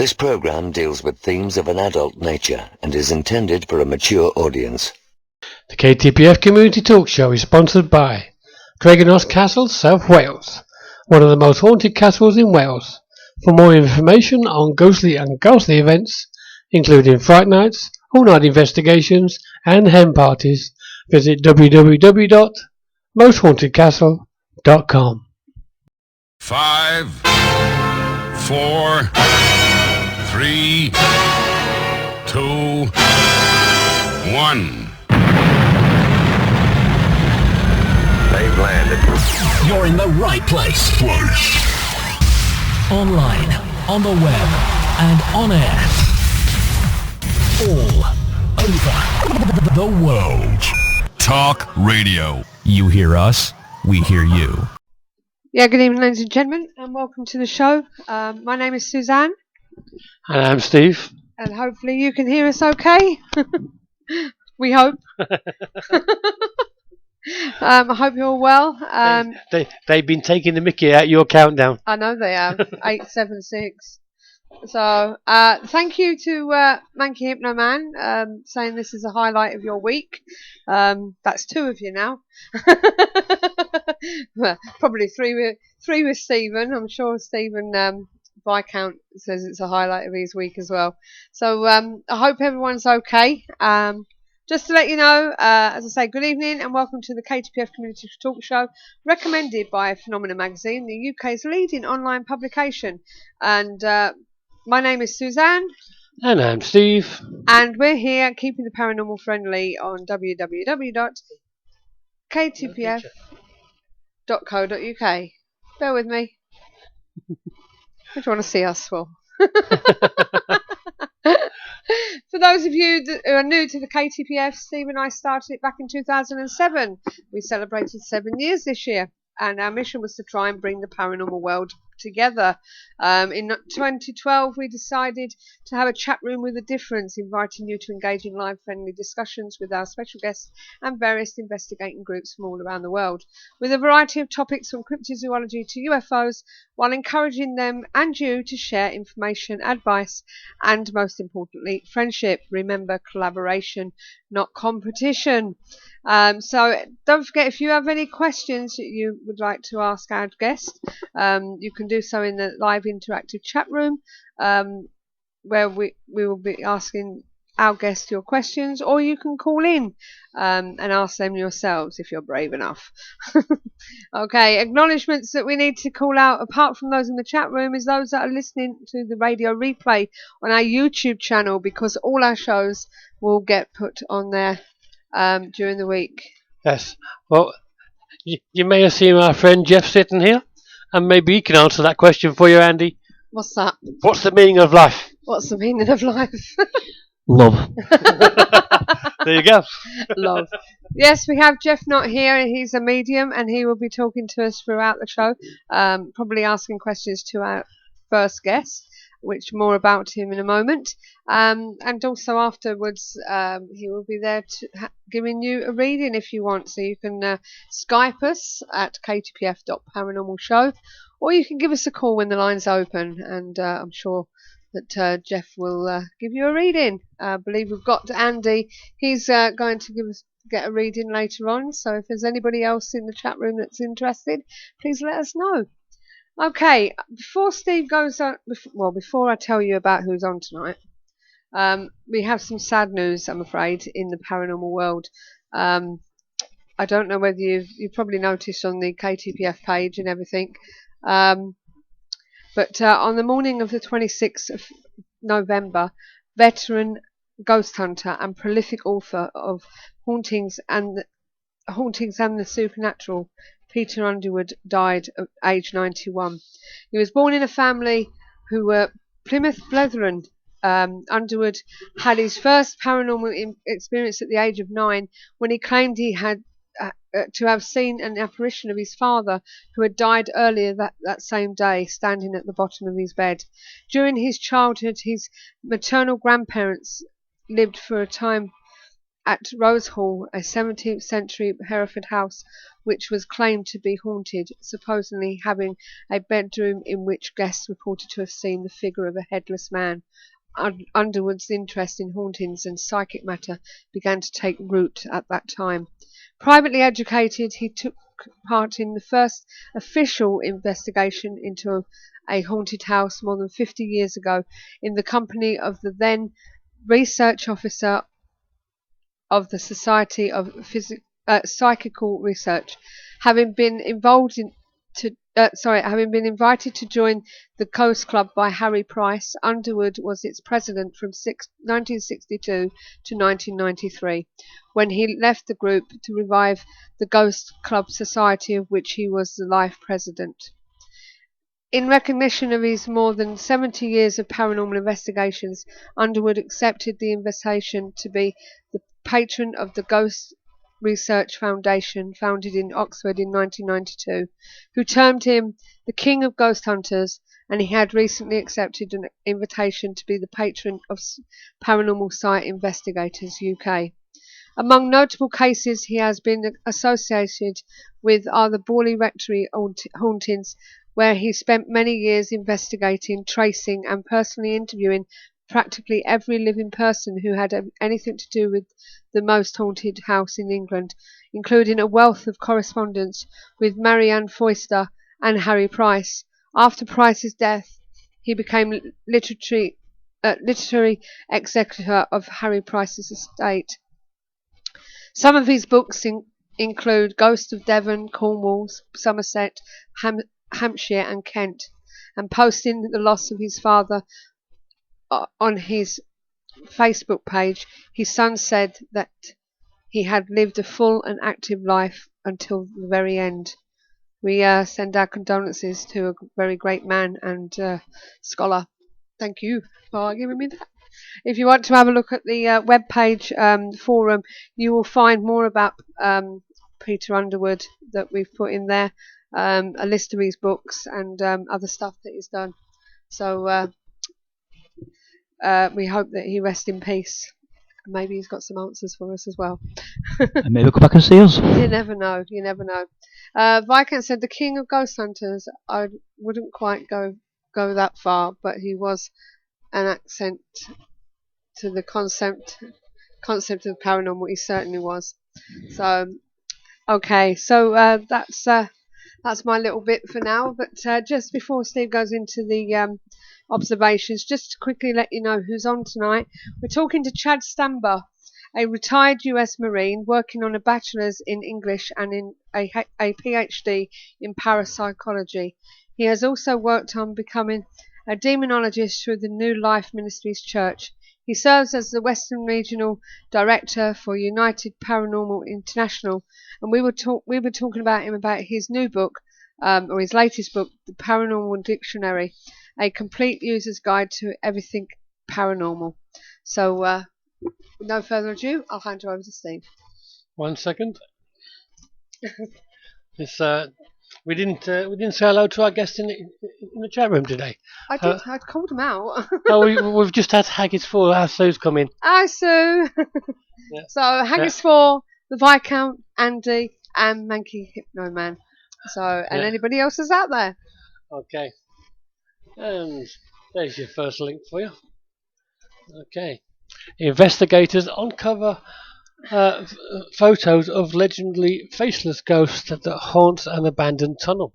This program deals with themes of an adult nature and is intended for a mature audience. The KTPF Community Talk Show is sponsored by Dragonos Castle, South Wales, one of the most haunted castles in Wales. For more information on ghostly and ghostly events, including Fright Nights, all-night investigations and hen parties, visit www.mosthauntedcastle.com. 5, 4, 3, 2, 1. They've landed. You're in the right place. Online, on the web, and on air. All over the world. Talk radio. You hear us, we hear you. Yeah, good evening, ladies and gentlemen, and welcome to the show. My name is Suzanne. And I'm Steve. And hopefully you can hear us okay. We hope. I hope you're all well. They've been taking the mickey out your countdown. I know they have. 876. So, thank you to Manky Hypno Man saying this is a highlight of your week. That's 2 of you now. Well, probably 3 with Stephen. I'm sure Stephen Viscount says it's a highlight of his week as well. So, I hope everyone's okay. Just to let you know, as I say, good evening and welcome to the KTPF Community Talk Show, recommended by Phenomena Magazine, the UK's leading online publication. And my name is Suzanne. And I'm Steve. And we're here keeping the paranormal friendly on www.ktpf.co.uk. Bear with me. What do you want to see us for? For those of you who are new to the KTPF, Steve and I started it back in 2007. We celebrated 7 years this year, and our mission was to try and bring the paranormal world together. In 2012, we decided to have a chat room with a difference, inviting you to engage in live friendly discussions with our special guests and various investigating groups from all around the world, with a variety of topics from cryptozoology to UFOs, while encouraging them and you to share information, advice, and most importantly, friendship. Remember, collaboration, not competition. So don't forget, if you have any questions that you would like to ask our guest, you can do so in the live interactive chat room, where we will be asking our guest your questions, or you can call in and ask them yourselves if you're brave enough. Okay, acknowledgements that we need to call out, apart from those in the chat room, is those that are listening to the radio replay on our YouTube channel, because all our shows will get put on there during the week. Yes. Well, you may have seen our friend Jeff sitting here, and maybe he can answer that question for you, Andy. What's that? What's the meaning of life? What's the meaning of life? Love. There you go. Love. Yes, we have Jeff Knott here, and he's a medium, and he will be talking to us throughout the show, probably asking questions to our first guest, which more about him in a moment. And also afterwards, he will be there giving you a reading if you want. So you can Skype us at ktpf.paranormalshow, or you can give us a call when the line's open, and I'm sure that Jeff will give you a reading. I believe we've got Andy. He's going to get a reading later on. So if there's anybody else in the chat room that's interested, please let us know. Okay, before Steve goes on, before I tell you about who's on tonight, we have some sad news, I'm afraid, in the paranormal world. I don't know whether you've probably noticed on the KTPF page and everything, but on the morning of the 26th of November, veteran ghost hunter and prolific author of Hauntings and the Supernatural, Peter Underwood, died at age 91. He was born in a family who were Plymouth Brethren. Underwood had his first paranormal experience at the age of 9, when he claimed he had to have seen an apparition of his father, who had died earlier that same day, standing at the bottom of his bed. During his childhood, his maternal grandparents lived for a time at Rose Hall, a 17th century Hereford house which was claimed to be haunted, supposedly having a bedroom in which guests reported to have seen the figure of a headless man. Underwood's interest in hauntings and psychic matter began to take root at that time. Privately educated, he took part in the first official investigation into a haunted house more than 50 years ago in the company of the then research officer of the Society of Psychical Research. Having been invited to join the Coast Club by Harry Price, Underwood was its president from 1962 to 1993, when he left the group to revive the Ghost Club Society, of which he was the life president. In recognition of his more than 70 years of paranormal investigations, Underwood accepted the invitation to be the patron of the Ghost Research Foundation, founded in Oxford in 1992, who termed him the King of Ghost Hunters, and he had recently accepted an invitation to be the patron of Paranormal Site Investigators UK. Among notable cases he has been associated with are the Borley Rectory hauntings, where he spent many years investigating, tracing and personally interviewing practically every living person who had anything to do with the most haunted house in England, including a wealth of correspondence with Marianne Foyster and Harry Price. After Price's death, he became literary executor of Harry Price's estate. Some of his books include Ghost of Devon, Cornwall, Somerset, Hampshire and Kent, and posting the loss of his father on his Facebook page. His son said that he had lived a full and active life until the very end. We send our condolences to a very great man and scholar. Thank you for giving me that. If you want to have a look at the web page forum, you will find more about Peter Underwood that we've put in there, a list of his books and other stuff that he's done. So we hope that he rests in peace. Maybe he's got some answers for us as well. And maybe come back and see us. You never know. You never know. Viscount said the King of Ghost Hunters. I wouldn't quite go that far, but he was an accent to the concept of paranormal. He certainly was. So okay, so that's my little bit for now. But just before Steve goes into the observations, just to quickly let you know who's on tonight. We're talking to Chad Stambaugh, a retired US Marine working on a bachelor's in English and in a PhD in parapsychology. He has also worked on becoming a demonologist through the New Life Ministries Church. He serves as the Western Regional Director for United Paranormal International, and we were talking about him about his new book, or his latest book, The Paranormal Dictionary, a complete user's guide to everything paranormal. So, with no further ado, I'll hand you over to Steve. 1 second. We didn't say hello to our guest in the chat room today. I did. I called him out. We've just had Haggis 4. Our Sue's come in. Hi, Sue. Yeah. So Haggis 4, the Viscount, Andy, and Mankey Hypno Man. So and anybody else is out there. Okay. And there's your first link for you. Okay. Investigators uncover photos of legendary faceless ghosts that haunts an abandoned tunnel.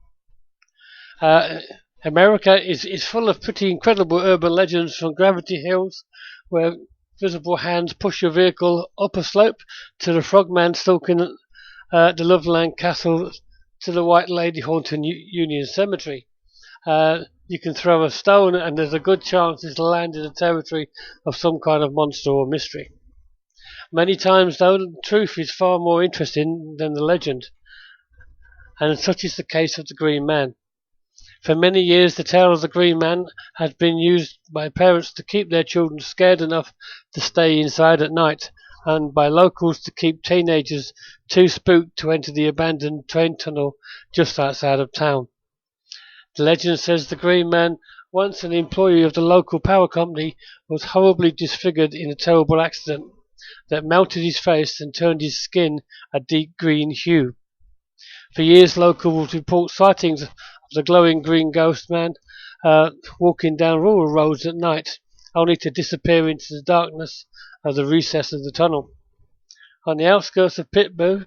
America is full of pretty incredible urban legends, from Gravity Hills, where visible hands push your vehicle up a slope, to the Frogman stalking the Loveland Castle, to the White Lady haunting Union Cemetery. You can throw a stone and there's a good chance it'll land in the territory of some kind of monster or mystery. Many times, though, the truth is far more interesting than the legend, and such is the case of the Green Man. For many years, the tale of the Green Man has been used by parents to keep their children scared enough to stay inside at night, and by locals to keep teenagers too spooked to enter the abandoned train tunnel just outside of town. The legend says the Green Man, once an employee of the local power company, was horribly disfigured in a terrible accident. that melted his face and turned his skin a deep green hue. For years, locals report sightings of the glowing green ghost man walking down rural roads at night, only to disappear into the darkness of the recess of the tunnel. On the outskirts of Pittsburgh,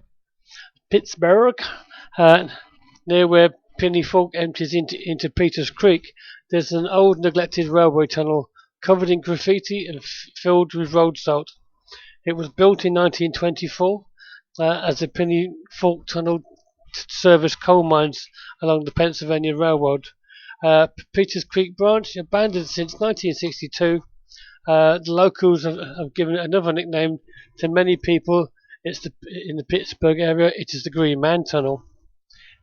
near where Piney Fork empties into Peters Creek, there's an old neglected railway tunnel covered in graffiti and filled with road salt. It was built in 1924 as the Piney Fork Tunnel serviced coal mines along the Pennsylvania Railroad. Peters Creek branch, abandoned since 1962. The locals have given it another nickname to many people. In the Pittsburgh area, it is the Green Man Tunnel.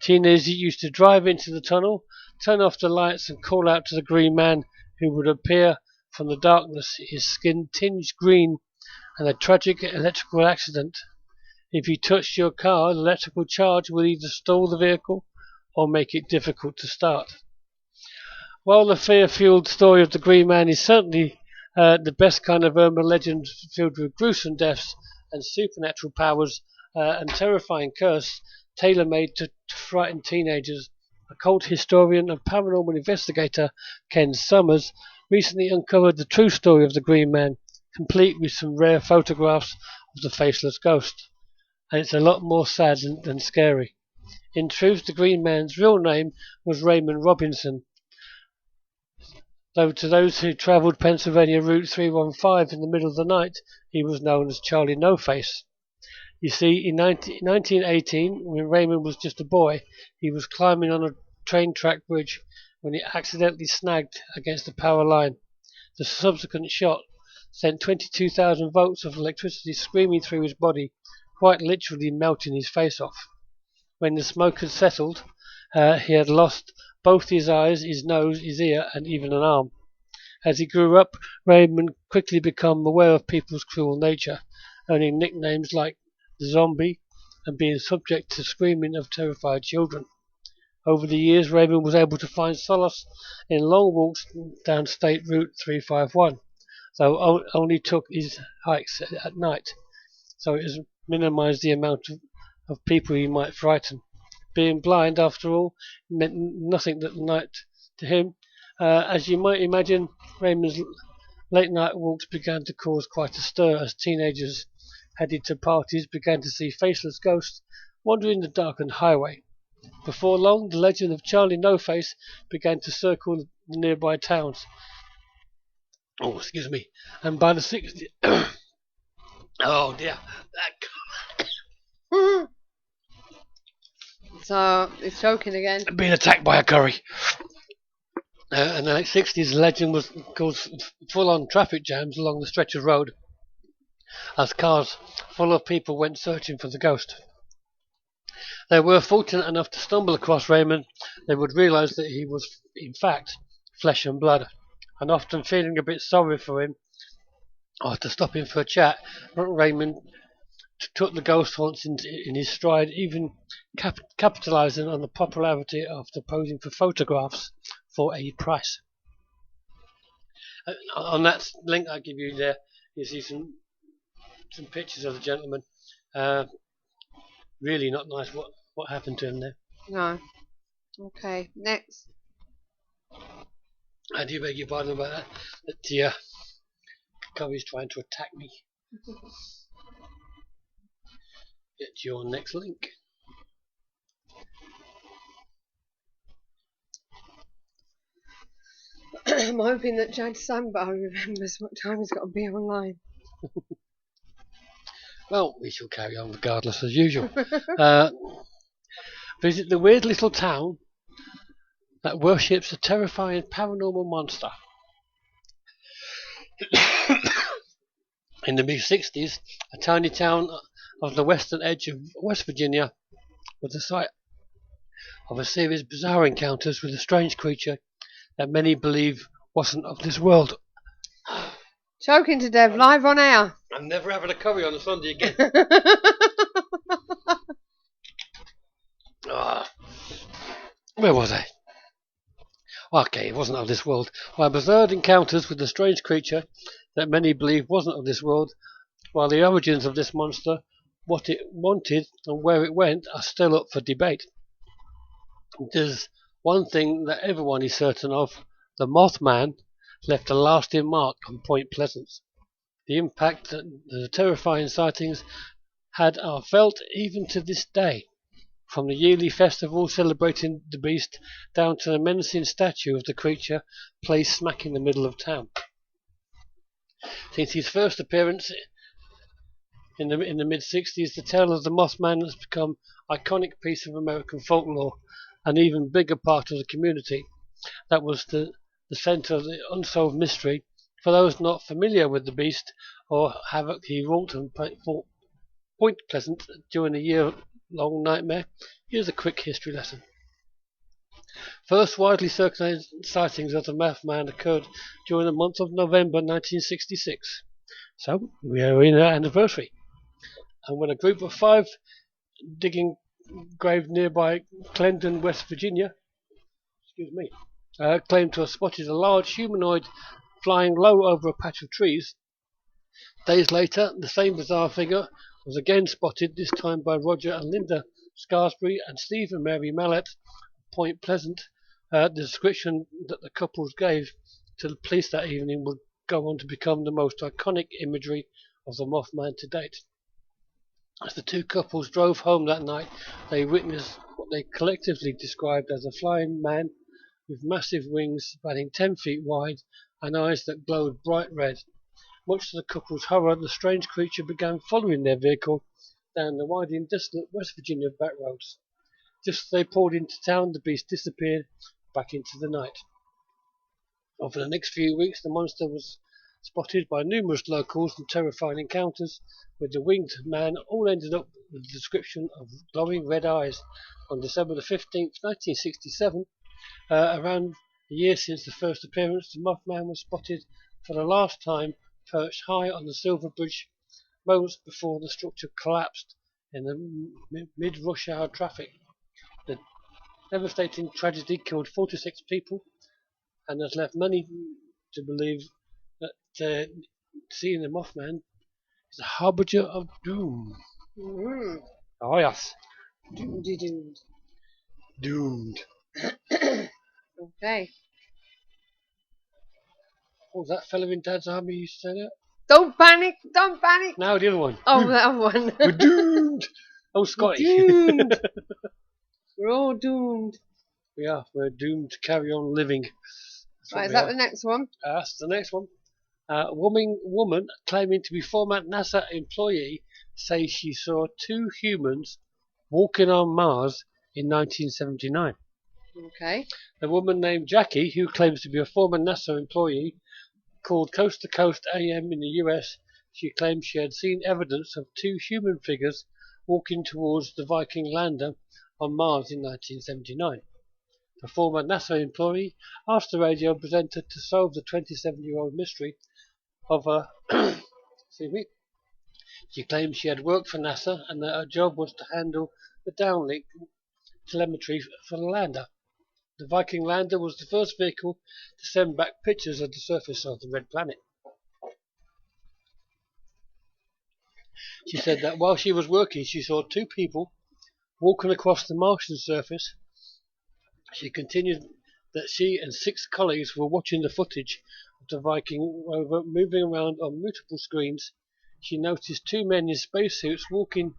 Teenagers used to drive into the tunnel, turn off the lights, and call out to the Green Man, who would appear from the darkness, his skin tinged green, and a tragic electrical accident. If you touched your car, the electrical charge will either stall the vehicle or make it difficult to start. While the fear-fueled story of the Green Man is certainly the best kind of urban legend filled with gruesome deaths and supernatural powers and terrifying curse tailor-made to frighten teenagers, occult historian and paranormal investigator Ken Summers recently uncovered the true story of the Green Man, complete with some rare photographs of the faceless ghost. And it's a lot more sad than scary. In truth, the Green Man's real name was Raymond Robinson, though to those who travelled Pennsylvania Route 315 in the middle of the night, he was known as Charlie No-Face. You see, in 1918, when Raymond was just a boy, he was climbing on a train track bridge when he accidentally snagged against a power line. The subsequent shot sent 22,000 volts of electricity screaming through his body, quite literally melting his face off. When the smoke had settled, he had lost both his eyes, his nose, his ear, and even an arm. As he grew up, Raymond quickly became aware of people's cruel nature, earning nicknames like the Zombie and being subject to screaming of terrified children. Over the years, Raymond was able to find solace in long walks down State Route 351, though only took his hikes at night, so it has minimized the amount of people he might frighten. Being blind, after all, meant nothing that night to him. As you might imagine, Raymond's late-night walks began to cause quite a stir as teenagers headed to parties began to see faceless ghosts wandering the darkened highway. Before long, the legend of Charlie No-Face began to circle the nearby towns. Oh, excuse me. And by the 60s... oh, dear. So, it's choking again. Being attacked by a curry. In the late 60s, the legend was caused full-on traffic jams along the stretch of road as cars full of people went searching for the ghost. They were fortunate enough to stumble across Raymond. They would realize that he was, in fact, flesh and blood, and often feeling a bit sorry for him, after stopping for a chat, Raymond took the ghost haunts in his stride, even capitalizing on the popularity after posing for photographs for a price. On that link I give you there, you see some pictures of the gentleman. Really not nice what happened to him there. No. Okay, next. I do beg your pardon about that. But Covey's trying to attack me. Get your next link. I'm hoping that Jad Stambaugh remembers what time he's got to be online. Well, we shall carry on regardless as usual. Visit the weird little town that worships a terrifying paranormal monster. In the mid-60s, a tiny town of the western edge of West Virginia was the site of a series of bizarre encounters with a strange creature that many believe wasn't of this world. Choking to death, live on air. I'm never having a curry on a Sunday again. Where was I? Okay, it wasn't of this world. While bizarre encounters with a strange creature that many believe wasn't of this world while the origins of this monster, what it wanted and where it went are still up for debate. There's one thing that everyone is certain of: the Mothman left a lasting mark on Point Pleasant. The impact that the terrifying sightings had are felt even to this day, from the yearly festival celebrating the beast down to the menacing statue of the creature placed smack in the middle of town. Since his first appearance in the mid-60s, the tale of the Mothman has become an iconic piece of American folklore, an even bigger part of the community. That was the centre of the unsolved mystery. For those not familiar with the beast or havoc he wrought on Point Pleasant during a year-long nightmare, here's a quick history lesson. First widely circulated sightings of the Mothman occurred during the month of November 1966. So, we are in our anniversary. And when a group of 5 digging grave nearby Clendon, West Virginia, claimed to have spotted a large humanoid flying low over a patch of trees. Days later, the same bizarre figure was again spotted, this time by Roger and Linda Scarsbury and Steve and Mary Mallet, Point Pleasant. The description that the couples gave to the police that evening would go on to become the most iconic imagery of the Mothman to date. As the 2 couples drove home that night, they witnessed what they collectively described as a flying man with massive wings spanning 10 feet wide and eyes that glowed bright red. Much to the couple's horror, the strange creature began following their vehicle down the winding, desolate West Virginia back roads. Just as they pulled into town, the beast disappeared back into the night. Over the next few weeks, the monster was spotted by numerous locals, and terrifying encounters with the winged man all ended up with the description of glowing red eyes. On December the 15th, 1967, around a year since the first appearance, the Mothman was spotted for the last time perched high on the Silver Bridge moments before the structure collapsed in the mid-rush hour traffic. The devastating tragedy killed 46 people and has left many to believe that seeing the Mothman is a harbinger of doom. Mm. Oh yes. Doomed. Doomed. Okay. What was that fellow in Dad's Army who used to say that? Don't panic! Don't panic! Now the other one. Oh, that one. We're doomed! Oh, Scotty. Doomed! We're all doomed. We are. We're doomed to carry on living. Right, is that the next one? That's the next one. A woman claiming to be former NASA employee says she saw 2 humans walking on Mars in 1979. Okay. The woman named Jackie, who claims to be a former NASA employee, called Coast to Coast AM in the US. She claimed she had seen evidence of 2 human figures walking towards the Viking lander on Mars in 1979. The former NASA employee asked the radio presenter to solve the 27-year-old mystery of her. Excuse me. She claimed she had worked for NASA and that her job was to handle the downlink telemetry for the lander. The Viking lander was the first vehicle to send back pictures of the surface of the red planet. She said that while she was working, she saw 2 people walking across the Martian surface. She continued that she and 6 colleagues were watching the footage of the Viking rover moving around on multiple screens. She noticed 2 men in spacesuits walking,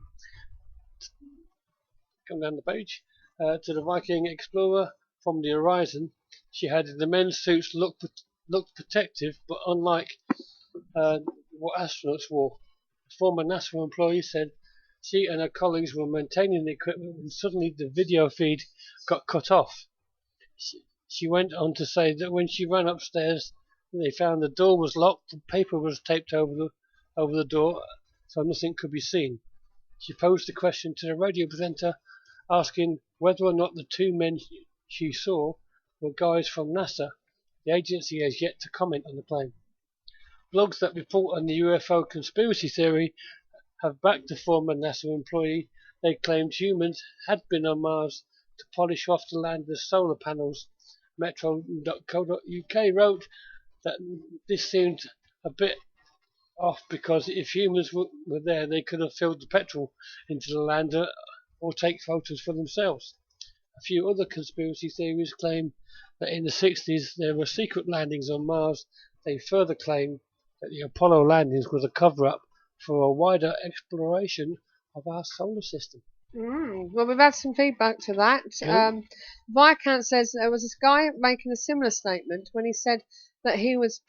come down the page, to the Viking explorer from the horizon. She had the men's suits looked protective, but unlike what astronauts wore. The former NASA employee said she and her colleagues were maintaining the equipment when suddenly the video feed got cut off. She went on to say that when she ran upstairs, they found the door was locked, the paper was taped over the door, so nothing could be seen. She posed the question to the radio presenter, asking whether or not the 2 men she saw were guys from NASA. The agency has yet to comment on the claim. Blogs that report on the UFO conspiracy theory have backed the former NASA employee. They claimed humans had been on Mars to polish off the lander's solar panels. Metro.co.uk wrote that this seemed a bit off because if humans were there, they could have filled the petrol into the lander or take photos for themselves. A few other conspiracy theories claim that in the 60s there were secret landings on Mars. They further claim that the Apollo landings was a cover-up for a wider exploration of our solar system. Well, we've had some feedback to that. Cool. Viscount says there was this guy making a similar statement when he said that he was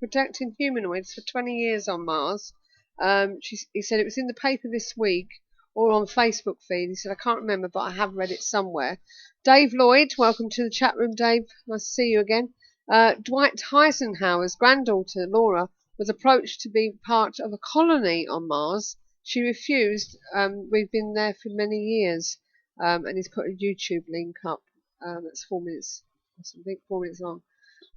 protecting humanoids for 20 years on Mars. He said it was in the paper this week or on Facebook feed. He said, I can't remember, but I have read it somewhere. Dave Lloyd, welcome to the chat room, Dave. Nice to see you again. Dwight Eisenhower's granddaughter, Laura, was approached to be part of a colony on Mars. She refused. We've been there for many years. And he's put a YouTube link up. That's 4 minutes. I think 4 minutes long.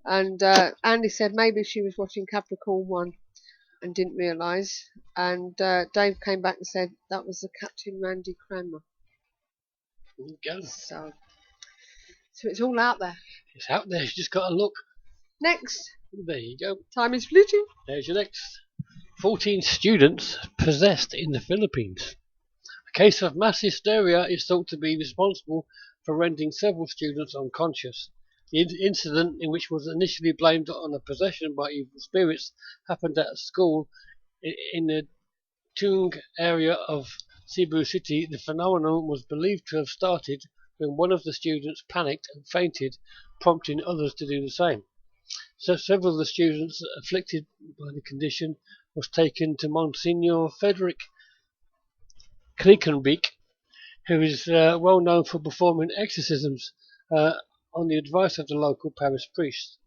And Andy said maybe she was watching Capricorn 1 and didn't realise. And Dave came back and said that was the Captain Randy Cranmer. So it's all out there. It's out there. You just got to look. Next. There you go. Time is fleeting. There's your next. 14 students possessed in the Philippines. A case of mass hysteria is thought to be responsible for rendering several students unconscious. The incident, in which was initially blamed on a possession by evil spirits, happened at a school in the Tung area of Cebu City. The phenomenon was believed to have started when one of the students panicked and fainted, prompting others to do the same. So several of the students afflicted by the condition was taken to Monsignor Frederick Klinkenbeek, who is well known for performing exorcisms on the advice of the local parish priest.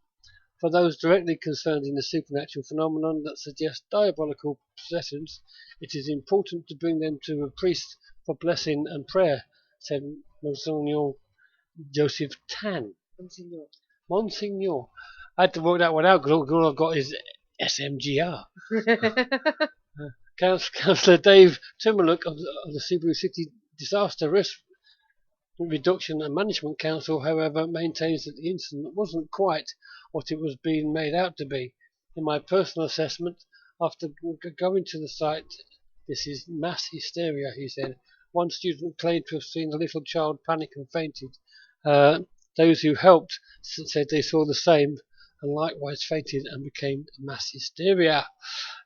For those directly concerned in the supernatural phenomenon that suggest diabolical possessions, it is important to bring them to a priest for blessing and prayer, said Monsignor Joseph Tan. Monsignor. I had to work that one out because all I've got is SMGR. Councillor Dave Timmerlook of the Cebu City Disaster Risk Reduction and Management Council, however, maintains that the incident wasn't quite what it was being made out to be. In my personal assessment, after going to the site, this is mass hysteria, he said. One student claimed to have seen a little child panic and fainted. Those who helped said they saw the same and likewise fainted and became mass hysteria.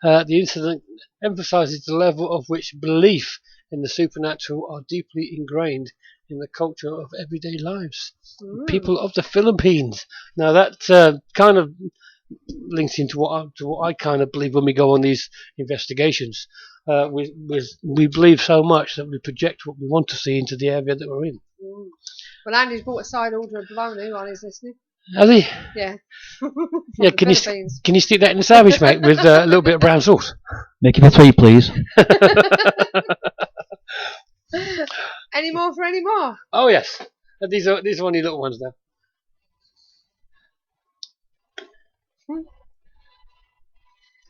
The incident emphasizes the level of which belief in the supernatural are deeply ingrained in the culture of everyday lives. People of the Philippines. Now that kind of links into what I kind of believe when we go on these investigations. We believe so much that we project what we want to see into the area that we're in. Well, Andy's bought a side order of bologna while he's listening. Has he? Yeah. Yeah. Can you stick that in the sandwich, mate, with a little bit of brown sauce? Make it for 3, please. Any more for any more? Oh yes. These are only little ones now.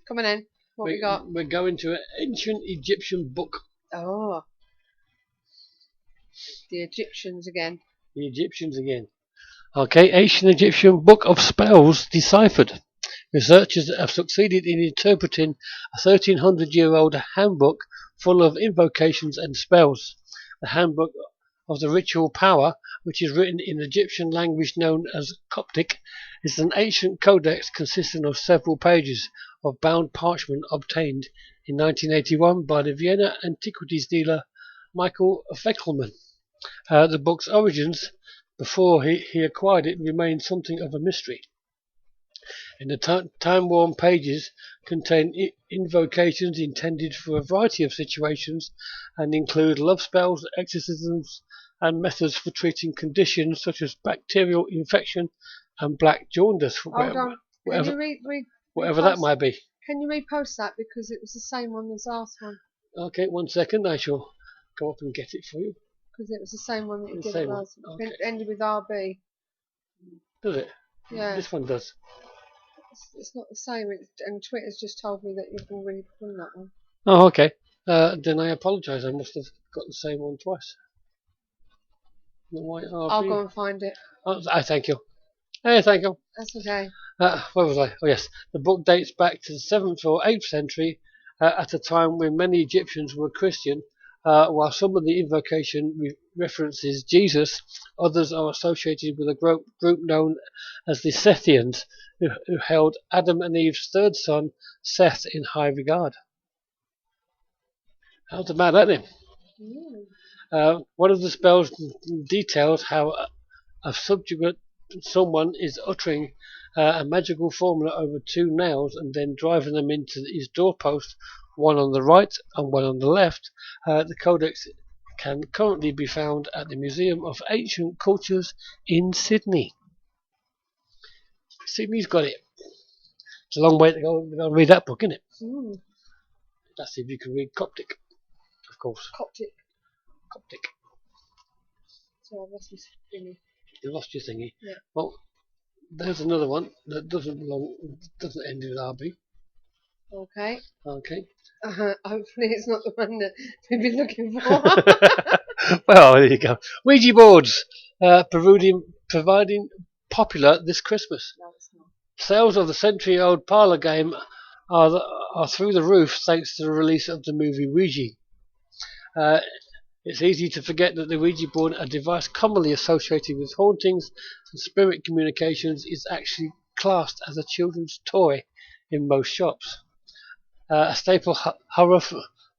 Come on in. What we got? We're going to an ancient Egyptian book. Oh. The Egyptians again. The Egyptians again. Okay, ancient Egyptian book of spells deciphered. Researchers have succeeded in interpreting a 1300-year-old handbook full of invocations and spells. The handbook of the ritual power, which is written in Egyptian language known as Coptic, is an ancient codex consisting of several pages of bound parchment obtained in 1981 by the Vienna antiquities dealer Michael Feckelman. The book's origins, before he acquired it, remained something of a mystery. In the time-worn pages contain invocations intended for a variety of situations and include love spells, exorcisms, and methods for treating conditions such as bacterial infection and black jaundice, whatever that might be. Can you repost that, because it was the same one as the last one? Okay, 1 second, I shall go up and get it for you. Because it was the same one that you did last one. Okay. It ended with RB. Does it? Yeah. This one does. It's not the same, and Twitter's just told me that you've already done that one. Oh, okay. Then I apologise. I must have got the same one twice. The white RB. I'll go and find it. Oh, I thank you. Hey, thank you. That's okay. Where was I? Oh yes, the book dates back to the 7th or 8th century, at a time when many Egyptians were Christian. While some of the invocation references Jesus, others are associated with a group known as the Sethians, who held Adam and Eve's third son, Seth, in high regard. How's about that then? One of the spells details how a subjugate someone is uttering a magical formula over 2 nails and then driving them into his doorpost, one on the right and one on the left. The codex can currently be found at the Museum of Ancient Cultures in Sydney. Sydney's got it. It's a long way to go to read that book, isn't it? That's if you can read Coptic, of course. Coptic. So I lost my thingy. You lost your thingy. Yeah. Well, there's another one that doesn't end with RB. Okay. Okay. Hopefully it's not the one that we've been looking for. Well, there you go. Ouija boards, providing popular this Christmas. No, it's not. Sales of the century-old parlour game are through the roof thanks to the release of the movie Ouija. It's easy to forget that the Ouija board, a device commonly associated with hauntings and spirit communications, is actually classed as a children's toy in most shops. A staple horror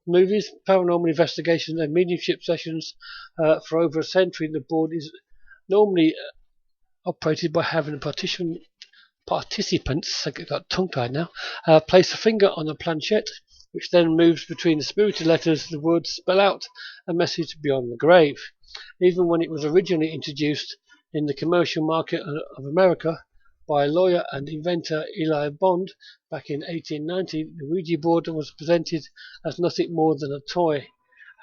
movies, paranormal investigation and mediumship sessions for over a century. The board is normally operated by having participants, I got tongue-tied now, place a finger on a planchette, which then moves between the spirited letters. The words spell out a message beyond the grave. Even when it was originally introduced in the commercial market of America by lawyer and inventor Eli Bond back in 1890, the Ouija board was presented as nothing more than a toy.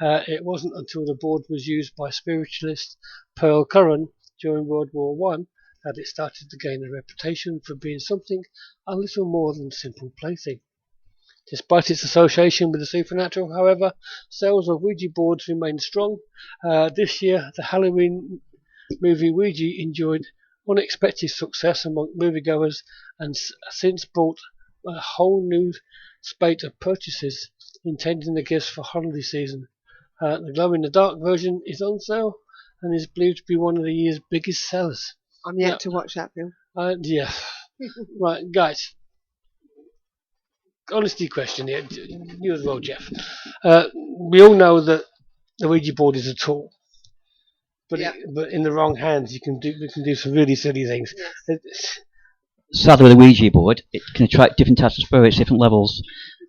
It wasn't until the board was used by spiritualist Pearl Curran during World War I that it started to gain a reputation for being something a little more than simple plaything. Despite its association with the supernatural, however, sales of Ouija boards remain strong. This year, the Halloween movie Ouija enjoyed unexpected success among moviegoers and since brought a whole new spate of purchases intending the gifts for holiday season. The glow-in-the-dark version is on sale and is believed to be one of the year's biggest sellers. I'm yet to watch that film. Yeah. Right, guys. Honesty question here. You as well, Jeff. We all know that the Ouija board is a tool, but but in the wrong hands, you can do some really silly things. Yes. Sadly, with a Ouija board, it can attract different types of spirits, different levels,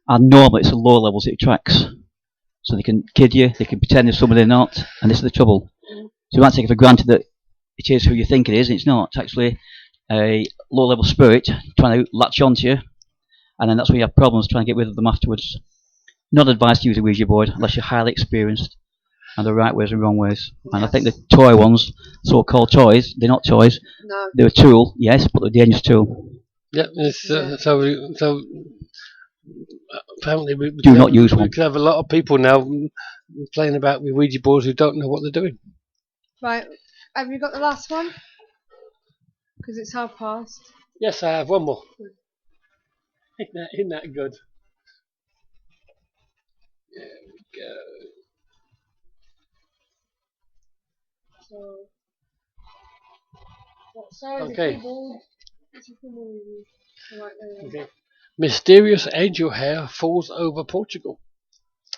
and normally it's the lower levels it attracts. So they can kid you, they can pretend they're somebody they're not, and this is the trouble. So you might take it for granted that it is who you think it is, and it's not. It's actually a low-level spirit trying to latch onto you, and then that's where you have problems trying to get rid of them afterwards. Not advised to use a Ouija board unless you're highly experienced, and the right ways and wrong ways. And I think the toy ones, so-called toys, they're not toys. No. They're a tool, yes, but they're a dangerous tool. Yeah, so apparently we Do not use one. We could have a lot of people now playing about with Ouija boards who don't know what they're doing. Right, have you got the last one? Because it's past. Yes, I have one more. Isn't that good? There we go. So, what size Okay. keyboard? Right there. Okay. Mysterious angel hair falls over Portugal.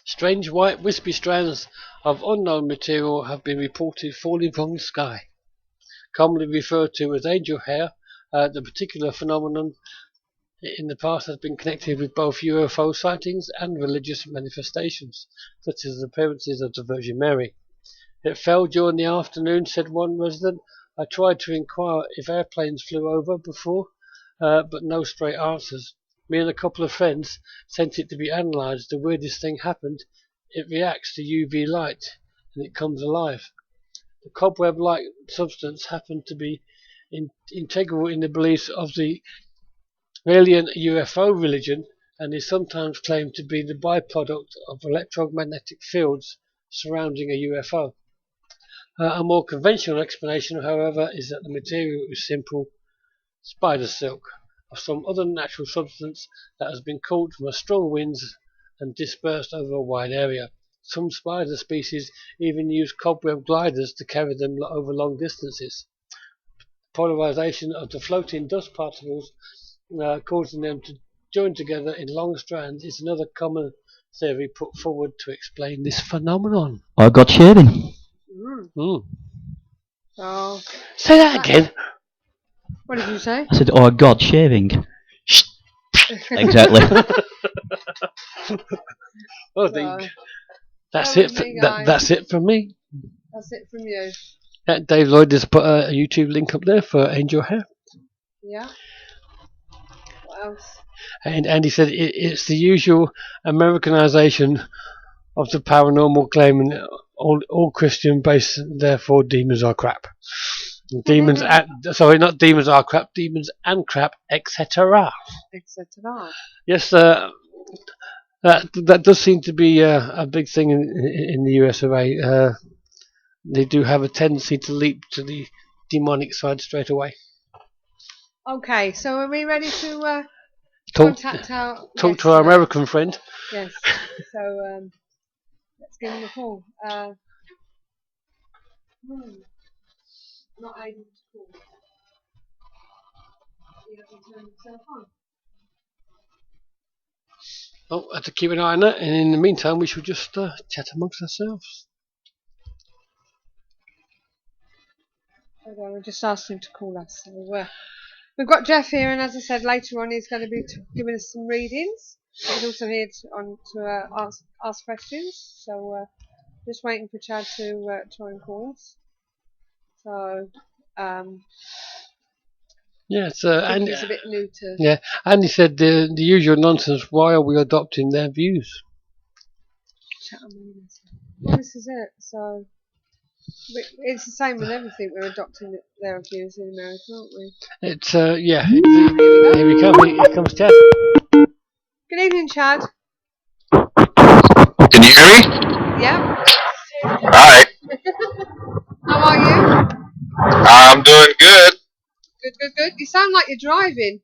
Strange white wispy strands of unknown material have been reported falling from the sky. Commonly referred to as angel hair, the particular phenomenon in the past has been connected with both UFO sightings and religious manifestations, such as the appearances of the Virgin Mary. It fell during the afternoon, said one resident. I tried to inquire if airplanes flew over before, but no straight answers. Me and a couple of friends sent it to be analysed. The weirdest thing happened. It reacts to UV light and it comes alive. The cobweb-like substance happened to be integral in the beliefs of the alien UFO religion and is sometimes claimed to be the byproduct of electromagnetic fields surrounding a UFO. A more conventional explanation, however, is that the material is simple spider silk, of some other natural substance that has been caught from a strong winds and dispersed over a wide area. Some spider species even use cobweb gliders to carry them over long distances. Polarization of the floating dust particles, causing them to join together in long strands, is another common theory put forward to explain this phenomenon. Or God shaving. So, Say that again. what did you say? I said, or God shaving. Exactly. Well, that's it. That's it from me. That's it from you. Dave Lloyd has put a YouTube link up there for Angel Hair. Yeah. What else? And he said it's the usual Americanization of the paranormal, claiming all Christian based, therefore demons are crap. Demons not demons are crap, demons and crap, etc. Etc. Yes, that does seem to be a big thing in the US of A. They do have a tendency to leap to the demonic side straight away. Okay, so are we ready to Talk to our American friend. Yes. So let's give him a call. Not able to call. He hasn't turned himself on. Oh, I have to keep an eye on that, and in the meantime, we should just chat amongst ourselves. Hold on, I just asked him to call us. So, we've got Jeff here, and as I said, later on he's going to be giving us some readings. He's also here to ask questions. So just waiting for Chad to try and call us. So yes, I think he's a bit new to. Yeah, and he said the usual nonsense. Why are we adopting their views? Well, this is it. So it's the same with everything. We're adopting their views in America, aren't we? It's yeah. Here we come. Here comes Chad. Good evening, Chad. Can you hear me? Yeah. Hi. How are you? I'm doing good. Good. You sound like you're driving.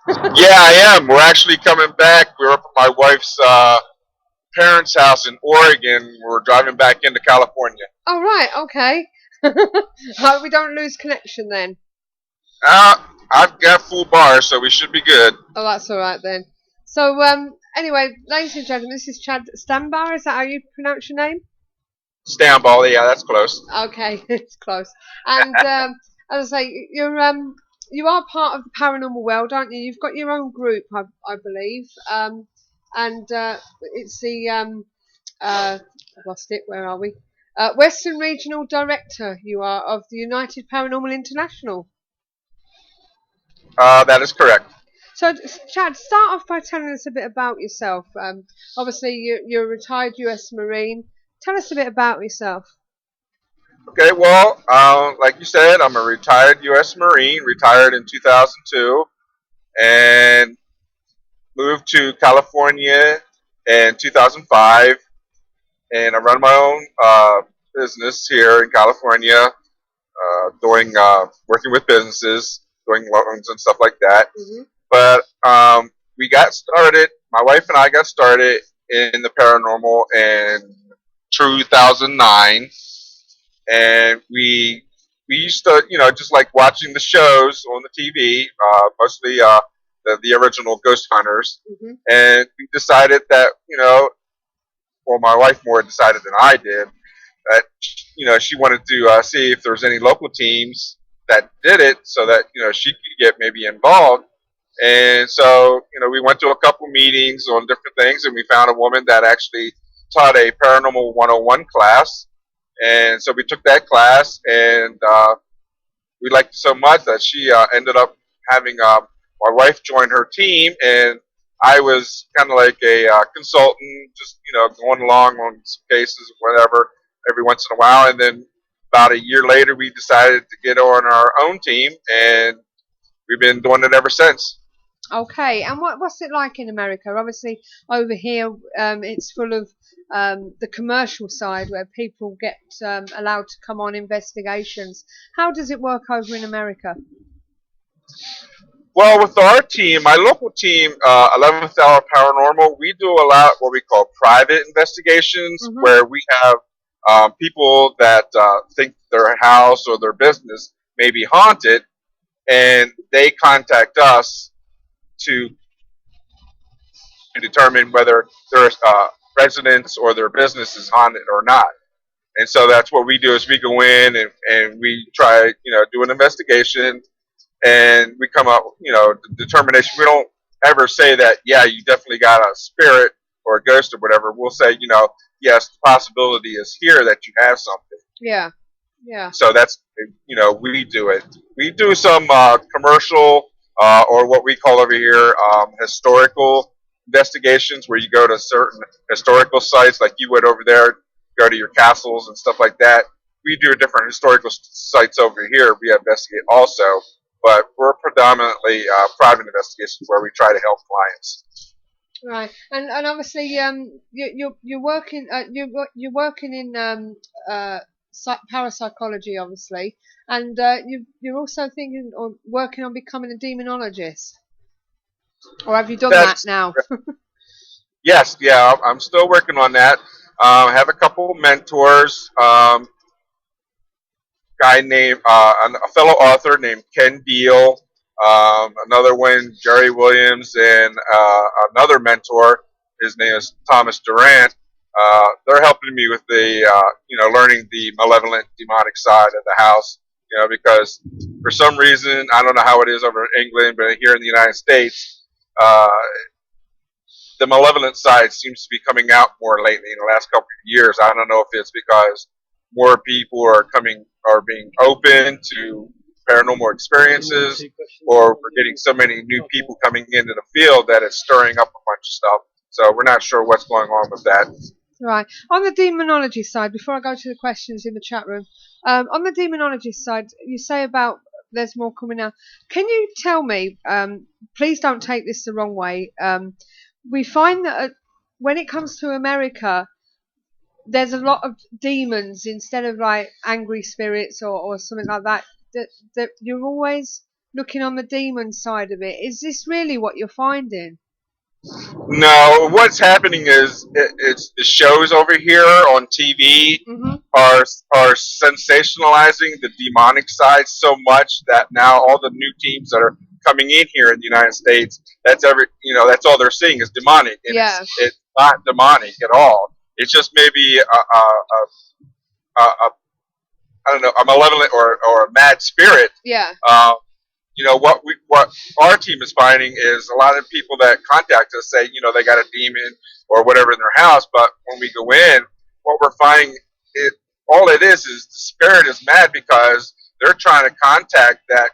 Yeah, I am. We're actually coming back. We're up at my wife's parents' house in Oregon. We're driving back into California. Oh, right. Okay. Hope we don't lose connection then. I've got full bars, so we should be good. Oh, that's all right then. So, anyway, ladies and gentlemen, this is Chad Stambaugh. Is that how you pronounce your name? Stambaugh, yeah, that's close. Okay, it's close. And as I say, you are part of the paranormal world, aren't you? You've got your own group, I believe. And it's the I've lost it. Where are we? Western Regional Director. You are of the United Paranormal International. That is correct. So, Chad, start off by telling us a bit about yourself. Obviously, you're a retired U.S. Marine. Tell us a bit about yourself. Okay, well, like you said, I'm a retired U.S. Marine, retired in 2002, and moved to California in 2005, and I run my own business here in California, working with businesses, doing loans and stuff like that. Mm-hmm. But we got started, my wife and I got started in the paranormal in 2009, and we used to, just like watching the shows on the TV, mostly the original Ghost Hunters, Mm-hmm. and we decided that, well, my wife more decided than I did, that, she wanted to see if there was any local teams that did it so that, she could get maybe involved. And so, we went to a couple meetings on different things, and we found a woman that actually taught a Paranormal 101 class. And so we took that class, and we liked it so much that she ended up having my wife join her team, and I was kind of like a consultant, just, going along on some cases or whatever every once in a while. And then about a year later, we decided to get on our own team, and we've been doing it ever since. Okay, and what's it like in America? Obviously, over here, it's full of the commercial side where people get allowed to come on investigations. How does it work over in America? Well, with our team, my local team, 11th Hour Paranormal, we do a lot what we call private investigations, where we have people that think their house or their business may be haunted, and they contact us to determine whether their residence or their business is haunted or not. And so that's what we do is we go in and we try, do an investigation, and we come up, determination. We don't ever say that, yeah, you definitely got a spirit or a ghost or whatever. We'll say, yes, the possibility is here that you have something. Yeah. Yeah. So that's, we do it. We do some commercial or what we call over here historical investigations, where you go to certain historical sites, like you would over there, go to your castles and stuff like that. We do different historical sites over here. We investigate also, but we're predominantly private investigations where we try to help clients. Right, and obviously you're working in parapsychology, obviously, and you're also thinking or working on becoming a demonologist, or have you done that now? Yes, yeah, I'm still working on that. I have a couple mentors. Guy named a fellow author named Ken Deal. Another one, Jerry Williams, and another mentor. His name is Thomas Durant. They're helping me with the, learning the malevolent, demonic side of the house. Because for some reason, I don't know how it is over in England, but here in the United States, the malevolent side seems to be coming out more lately in the last couple of years. I don't know if it's because more people are being open to paranormal experiences, or we're getting so many new people coming into the field that it's stirring up a bunch of stuff. So we're not sure what's going on with that. Right. On the demonology side, before I go to the questions in the chat room, on the demonology side, you say about there's more coming out. Can you tell me, please don't take this the wrong way, we find that when it comes to America, there's a lot of demons instead of like angry spirits or something like that. That you're always looking on the demon side of it. Is this really what you're finding? No, what's happening is it's the shows over here on TV are sensationalizing the demonic side so much that now all the new teams that are coming in here in the United States, that's all they're seeing is demonic. And it's not demonic at all. It's just maybe I don't know, a malevolent or a mad spirit. Yeah. What our team is finding is a lot of people that contact us say, they got a demon or whatever in their house, but when we go in, what we're finding, all it is the spirit is mad because they're trying to contact that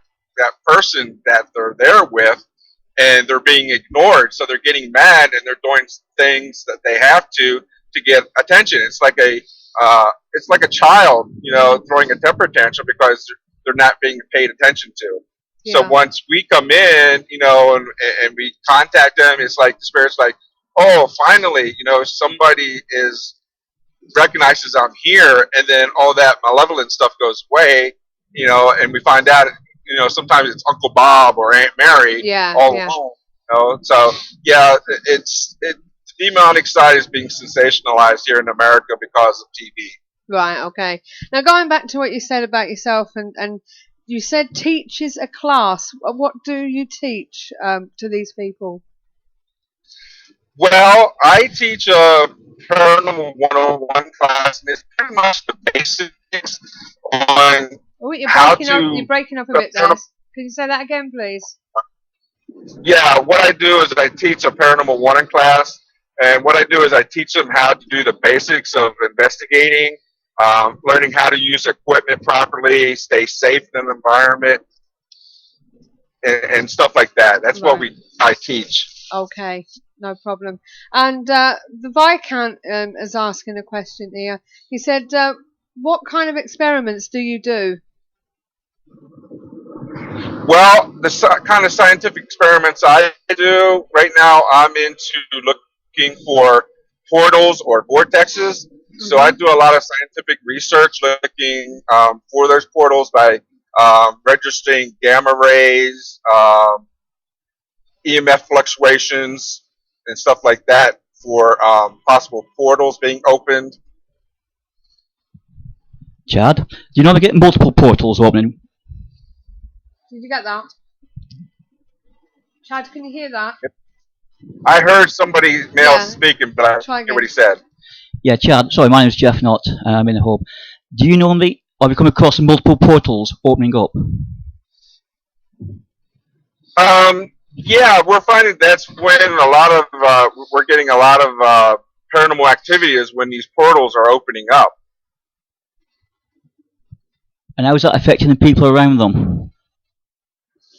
person that they're there with, and they're being ignored, so they're getting mad and they're doing things that they have to get attention. It's like a child, throwing a temper tantrum because they're not being paid attention to. Yeah. So once we come in, and we contact them, it's like the spirit's like, oh, finally, somebody recognizes I'm here, and then all that malevolent stuff goes away, and we find out, sometimes it's Uncle Bob or Aunt Mary all alone. So yeah, the demonic side is being sensationalized here in America because of TV. Right. Okay. Now going back to what you said about yourself and you said teaches a class. What do you teach to these people? Well, I teach a Paranormal 101 class, and it's pretty much the basics on you're breaking up a bit there. Can you say that again, please? Yeah, what I do is I teach a Paranormal 101 class, and what I do is I teach them how to do the basics of investigating, learning how to use equipment properly, stay safe in an environment, and stuff like that. That's what I teach. Okay, no problem. And the Viscount is asking a question here. He said, what kind of experiments do you do? Well, the kind of scientific experiments I do right now, I'm into looking for portals or vortexes. So I do a lot of scientific research looking for those portals by registering gamma rays, EMF fluctuations and stuff like that for possible portals being opened. Chad, do you know they get multiple portals opening? Did you get that? Chad, can you hear that? I heard somebody male speaking, but I didn't hear what he said. Yeah, Chad. Sorry, my name is Jeff Knott. I'm in the hub. Do you normally, have you come across multiple portals opening up? Yeah, we're finding that's when we're getting a lot of paranormal activity is when these portals are opening up. And how is that affecting the people around them?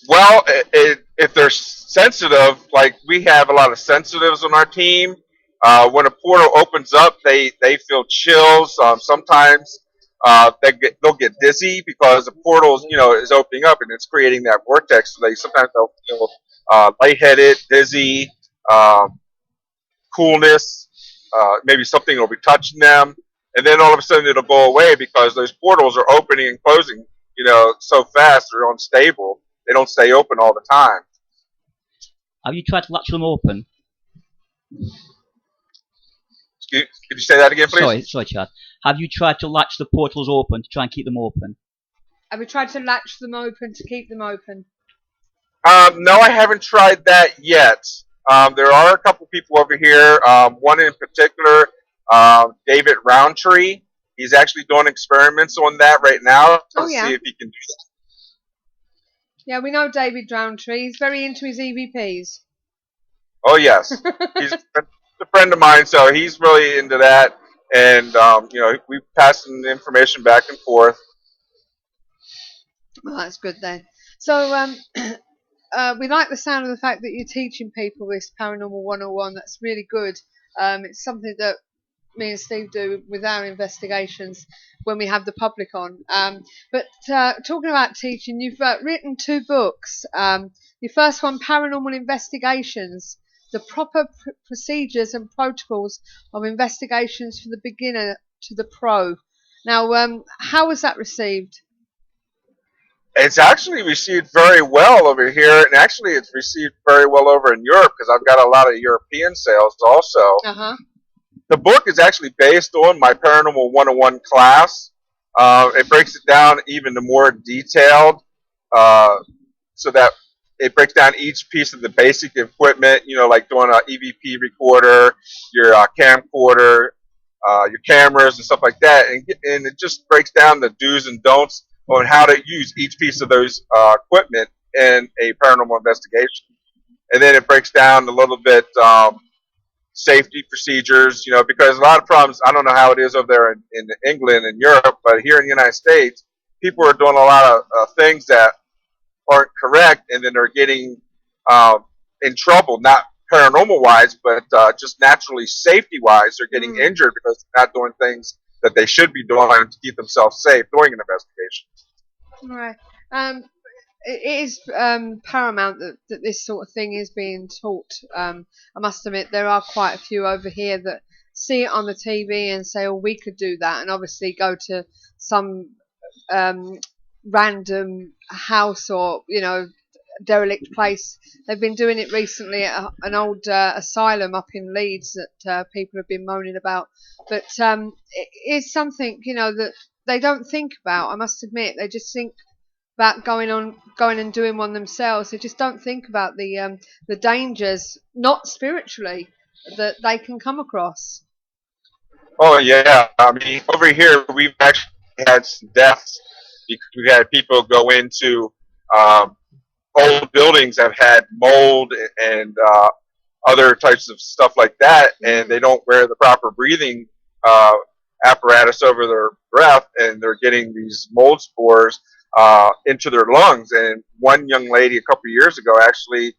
Well, if they're sensitive, like we have a lot of sensitives on our team, when a portal opens up, they feel chills. Sometimes they'll get dizzy because the portal is opening up and it's creating that vortex. So sometimes they'll feel lightheaded, dizzy, coolness. Maybe something will be touching them, and then all of a sudden it'll go away because those portals are opening and closing, so fast. They're unstable. They don't stay open all the time. Have you tried to latch them open? Could you say that again, please? Sorry, Chad. Have you tried to latch the portals open to try and keep them open? Have we tried to latch them open to keep them open? No, I haven't tried that yet. There are a couple people over here. One in particular, David Roundtree. He's actually doing experiments on that right now to see if he can do that. Yeah, we know David Roundtree. He's very into his EVPs. Oh, yes. He's a friend of mine, so he's really into that. And, we pass the information back and forth. Well, that's good then. So, we like the sound of the fact that you're teaching people this Paranormal 101. That's really good. It's something that me and Steve do with our investigations when we have the public on. But talking about teaching, you've written 2 books. Your first one, Paranormal Investigations, the proper procedures and protocols of investigations from the beginner to the pro. Now, how was that received? It's actually received very well over here, and actually it's received very well over in Europe because I've got a lot of European sales also. Uh-huh. The book is actually based on my Paranormal 101 class. It breaks it down even more detailed, so that it breaks down each piece of the basic equipment, like doing an EVP recorder, your camcorder, your cameras and stuff like that. And it just breaks down the do's and don'ts on how to use each piece of those equipment in a paranormal investigation. And then it breaks down a little bit safety procedures, because a lot of problems, I don't know how it is over there in England and Europe, but here in the United States, people are doing a lot of things that aren't correct, and then they're getting in trouble, not paranormal-wise, but just naturally safety-wise. They're getting injured because they're not doing things that they should be doing to keep themselves safe during an investigation. Right. It is paramount that this sort of thing is being taught. I must admit, there are quite a few over here that see it on the TV and say, oh, we could do that, and obviously go to some random house or, derelict place. They've been doing it recently at an old asylum up in Leeds that people have been moaning about. But it is something, that they don't think about, I must admit. They just think about going and doing one themselves. They just don't think about the dangers, not spiritually, that they can come across. Oh yeah, I mean, over here we've actually had some deaths because we've had people go into old buildings that have had mold and other types of stuff like that, and they don't wear the proper breathing apparatus over their breath, and they're getting these mold spores into their lungs. And one young lady a couple of years ago, actually,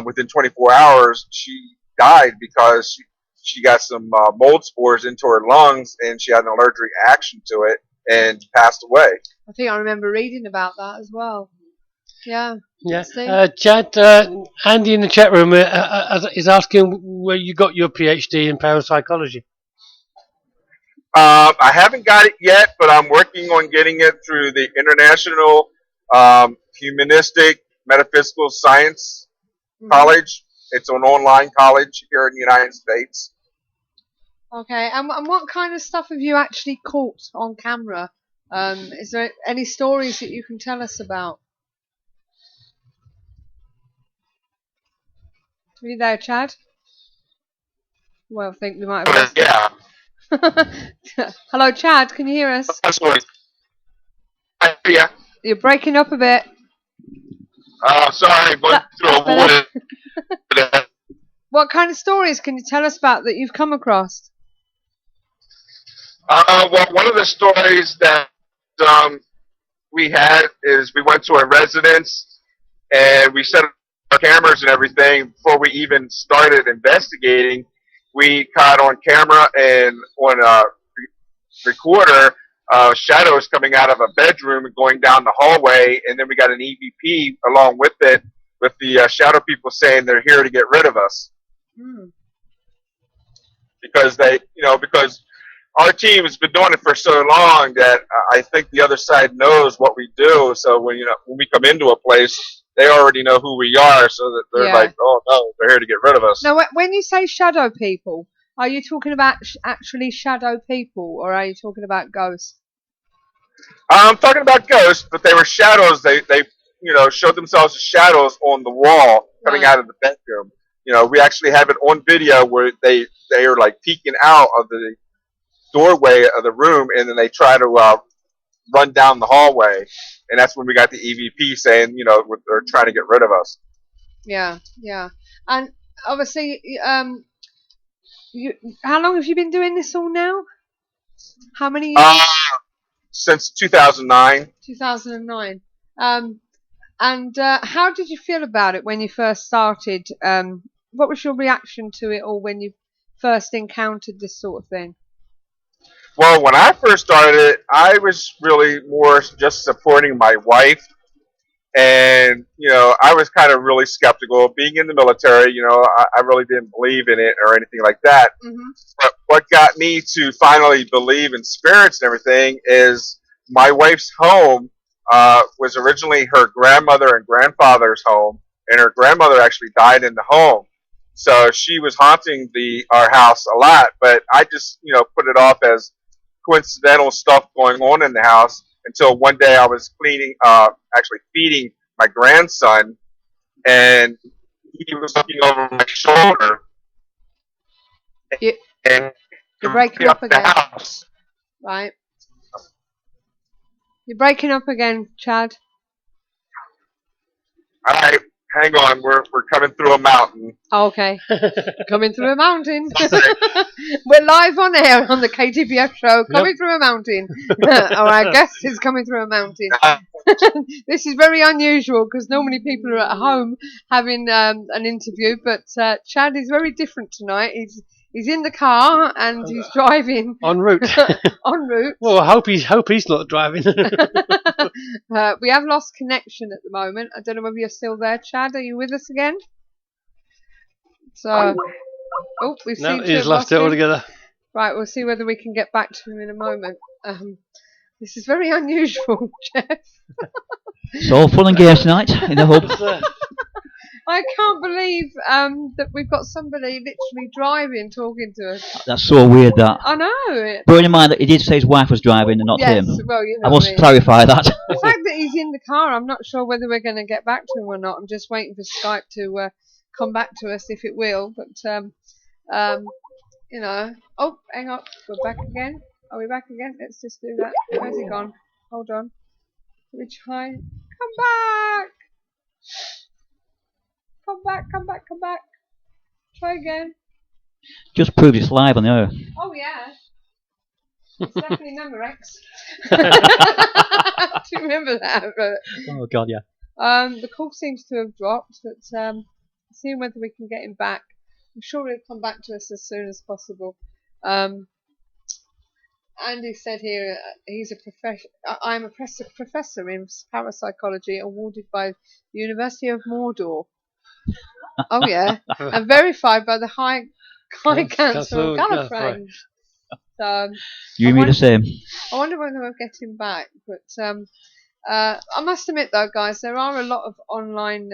within 24 hours, she died because she got some mold spores into her lungs, and she had an allergic reaction to it and passed away. I think I remember reading about that as well. Yeah. Yeah. Chad, Andy in the chat room is asking where you got your PhD in parapsychology. I haven't got it yet, but I'm working on getting it through the International Humanistic Metaphysical Science college. It's an online college here in the United States. Okay, and what kind of stuff have you actually caught on camera? Is there any stories that you can tell us about? Are you there, Chad? Well, I think we might have lost Yeah. Hello, Chad, can you hear us? Yeah. You're breaking up a bit. Sorry, going through a wood. What kind of stories can you tell us about that you've come across? Well, one of the stories that we had is we went to a residence and we set up our cameras and everything before we even started investigating. We caught on camera and on a recorder shadows coming out of a bedroom and going down the hallway, and then we got an EVP along with it, with the shadow people saying they're here to get rid of us because because our team has been doing it for so long that I think the other side knows what we do. So when we come into a place, they already know who we are, so that they're like, oh no, they're here to get rid of us. Now, when you say shadow people, are you talking about actually shadow people, or are you talking about ghosts? I'm talking about ghosts, but they were shadows. They showed themselves as shadows on the wall coming out of the bedroom. We actually have it on video where they are like peeking out of the doorway of the room, and then they try to run down the hallway, and that's when we got the EVP saying, they're trying to get rid of us. Yeah, and obviously, how long have you been doing this all now? How many years? Since 2009. 2009. And how did you feel about it when you first started? What was your reaction to it, or when you first encountered this sort of thing? Well, when I first started, I was really more just supporting my wife. And, I was kind of really skeptical. Being in the military, I really didn't believe in it or anything like that. But what got me to finally believe in spirits and everything is my wife's home was originally her grandmother and grandfather's home. And her grandmother actually died in the home. So she was haunting our house a lot. But I just, put it off as coincidental stuff going on in the house until one day I was actually feeding my grandson, and he was looking over my shoulder. And you're breaking up again. Right. You're breaking up again, Chad. All right, hang on. We're coming through a mountain. Oh, okay. Coming through a mountain. We're live on air on the KTPF show. Coming through a mountain. Our guest is coming through a mountain. This is very unusual because normally people are at home having an interview, but Chad is very different tonight. He's in the car and he's driving en route. En route. Well, I hope he's not driving. We have lost connection at the moment. I don't know whether you're still there, Chad. Are you with us again? So, we've no, seen he's lost it altogether. Right, we'll see whether we can get back to him in a moment. This is very unusual, Jeff. It's all fun and games tonight in the hub. I can't believe that we've got somebody literally driving, talking to us. That's so weird, that. I know. Bearing in mind that he did say his wife was driving and not him. Well, I must clarify that. The fact that he's in the car, I'm not sure whether we're going to get back to him or not. I'm just waiting for Skype to come back to us if it will. But, Oh, hang on. We're back again. Are we back again? Let's just do that. Where's he gone? Hold on. Let me try. Come back! Come back. Try again. Just proved it's live on the air. Oh, yeah. It's definitely number X. Do you remember that? But, oh, God, yeah. The call seems to have dropped, but seeing whether we can get him back. I'm sure he'll come back to us as soon as possible. Andy said here he's I'm a professor in parapsychology awarded by the University of Mordor. Oh yeah, and verified by the High Council of Gallifrey. So You mean the same? I wonder whether we'll get him back. But I must admit though, guys, there are a lot of online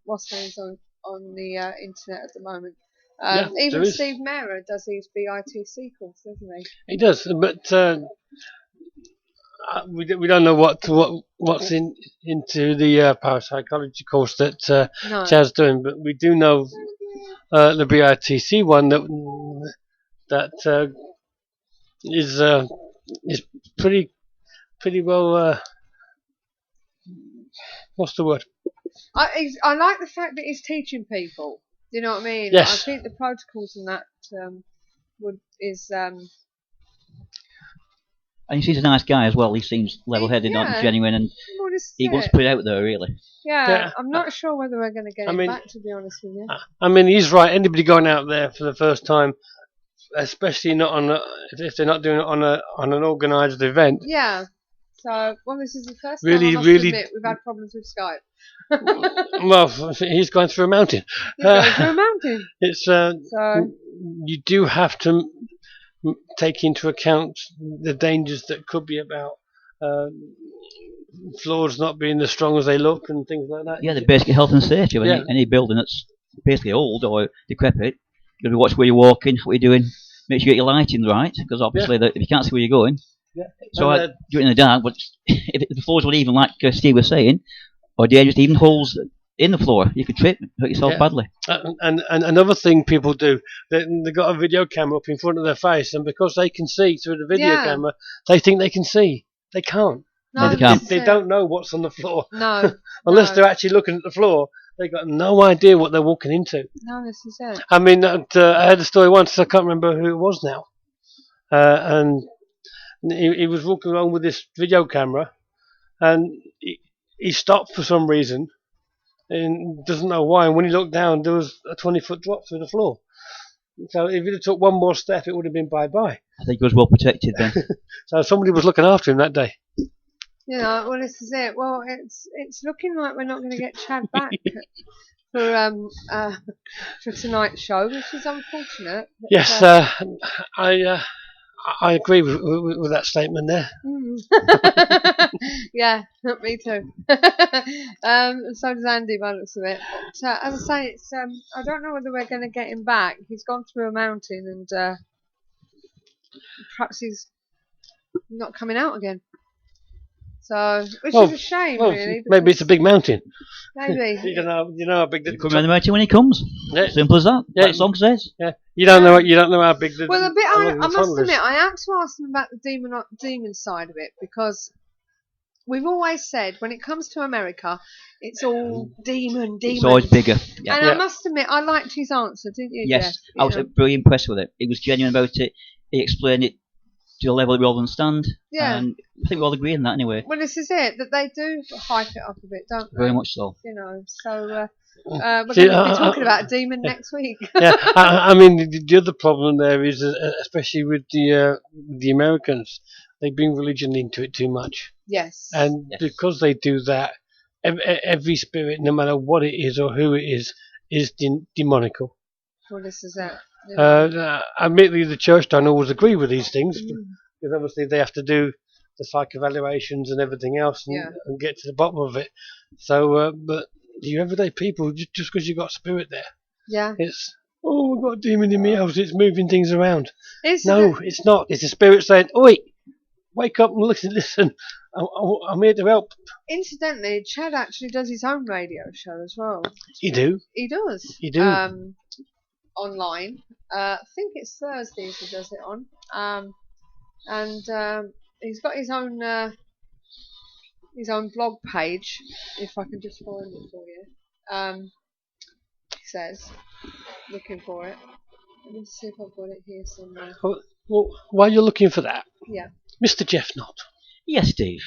what's names on on the internet at the moment. Yeah, Even there is. Steve Mera does his BITC course, doesn't he? He does, but we don't know what's into the parapsychology course that No. Chad's doing, but we do know the BITC one that is pretty well. What's the word? I like the fact that he's teaching people. Do you know what I mean? Yes. I think the protocols and that is. And he seems a nice guy as well. He seems level-headed, not genuine, and he wants to put it out there, really. Yeah, I'm not sure whether we're going to get him back, to be honest with you. I mean, he's right. Anybody going out there for the first time, especially not if they're not doing it on an organised event. Yeah. So, this is the first time I must admit we've had problems with Skype. Well, he's going through a mountain. He's going through a mountain. It's you do have to take into account the dangers that could be about floors not being as strong as they look and things like that. Yeah, the basic health and safety of any building that's basically old or decrepit. You got to watch where you're walking, what you're doing. Make sure you get your lighting right, because obviously if you can't see where you're going. Yeah. So I do it in the dark, but if the floors were even, like Steve was saying, or dangerous, even holes in the floor, you could trip, hurt yourself badly. And another thing people do, they've got a video camera up in front of their face, and because they can see through the video camera, they think they can see. They can't. No, they can't. They don't know what's on the floor. No. Unless they're actually looking at the floor, they've got no idea what they're walking into. No, this is it. I mean, I had a story once, I can't remember who it was now, and he was walking along with this video camera, and he stopped for some reason, and doesn't know why. And when he looked down, there was a 20-foot drop through the floor. So if he'd have took one more step, it would have been bye-bye. I think he was well protected then. So somebody was looking after him that day. You know, well, this is it. Well, it's looking like we're not going to get Chad back for tonight's show, which is unfortunate. But, yes, I agree with that statement there. Yeah, me too. So does Andy by the looks of it. But as I say, it's I don't know whether we're going to get him back. He's gone through a mountain, and perhaps he's not coming out again. So, which is a shame, really. Maybe it's a big mountain. Maybe. You know how big the come around the mountain when he comes. Yeah. Simple as that. Yeah. That song says. Yeah. You don't know how big the. Well, a bit. I must admit, I had to ask them about the demon side of it, because we've always said when it comes to America, it's all demon. It's always bigger. Yeah. And I must admit, I liked his answer, didn't you? Yes, Jeff? I was very impressed with it. He was genuine about it. He explained it to a level that we all understand. Yeah. And I think we all agree on that anyway. Well, this is it, that they do hype it up a bit, don't they? Very much so. You know, so we're going to be talking about a demon next week. Yeah, I mean, the other problem there is, especially with the Americans, they bring religion into it too much. Yes. And because they do that, every spirit, no matter what it is or who it is demonical. Well, this is it. Admittedly, the church don't always agree with these things, because obviously they have to do the psych evaluations and everything else and get to the bottom of it. So, but the everyday people, just because you've got spirit there, it's, we've got a demon in my house, it's moving things around. It's not. It's a spirit saying, oi, wake up and listen. I'm here to help. Incidentally, Chad actually does his own radio show as well. You do? He does. You do? Online. I think it's Thursdays he does it on. And he's got his own blog page, if I can just find it for you. He says, looking for it. Let me see if I've got it here somewhere. Well, while you're looking for that, Mr. Jeff Knott. Yes, Steve.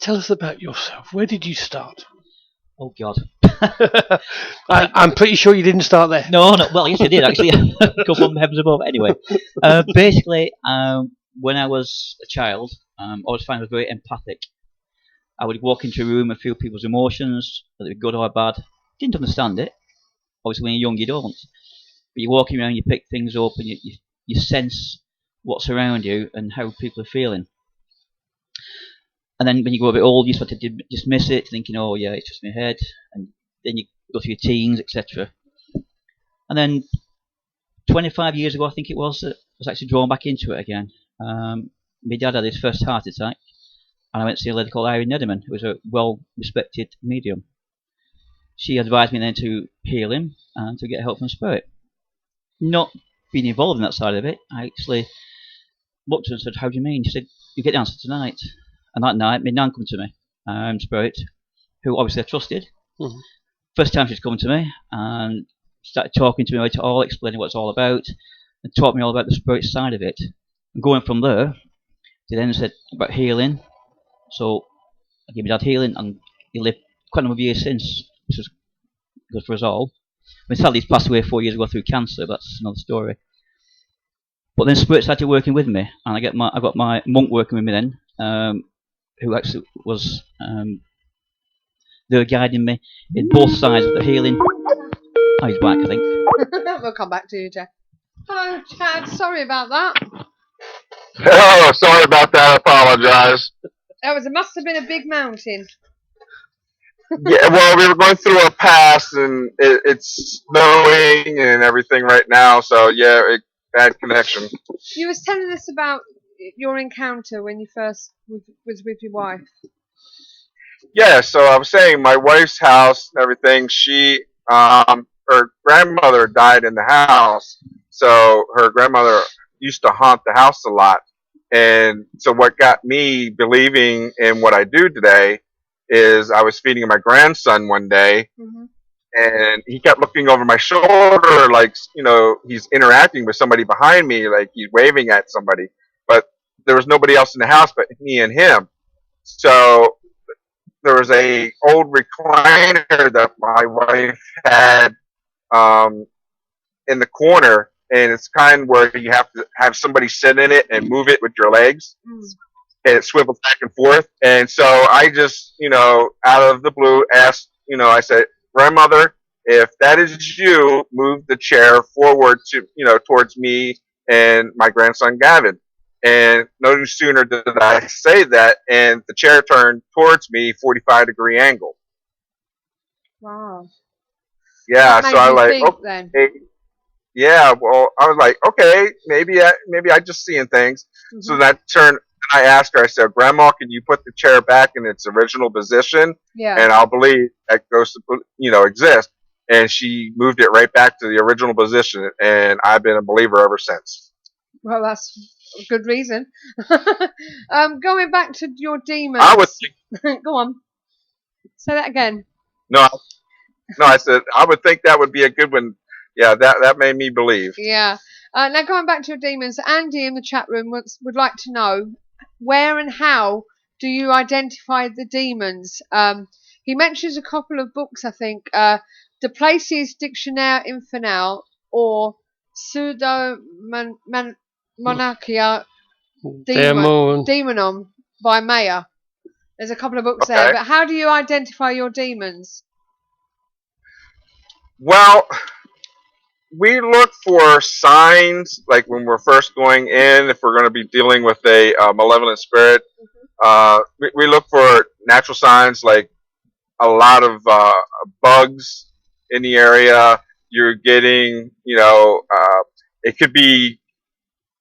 Tell us about yourself. Where did you start? Oh, God. I'm pretty sure you didn't start there. No. Well, yes, I did, actually. A couple of heavens above. Anyway, basically, when I was a child, I always found I was very empathic. I would walk into a room and feel people's emotions, whether they were good or bad. Didn't understand it. Obviously, when you're young, you don't. But you're walking around, you pick things up, and you sense what's around you and how people are feeling. And then when you go a bit old, you start to dismiss it, thinking, oh yeah, it's just my head. And then you go through your teens, etc. And then 25 years ago, I think it was, I was actually drawn back into it again. My dad had his first heart attack, and I went to see a lady called Irene Nediman, who was a well-respected medium. She advised me then to heal him and to get help from spirit. Not being involved in that side of it, I actually looked at her and said, "How do you mean?" She said, "You get the answer tonight." And that night, my nan came to me, spirit, who obviously I trusted. Mm-hmm. First time she's come to me and started talking to me about it all, explaining what it's all about, and taught me all about the spirit side of it. And going from there, they then said about healing. So I gave my dad healing, and he lived quite a number of years since, which was good for us all. I mean, sadly, he's passed away 4 years ago through cancer. That's another story. But then spirit started working with me, and I got my monk working with me then, who actually was they were guiding me in both sides of the healing. Oh, he's back, I think. We'll come back to you, Jeff. Hello, Chad. Sorry about that. Oh, sorry about that. I apologize. It must have been a big mountain. Yeah, well, we were going through a pass, and it's snowing and everything right now, so yeah, bad connection. You was telling us about your encounter when you first was with your wife. Yeah, so I was saying my wife's house and everything, her grandmother died in the house, so her grandmother used to haunt the house a lot. And so what got me believing in what I do today is I was feeding my grandson one day, Mm-hmm. and he kept looking over my shoulder like, he's interacting with somebody behind me, like he's waving at somebody. But there was nobody else in the house but me and him. So there was a old recliner that my wife had in the corner, and it's kind where you have to have somebody sit in it and move it with your legs. And it swivels back and forth. And so I just, out of the blue asked, I said, "Grandmother, if that is you, move the chair forward to, towards me and my grandson Gavin." And no sooner did I say that, and the chair turned towards me, 45-degree angle. Wow. Yeah, What so I made you like, think then? okay. Yeah, well, I was like, okay, maybe I just seeing things. Mm-hmm. So that turned, and I asked her, I said, "Grandma, can you put the chair back in its original position?" Yeah. And I'll believe that ghosts, exist. And she moved it right back to the original position, and I've been a believer ever since. Well, that's a good reason. Going back to your demons. I would think, Go on. Say that again. no, I said I would think that would be a good one. Yeah, that made me believe. Yeah. Now going back to your demons, Andy in the chat room would like to know where and how do you identify the demons? He mentions a couple of books, I think. De Places Dictionnaire Infernal or Pseudo Monarchia Demonum by Mayer. There's a couple of books there, but how do you identify your demons? Well, we look for signs, like when we're first going in, if we're going to be dealing with a malevolent spirit. We look for natural signs, like a lot of bugs in the area. You're getting, it could be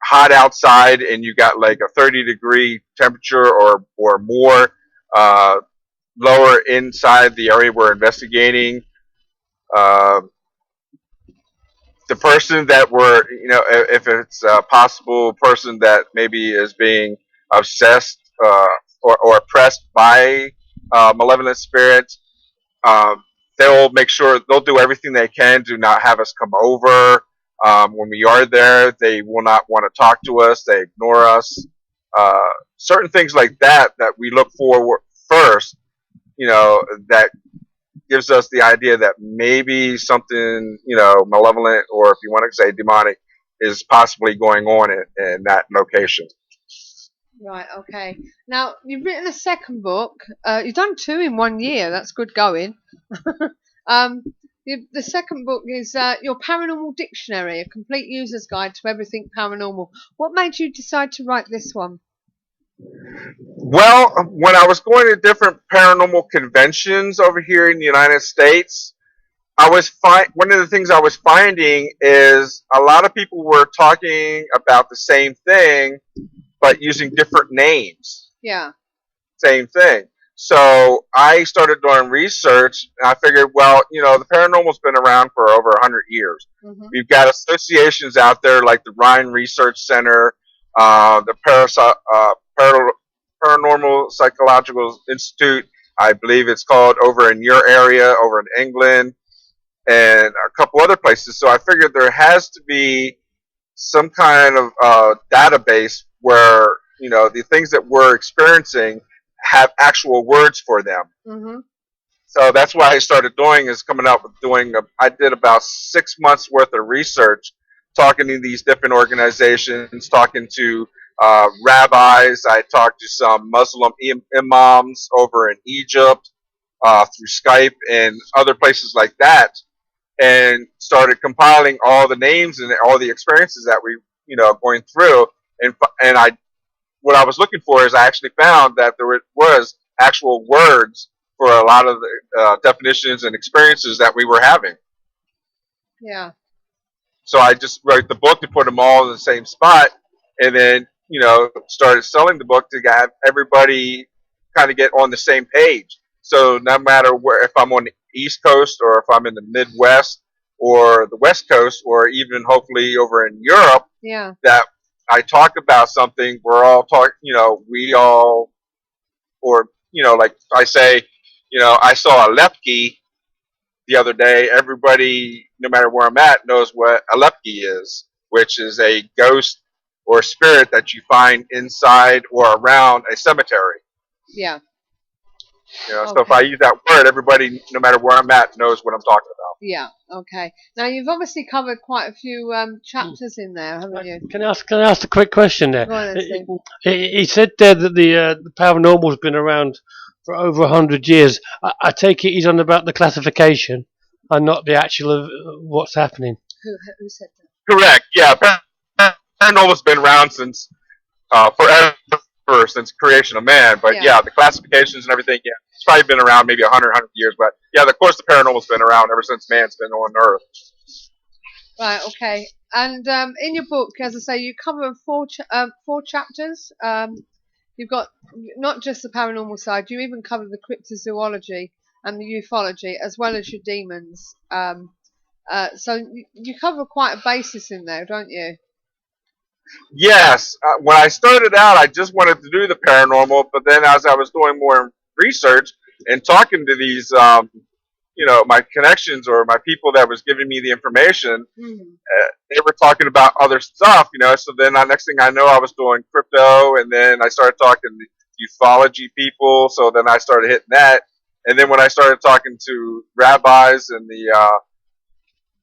hot outside and you got like a 30-degree temperature or more. Lower inside the area we're investigating. The person that we're, if it's a possible person that maybe is being obsessed or oppressed by malevolent spirits, they'll make sure they'll do everything they can to not have us come over. When we are there, they will not want to talk to us. They ignore us. Certain things like that we look for first, that gives us the idea that maybe something, malevolent, or if you want to say demonic, is possibly going on in that location. Right, okay. Now, you've written a second book. You've done 2 in 1 year. That's good going. The second book is your Paranormal Dictionary, a complete user's guide to everything paranormal. What made you decide to write this one? Well, when I was going to different paranormal conventions over here in the United States, one of the things I was finding is a lot of people were talking about the same thing, but using different names. Yeah. Same thing. So I started doing research, and I figured, well, the paranormal's been around for over 100 years. Mm-hmm. We've got associations out there like the Rhine Research Center, the Paranormal Psychological Institute, I believe it's called, over in your area, over in England, and a couple other places. So I figured there has to be some kind of database where the things that we're experiencing have actual words for them. Mm-hmm. So that's what I started doing, is coming up with I did about 6 months worth of research, talking to these different organizations, talking to rabbis. I talked to some Muslim imams over in Egypt through Skype and other places like that, and started compiling all the names and all the experiences that we, going through. And what I was looking for is I actually found that there was actual words for a lot of the definitions and experiences that we were having. Yeah. So I just wrote the book to put them all in the same spot, and then, started selling the book to have everybody kind of get on the same page. So no matter where, if I'm on the East Coast or if I'm in the Midwest or the West Coast or even hopefully over in Europe, Yeah. that I talk about something, we're all talk, we all, or, like I say, I saw a lepke the other day. Everybody, no matter where I'm at, knows what a lepke is, which is a ghost or spirit that you find inside or around a cemetery. Yeah. So if I use that word, everybody, no matter where I'm at, knows what I'm talking about. Yeah. Okay. Now you've obviously covered quite a few chapters in there, haven't you? Can I ask a quick question there? Go on, then, Steve. He said there that the paranormal's been around for over 100 years. I take it he's on about the classification and not the actual of what's happening. Who said that? Correct. Yeah. Paranormal's been around since forever, since creation of man. But yeah, the classifications and everything, it's probably been around maybe 100 years. But yeah, of course, the paranormal's been around ever since man's been on Earth. Right. Okay. And in your book, as I say, you cover four chapters. You've got not just the paranormal side. You even cover the cryptozoology and the ufology, as well as your demons. So you cover quite a basis in there, don't you? Yes. When I started out, I just wanted to do the paranormal, but then as I was doing more research and talking to these, my connections or my people that was giving me the information, they were talking about other stuff, So then next thing I know, I was doing crypto, and then I started talking to ufology people. So then I started hitting that, and then when I started talking to rabbis and the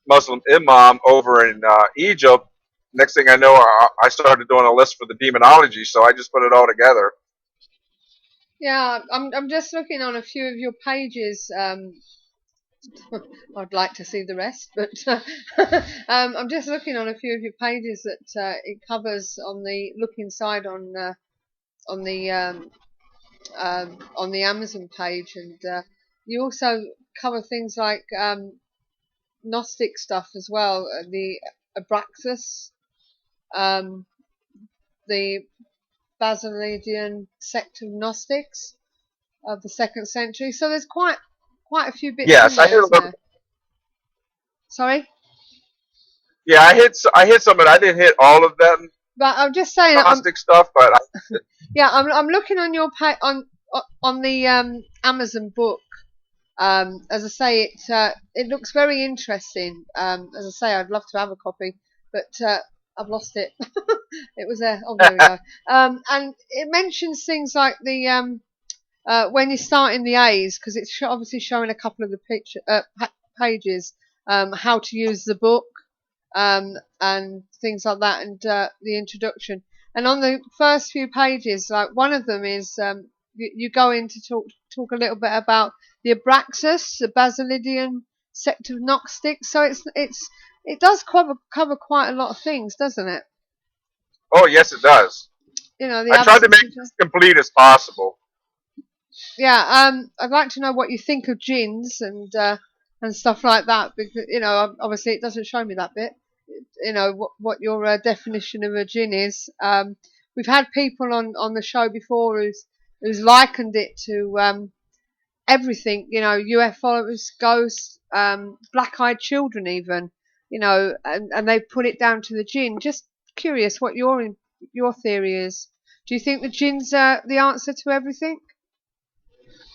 Muslim imam over in Egypt, next thing I know, I started doing a list for the demonology. So I just put it all together. Yeah, I'm just looking on a few of your pages. I'd like to see the rest, but I'm just looking on a few of your pages that it covers on the look inside on the Amazon page, and you also cover things like Gnostic stuff as well, the Abraxas, the Basilidian sect of Gnostics of the 2nd century. So there's quite a few bits. Yes, I hear a little. Sorry. Yeah, I hit some, but I didn't hit all of them. But I'm just saying. Gnostic stuff, but I'm looking on your on the Amazon book. As I say, it looks very interesting. As I say, I'd love to have a copy, but I've lost it. It was there. Oh, there we go. And it mentions things like the when you start in the A's, because it's obviously showing a couple of the pages, how to use the book, and things like that, and the introduction. And on the first few pages, like one of them is you go in to talk a little bit about the Abraxas, the Basilidian sect of Gnostics. So it does cover quite a lot of things, doesn't it? Oh yes, it does. I tried to make it as complete as possible. Yeah. I'd like to know what you think of jinns and and stuff like that. Because obviously it doesn't show me that bit. What your definition of a jinn is. We've had people on the show before who's likened it to everything. UFOs, ghosts, black-eyed children, even. And they put it down to the jinn. Just curious what your theory is. Do you think the jinns are the answer to everything?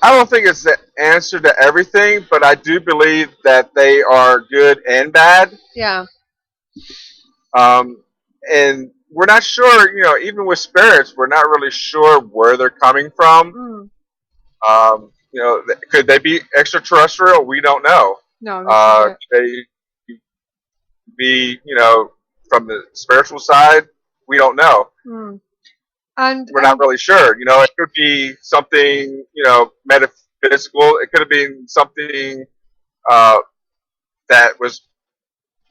I don't think it's the answer to everything, but I do believe that they are good and bad. Yeah. And we're not sure, even with spirits, we're not really sure where they're coming from. Could they be extraterrestrial? We don't know. No. Could they be, from the spiritual side? We don't know. And we're not really sure. It could be something, metaphysical. It could have been something that was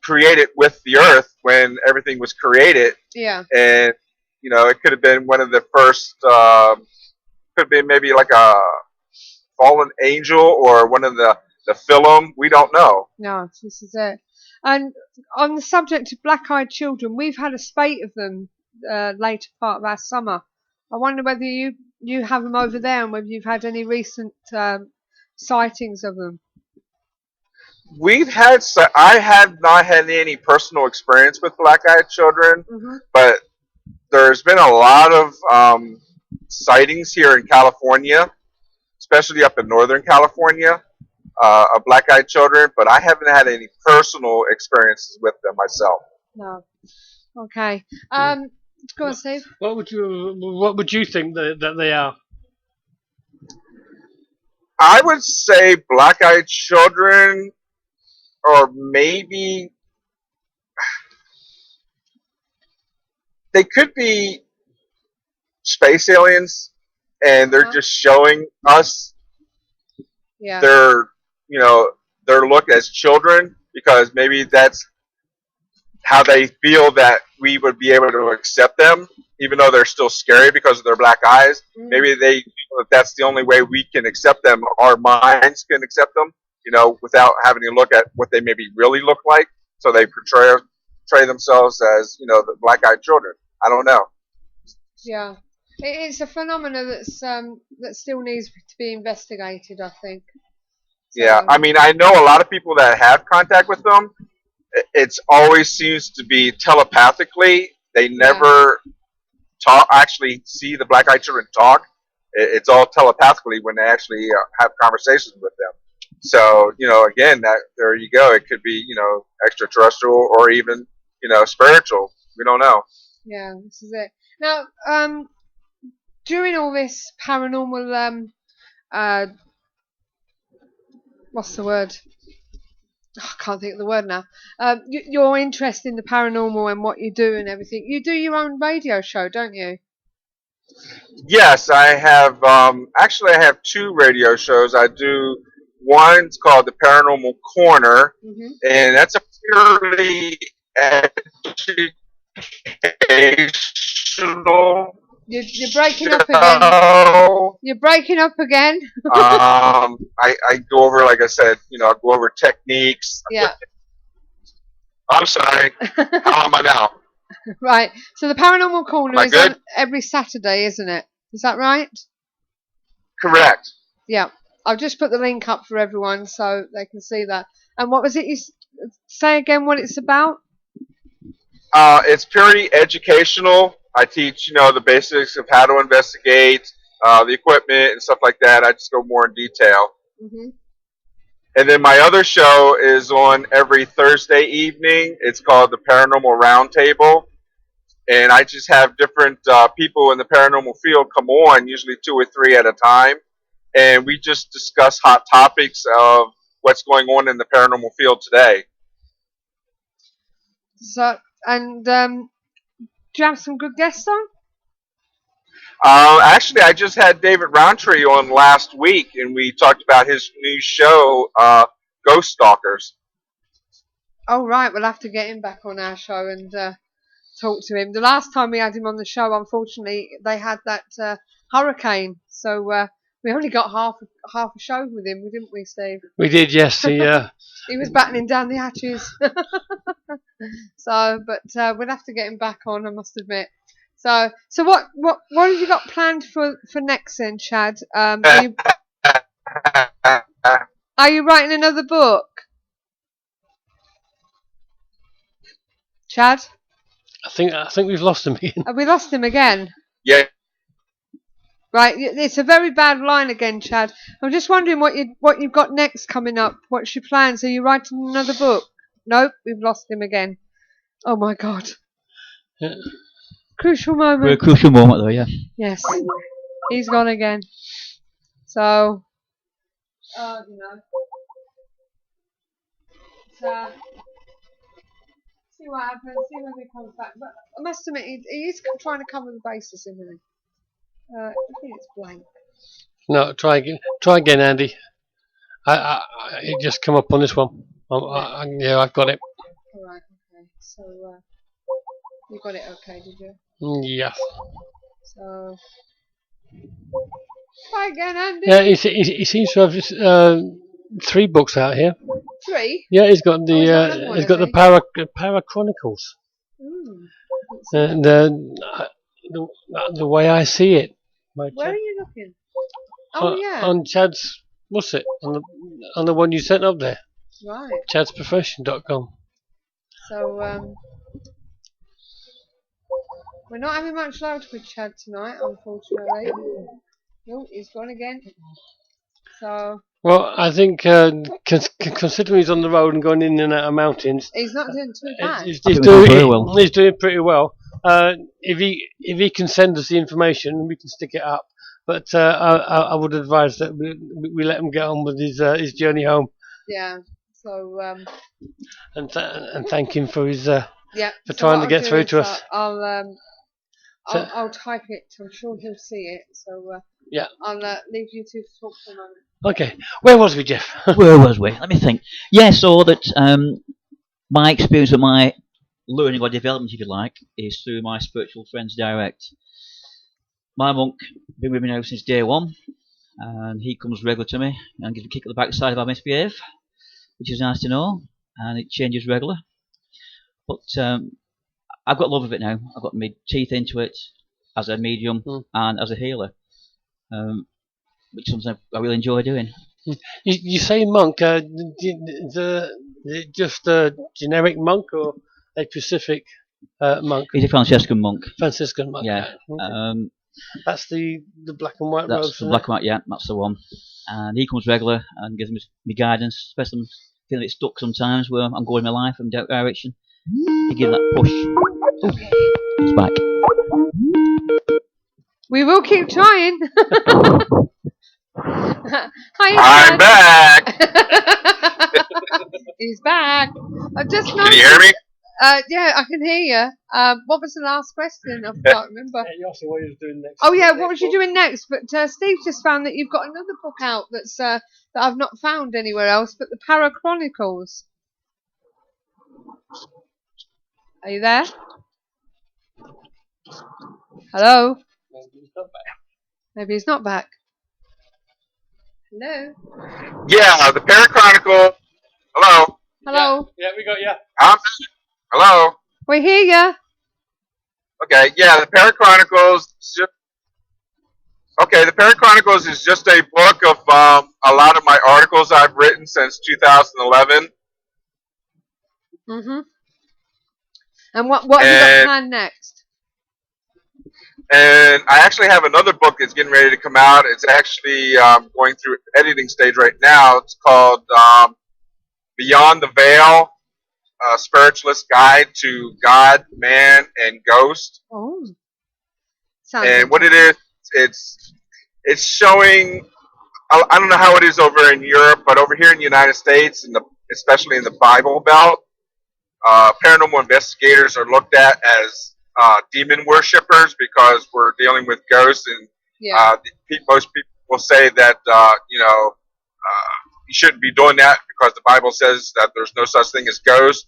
created with the earth when everything was created. Yeah. And, it could have been one of the first, could have been maybe like a fallen angel or one of the film. We don't know. No, this is it. And on the subject of black-eyed children, we've had a spate of them later part of our summer. I wonder whether you have them over there and whether you've had any recent sightings of them. I have not had any personal experience with black-eyed children, but there's been a lot of sightings here in California, especially up in Northern California, of black-eyed children, but I haven't had any personal experiences with them myself. No. Okay. Go on, Steve. What would you think that they are? I would say black-eyed children, or maybe they could be space aliens, and they're just showing us their look as children, because maybe that's how they feel that we would be able to accept them, even though they're still scary because of their black eyes. Maybe they feel that that's the only way we can accept them. Our minds can accept them, without having to look at what they maybe really look like. So they portray themselves as, the black-eyed children. I don't know. Yeah, it's a phenomena that still needs to be investigated, I think. So, yeah, I mean, I know a lot of people that have contact with them. It's always seems to be telepathically. They never actually see the black-eyed children talk. It's all telepathically when they actually have conversations with them. So, again, there you go. It could be, extraterrestrial or even, spiritual. We don't know. Yeah, this is it. Now, during all this paranormal, what's the word? I can't think of the word now. Your interest in the paranormal and what you do and everything. You do your own radio show, don't you? Yes, I have. Actually, I have two radio shows. I do one's called the Paranormal Corner, and that's a purely educational. You're breaking up again. You're breaking up again. I go over, like I said, I go over techniques. Yeah. I'm sorry. How am I now? Right. So the Paranormal Corner is on every Saturday, isn't it? Is that right? Correct. Yeah. I'll just put the link up for everyone so they can see that. And what was it you say again? What it's about? It's purely educational. I teach, the basics of how to investigate, the equipment and stuff like that. I just go more in detail. And then my other show is on every Thursday evening. It's called the Paranormal Roundtable. And I just have different people in the paranormal field come on, usually 2 or 3 at a time. And we just discuss hot topics of what's going on in the paranormal field today. So, and do you have some good guests on? Actually, I just had David Roundtree on last week, and we talked about his new show, Ghost Stalkers. Oh, right. We'll have to get him back on our show and talk to him. The last time we had him on the show, unfortunately, they had that hurricane, so We only got half a show with him, didn't we, Steve? We did, yes. He was battening down the hatches. So, but we'll have to get him back on, I must admit. So what have you got planned for next then, Chad? Are you writing another book, Chad? I think we've lost him again. Have we lost him again? Yeah. Right, it's a very bad line again, Chad. I'm just wondering what you've got next coming up. What's your plans? Are you writing another book? Nope, we've lost him again. Oh my God. Yeah. Crucial moment. We're a crucial moment, though, yeah. Yes, he's gone again. So, you know. So, see what happens. See when he comes back. But I must admit, he is trying to cover the bases, isn't he? I think it's blank. No, try again, Andy. It just come up on this one. Yeah, I've got it. All right. Okay. So, you got it. Okay, did you? Yeah. So, try again, Andy. Yeah, he seems to have 3 books out here. 3. Yeah, he's got the he's got the Para Chronicles. And the way I see it, where are you looking? Yeah. On Chad's, what's it? On the one you sent up there. Right. chadsprofession.com. So we're not having much luck with Chad tonight, unfortunately. No, he's gone again. So. Well, I think considering he's on the road and going in and out of mountains, he's not doing too bad. He's doing pretty well. If he can send us the information, we can stick it up. But I would advise that we let him get on with his journey home. Yeah. So. And thank him for his for trying to get through to us. I'll type it. I'm sure he'll see it. So. Yeah. I'll leave you two to talk for a moment. Okay. Where was we, Jeff? Where was we? Let me think. Yeah, so that my experience with my learning or development, if you like, is through my spiritual friends direct. My monk been with me now since day 1, and he comes regular to me and gives me a kick at the backside if I misbehave, which is nice to know, and it changes regular. But I've got love of it now. I've got my teeth into it as a medium and as a healer. Which is something I really enjoy doing. You say monk, just a generic monk or a specific monk? He's a Franciscan monk. Franciscan monk. Yeah. Okay. That's the black and white robes. That's the black and white, yeah, that's the one. And he comes regular and gives me guidance, especially when I'm feeling a bit stuck sometimes where I'm going in my life in that direction. He gives that push. Okay. He's back. We will keep trying. Hi, I'm back. He's back. I just Can you hear me? Yeah, I can hear you. What was the last question? I can't remember. You asked me what he was doing next. Oh yeah, what was you doing next? But Steve just found that you've got another book out that's that I've not found anywhere else, but the Para Chronicles. Are you there? Hello? Maybe he's not back. Hello? Yeah, the Para Chronicle. Hello? Hello? Yeah, we got you. Hello? We hear ya. Okay, yeah, the Para Chronicles. Okay, the Para Chronicles is just a book of a lot of my articles I've written since 2011. Mhm. And what have you got planned next? And I actually have another book that's getting ready to come out. It's actually going through editing stage right now. It's called Beyond the Veil, a Spiritualist Guide to God, Man, and Ghost. Oh. And what it is, it's showing, I don't know how it is over in Europe, but over here in the United States, especially in the Bible Belt, paranormal investigators are looked at as demon worshippers because we're dealing with ghosts, and most people will say that you shouldn't be doing that because the Bible says that there's no such thing as ghosts.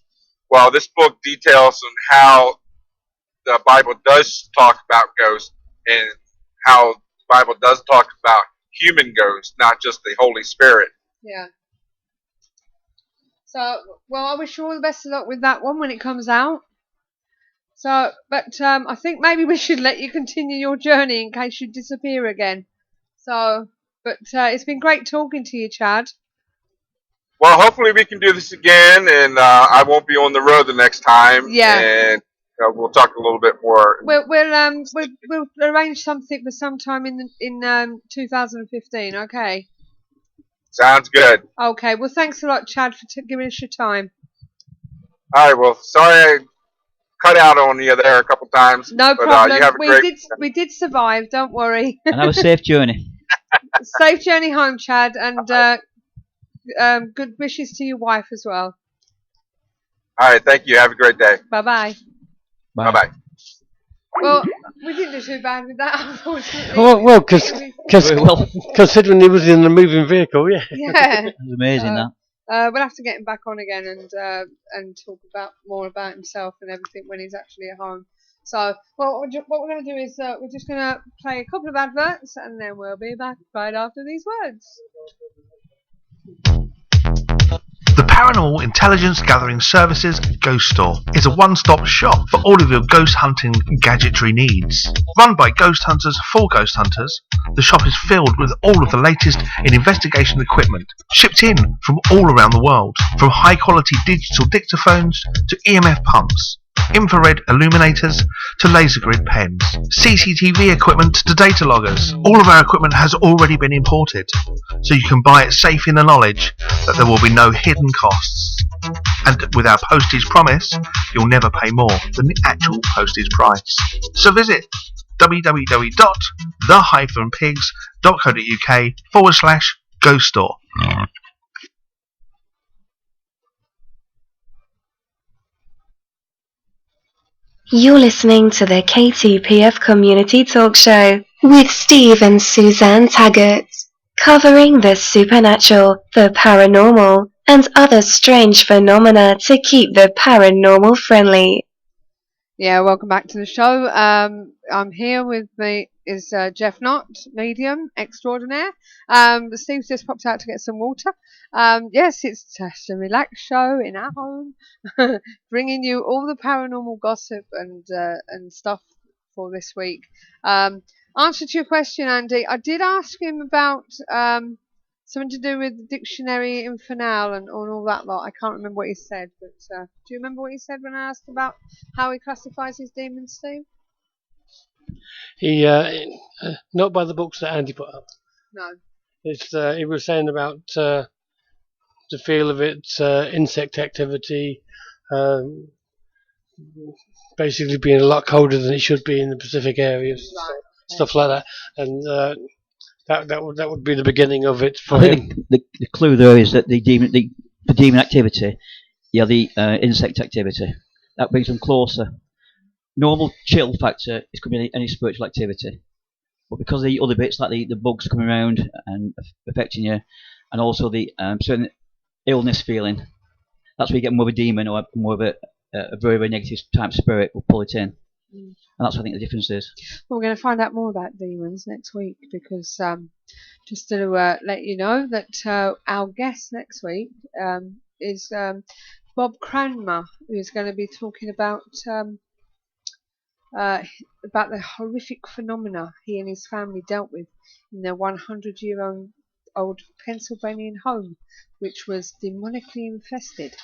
Well, this book details on how the Bible does talk about ghosts and how the Bible does talk about human ghost, not just the Holy Spirit. Yeah. So, well, I wish you all the best of luck with that one when it comes out. So, but I think maybe we should let you continue your journey in case you disappear again. So, but it's been great talking to you, Chad. Well, hopefully we can do this again, and I won't be on the road the next time. Yeah. And we'll talk a little bit more. We'll arrange something for sometime in 2015. Okay. Sounds good. Okay. Well, thanks a lot, Chad, for giving us your time. All right. Well, sorry I cut out on you there a couple times. No but, problem. you have a great. We did survive. Don't worry. And have a safe journey. Safe journey home, Chad, and good wishes to your wife as well. All right. Thank you. Have a great day. Bye-bye. Bye bye. Well, we didn't do too bad with that, unfortunately. Well, considering he was in a moving vehicle, yeah. Yeah. It was amazing, that. We'll have to get him back on again and talk more about himself and everything when he's actually at home. So, well, what we're going to do is we're just going to play a couple of adverts, and then we'll be back right after these words. The Paranormal Intelligence Gathering Services Ghost Store is a one-stop shop for all of your ghost hunting gadgetry needs. Run by ghost hunters for ghost hunters, the shop is filled with all of the latest in investigation equipment, shipped in from all around the world, from high-quality digital dictaphones to EMF pumps, infrared illuminators to laser grid pens, CCTV equipment to data loggers. All of our equipment has already been imported, so you can buy it safe in the knowledge that there will be no hidden costs. And with our postage promise, you'll never pay more than the actual postage price. So visit www.the-pigs.co.uk/ghost store. You're listening to the KTPF Community Talk Show with Steve and Suzanne Taggart, covering the supernatural, the paranormal, and other strange phenomena to keep the paranormal friendly. Yeah, welcome back to the show. I'm here with Jeff Knott, medium extraordinaire. Steve's just popped out to get some water. Yes, it's just a relaxed show in our home, bringing you all the paranormal gossip and stuff for this week. Answer to your question, Andy, I did ask him about something to do with the dictionary infernal and all that lot. I can't remember what he said, but do you remember what he said when I asked about how he classifies his demons, Steve? He not by the books that Andy put up. No. It's he was saying about the feel of it, insect activity, basically being a lot colder than it should be in the Pacific areas, Right. stuff like that, and that would be the beginning of it for I him. think the clue there is that the demon activity, the insect activity, that brings them closer. Normal chill factor is could be any spiritual activity, but because of the other bits like the bugs coming around and affecting you, and also the certain illness feeling, that's where you get more of a demon or more of a very, very negative type spirit will pull it in. And that's what I think the difference is. Well, we're going to find out more about demons next week because just to let you know that our guest next week is Bob Cranmer, who's going to be talking about the horrific phenomena he and his family dealt with in their 100-year-old Pennsylvanian home, which was demonically infested.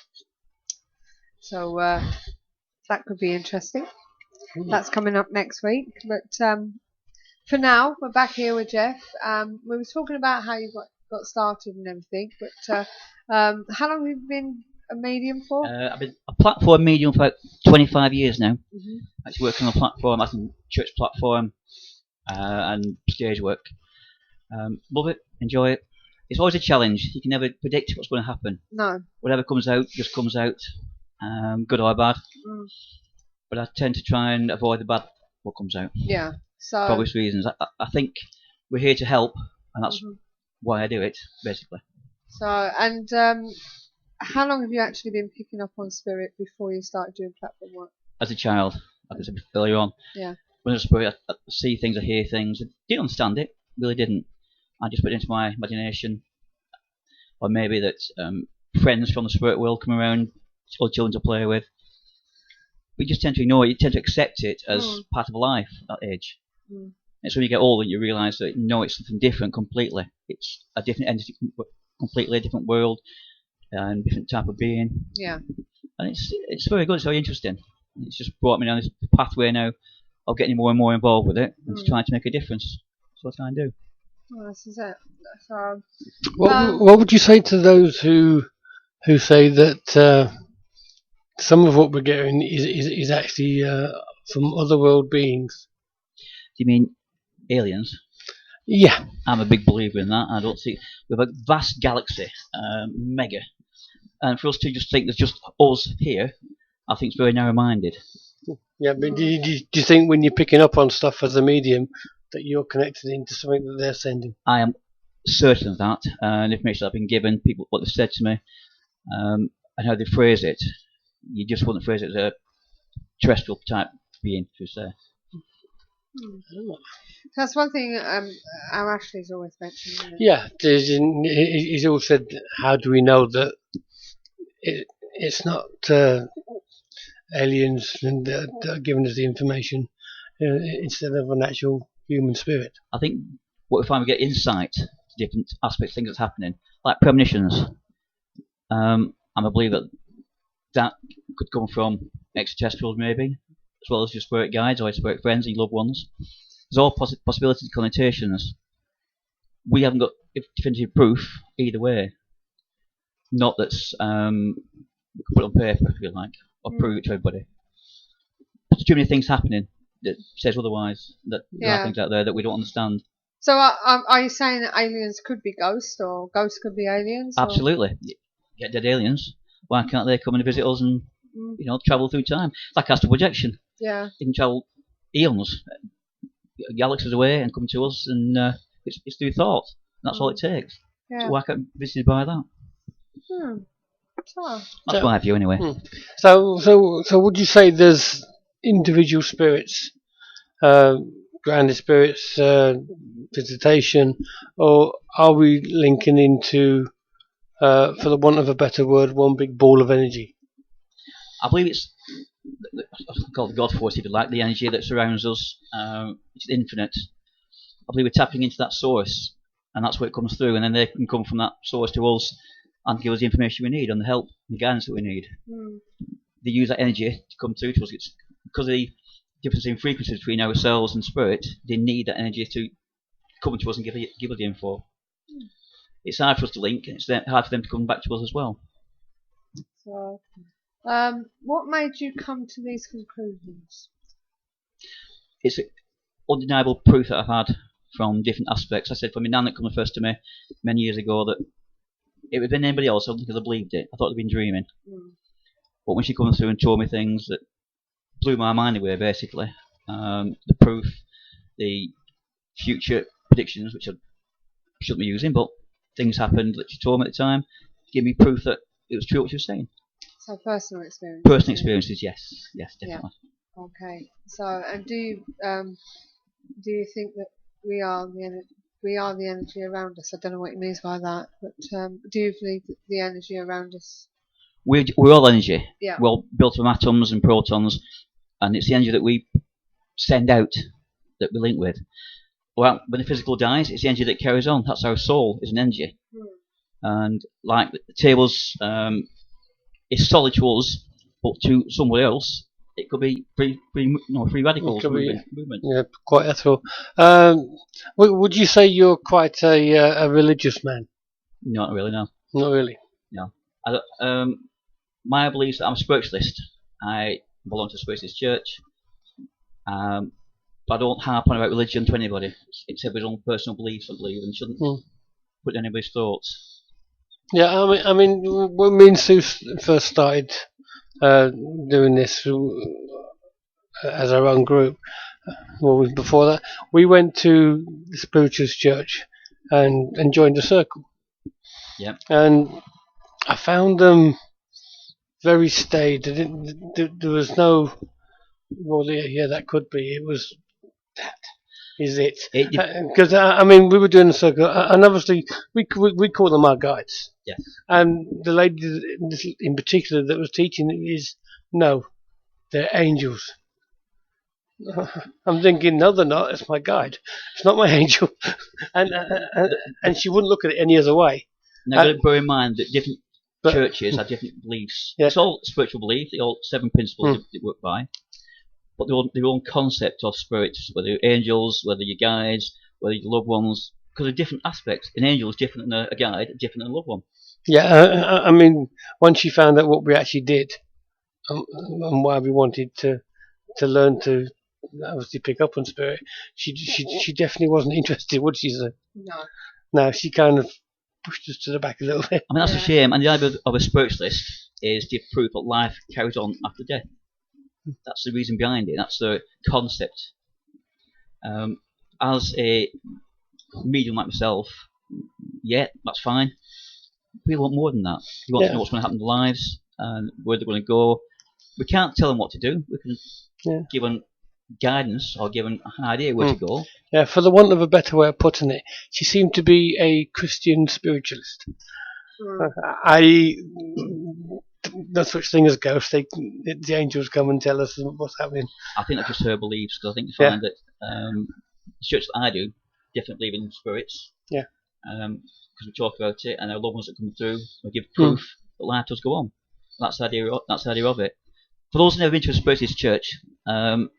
So that could be interesting. That's coming up next week. But for now, we're back here with Jeff. We were talking about how you got started and everything. But how long have you been a medium for? I've been a platform medium for about 25 years now. Mm-hmm. Actually working on a platform, as in church platform and stage work. Love it, enjoy it. It's always a challenge. You can never predict what's going to happen. No. Whatever comes out just comes out, good or bad. But I tend to try and avoid the bad what comes out. Yeah. So for obvious reasons. I think we're here to help, and that's why I do it, basically. So, and how long have you actually been picking up on spirit before you started doing platform work? As a child, like I said earlier on. Yeah. When I was a spirit, I see things, I hear things. I didn't understand it, really didn't. I just put it into my imagination, or maybe that friends from the spirit world come around, or children to play with. We just tend to ignore it. You tend to accept it as part of life at that age. It's when you get older you realise that no, it's something different completely. It's a different entity, completely different world, and different type of being. Yeah. And it's very good. It's very interesting. It's just brought me down this pathway now of getting more and more involved with it and trying to make a difference. That's what I do. Well, this is it. So, What would you say to those who say that some of what we're getting is actually from otherworld beings? Do you mean aliens? Yeah. I'm a big believer in that. I don't see we have a vast galaxy, mega, and for us to just think there's just us here, I think it's very narrow-minded. Yeah, but do you think when you're picking up on stuff as a medium that you're connected into something that they're sending? I am certain of that, and information I've been given, people what they've said to me, and how they phrase it, you just wouldn't phrase it as a terrestrial type being, to say. That's one thing our Ashley's always mentioned. Isn't it? Yeah, he's always said, how do we know that it's not aliens that are giving us the information instead of an actual human spirit? I think what we find, we get insight to different aspects, things that's happening, like premonitions. I'm a believer that could come from extraterrestrials maybe, as well as your spirit guides or your spirit friends and your loved ones. There's all possibilities, connotations. We haven't got definitive proof either way. Not that's we can put on paper, if you like, or prove it to everybody. There's too many things happening that says otherwise, that there are things out there that we don't understand. So are you saying that aliens could be ghosts, or ghosts could be aliens? Absolutely. You get dead aliens. Why can't they come and visit us and travel through time? It's like astral projection. Yeah. They can travel eons, galaxies away, and come to us, and it's through thought. And that's all it takes. Yeah. So why can't be visited by that? That's my view, anyway. So would you say there's individual spirits, grounded spirits, visitation, or are we linking into, for the want of a better word, one big ball of energy? I believe it's called God force, if you like, the energy that surrounds us. It's infinite. I believe we're tapping into that source, and that's where it comes through, and then they can come from that source to us and give us the information we need and the help and the guidance that we need. They use that energy to come through to us. It's because of the difference in frequencies between ourselves and spirit, they need that energy to come to us and give us the info. It's hard for us to link, and it's hard for them to come back to us as well. So, what made you come to these conclusions? It's undeniable proof that I've had from different aspects. I said, from my nan that come first to me many years ago, that it would have been anybody else, I don't think I'd have believed it. I thought I'd been dreaming. But when she came through and told me things that blew my mind away, basically, the proof, the future predictions, which I shouldn't be using, but things happened that she told me at the time, gave me proof that it was true what she was saying. So personal experience. Personal experiences, yes, definitely. Yeah. Okay. So, and do you think that we are the energy around us? I don't know what he means by that, but do you believe that the energy around us? We're all energy. Yeah. We're all built from atoms and protons, and it's the energy that we send out that we link with. Well, when the physical dies, it's the energy that carries on. That's our soul, is an energy. And like the tables is solid to us, but to somebody else, it could be free radicals movement. Yeah, quite ethical. Would you say you're quite a religious man? Not really, no. Not really? No. My belief is that I'm a spiritualist. I belong to a spiritualist church. But I don't harp on about religion to anybody. It's everybody's own personal beliefs, I believe, and shouldn't put in anybody's thoughts. Yeah, I mean, when me and Sue first started doing this as our own group, before that, we went to the spiritualist church and joined a circle. Yeah. And I found them very staid. There was no, well, yeah, that could be. It was that. is it. It Because, I mean, we were doing a circle, and obviously we call them our guides. Yeah. And the lady in particular that was teaching is, no, they're angels. I'm thinking, no, they're not. It's my guide. It's not my angel. and she wouldn't look at it any other way. Now, got to bear in mind that different but- churches have different beliefs. Yeah. It's all spiritual belief. They all 7 principles they work by, but their own concept of spirits, whether you're angels, whether you're guides, whether you're loved ones, because they're different aspects. An angel is different than a guide, different than a loved one. Yeah, I mean, once she found out what we actually did, and why we wanted to learn to obviously pick up on spirit, she definitely wasn't interested, would she? Say? No, she kind of pushed us to the back a little bit. I mean, that's a shame. And the idea of a spiritualist is to give proof that life carries on after death. That's the reason behind it. That's the concept. As a medium like myself, yeah, that's fine. We want more than that. We want to know what's going to happen in their lives and where they're going to go. We can't tell them what to do. We can give them guidance or give them an idea where to go. Yeah, for the want of a better way of putting it, she seemed to be a Christian spiritualist. No such thing as ghosts. The angels come and tell us what's happening. I think that's just her beliefs, because I think you find that the church that I do definitely believe in spirits. Yeah. Because we talk about it, and our loved ones that come through, we give proof that life does go on. That's the idea. That's the idea of it. For those who've never been to a spiritist church,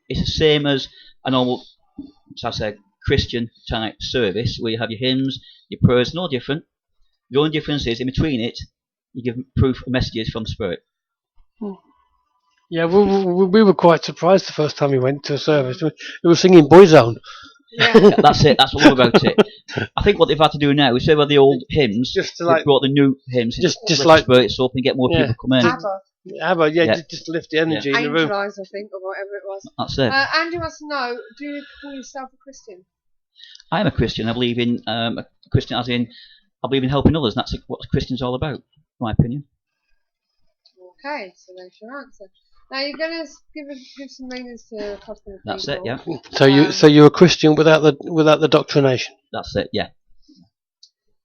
it's the same as a normal, so I say, Christian type service where you have your hymns, your prayers, no different. The only difference is in between it, you give proof of messages from the Spirit. Yeah, we were quite surprised the first time we went to a service. We were singing Boyzone. Yeah, that's it. That's all about it. I think what they've had to do now is say about the old hymns, just to they've brought the new hymns, just like spirits up and get more people come in. ABBA. Just to lift the energy in the room. Angel Eyes, I think, or whatever it was. That's it. Andy wants to know, do you call yourself a Christian? I am a Christian. I believe in a Christian as in I believe in helping others, and that's what Christian's all about, in my opinion. Okay, so there's your answer. Now you're going to give some meanings to a couple of That's people. it, yeah. So you're a Christian without the doctrination. That's it, yeah.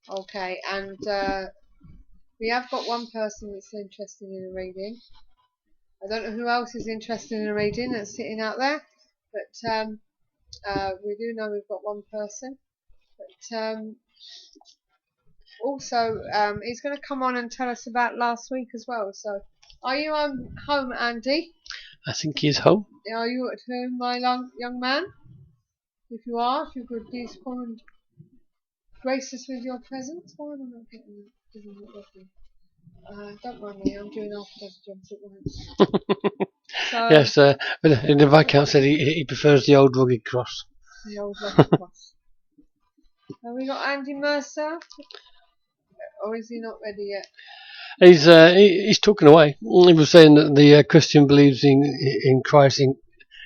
Okay, and we have got one person that's interested in a reading. I don't know who else is interested in a reading that's sitting out there, but we do know we've got one person. But also, he's going to come on and tell us about last week as well. So, are you home, Andy? I think he's home. Are you at home, my young man? If you are, if you could please come and grace us with your presence. Why am I not getting it with me? Don't mind me, I'm doing half a dozen jobs at once. So, Yes, but the Viscount said he prefers the old rugged cross. The old rugged cross. Have we got Andy Mercer? Or is he not ready yet? He's talking away. He was saying that the Christian believes in Christ,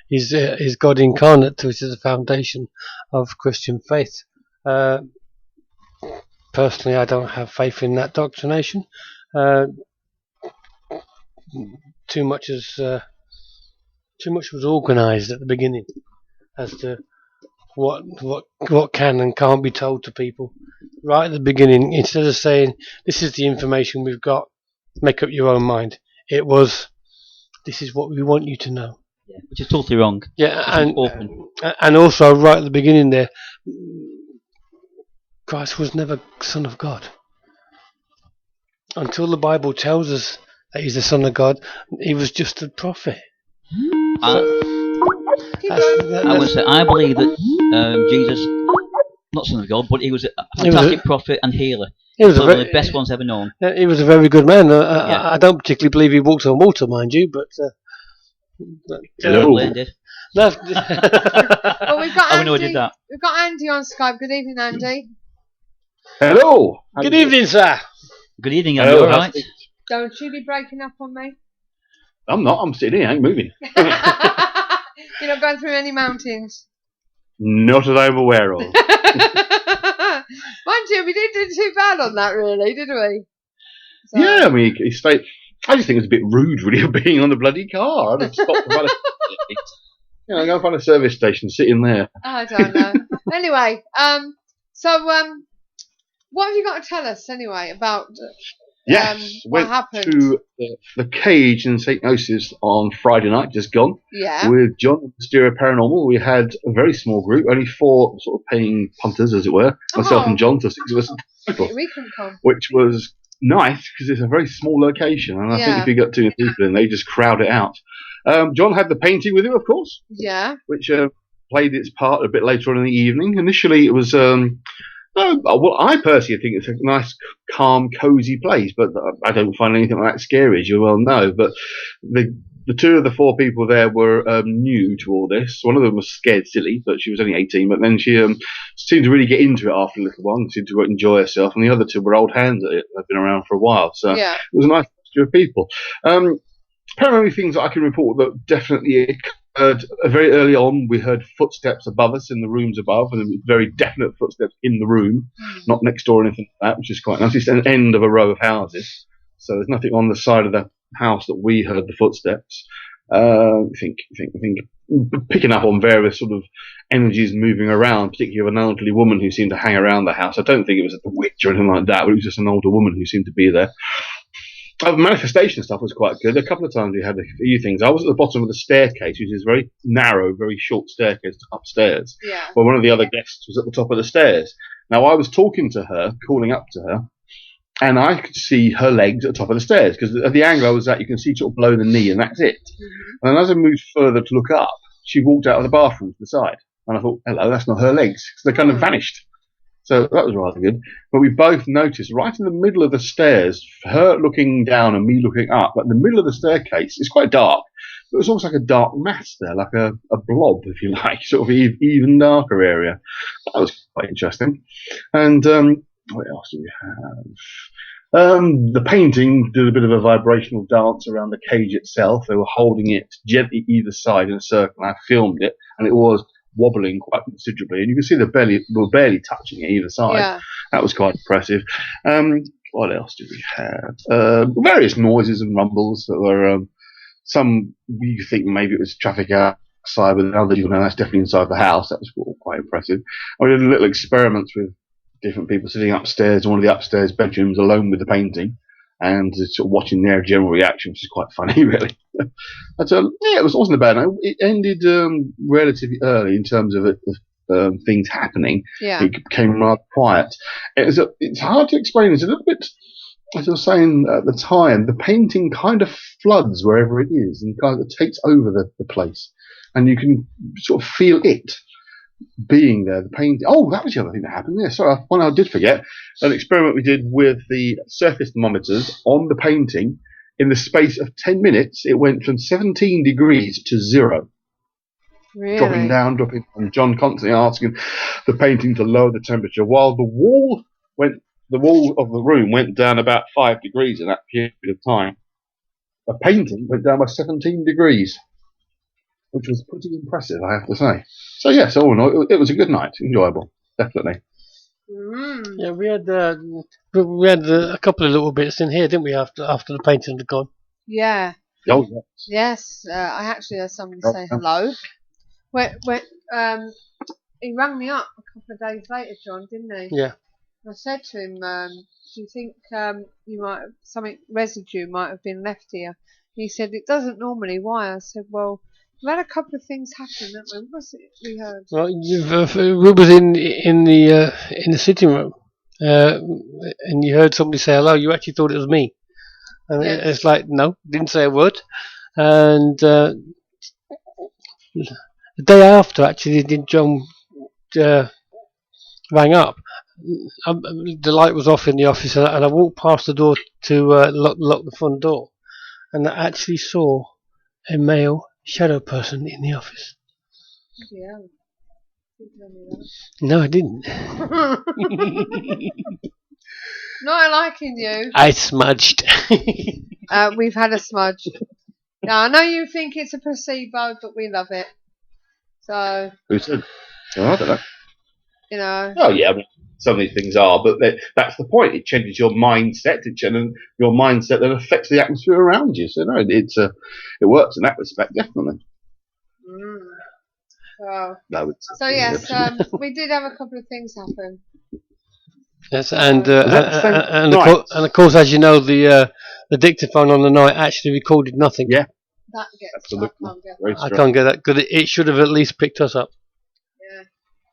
is God incarnate, which is the foundation of Christian faith. Personally, I don't have faith in that doctrination. Too much was organised at the beginning as to what can and can't be told to people. Right at the beginning, instead of saying this is the information we've got, make up your own mind, it was this is what we want you to know. Yeah, which is totally wrong. Yeah, It's and also right at the beginning there, Christ was never Son of God. Until the Bible tells us that he's the Son of God, he was just a prophet. I would say I believe that Jesus, not Son of God, but he was a fantastic prophet and healer. He was one of the best ones ever known. He was a very good man. I don't particularly believe he walked on water, mind you, but Hello. Did. Well, we've got Andy. I did that. We've got Andy on Skype. Good evening, Andy. Hello. Good evening, sir. Good evening, Andy. All right. Don't you be breaking up on me. I'm not. I'm sitting here. I ain't moving. You're not going through any mountains. Not that I'm aware of. Mind you, we didn't do too bad on that, really, did we? So, yeah, I mean, it's like, I just think it's a bit rude, really, of being on the bloody car. I'd have stopped about it. go find a service station, sit in there. I don't know. Anyway, so what have you got to tell us anyway about Yes, what went happened? to the Cage in St. Joseph's on Friday night, just gone. Yeah. With John and Stereo Paranormal. We had a very small group, only 4 sort of paying punters, as it were. Myself and John, so 6 of us in total. We couldn't come. Which was nice because it's a very small location, and I think if you got 2 people in, they just crowd it out. John had the painting with him, of course. Yeah. Which played its part a bit later on in the evening. Initially, it was. Well, I personally think it's a nice, calm, cosy place, but I don't find anything like that scary, as you well know. But the 2 of the 4 people there were new to all this. One of them was scared silly, but she was only 18. But then she seemed to really get into it after a little while and seemed to enjoy herself. And the other 2 were old hands at it. They've been around for a while. So it was a nice mixture of people. Apparently things that I can report that definitely occurred very early on. We heard footsteps above us in the rooms above, and very definite footsteps in the room, not next door or anything like that, which is quite nice. It's an end of a row of houses, so there's nothing on the side of the house that we heard the footsteps. I think picking up on various sort of energies moving around, particularly of an elderly woman who seemed to hang around the house. I don't think it was a witch or anything like that, but it was just an older woman who seemed to be there. Manifestation stuff was quite good. A couple of times we had a few things. I was at the bottom of the staircase, which is very narrow, very short staircase upstairs. Yeah. Where one of the other guests was at the top of the stairs. Now I was talking to her, calling up to her, and I could see her legs at the top of the stairs because at the angle I was at, you can see sort of below the knee, and that's it. And as I moved further to look up, she walked out of the bathroom to the side, and I thought, hello, that's not her legs, because they kind of vanished. So that was rather good. But we both noticed right in the middle of the stairs, her looking down and me looking up, at the middle of the staircase, it's quite dark, but it was almost like a dark mass there, like a blob, if you like, sort of even darker area. That was quite interesting. And what else do we have? The painting did a bit of a vibrational dance around the cage itself. They were holding it gently either side in a circle. I filmed it, and it was wobbling quite considerably, and you can see were barely touching it either side. Yeah. That was quite impressive. What else did we have? Various noises and rumbles that were some you think maybe it was traffic outside, but others you know that's definitely inside the house. That was quite impressive. I did little experiments with different people sitting upstairs in one of the upstairs bedrooms alone with the painting, and sort of watching their general reaction, which is quite funny, really. But it wasn't a bad night. It ended relatively early in terms of things happening. Yeah. It became rather quiet. It's hard to explain. It's a little bit, as I was saying at the time, the painting kind of floods wherever it is and kind of takes over the place, and you can sort of feel it being there, the painting. Oh, that was the other thing that happened. Yeah, sorry, one I did forget. An experiment we did with the surface thermometers on the painting. In the space of 10 minutes, it went from 17 degrees to 0. Really? Dropping down, and John constantly asking the painting to lower the temperature, while the wall of the room went down about 5 degrees in that period of time. The painting went down by 17 degrees, which was pretty impressive, I have to say. So yes, all in all, it was a good night, enjoyable, definitely. Yeah, we had a couple of little bits in here, didn't we? After the painting had gone. Yeah. Oh yes. Yes, I actually heard somebody say hello. He rang me up a couple of days later, John, didn't he? Yeah. I said to him, "Do you think you might have something residue might have been left here?" He said, "It doesn't normally. Why?" I said, "Well, we've had a couple of things happen, haven't we? What was it we heard?" Well, we was in the sitting room, and you heard somebody say hello. You actually thought it was me, and it's like, no, didn't say a word. And the day after, actually, did John rang up. The light was off in the office, and I walked past the door to lock the front door, and I actually saw a male shadow person in the office. Yeah. No, I didn't. Not liking you. I smudged. We've had a smudge. Now, I know you think it's a placebo, but we love it. So. Who said? Oh, I don't know. You know. Oh yeah, I mean, some of these things are, but that's the point. It changes your mindset, and your mindset then affects the atmosphere around you. So no, it works in that respect, definitely. Well, No, so yes, we did have a couple of things happen. Yes, and of course, as you know, the dictaphone on the night actually recorded nothing. Yeah. That gets. Absolutely. I can't get that because it should have at least picked us up. Yeah.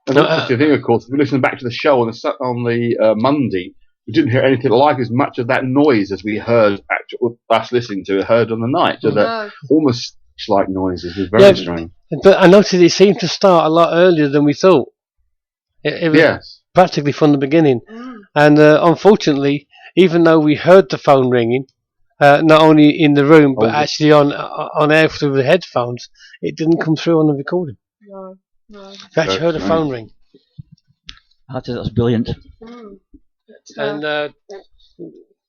And the interesting thing, of course, if we listen back to the show on the Monday, we didn't hear anything like as much of that noise as we heard us listening to it heard on the night. So that almost like noises was very strange. But I noticed it seemed to start a lot earlier than we thought. It was practically from the beginning. And unfortunately, even though we heard the phone ringing, not only in the room but actually on air through the headphones, it didn't come through on the recording. No. We actually heard a phone ring. That's brilliant. And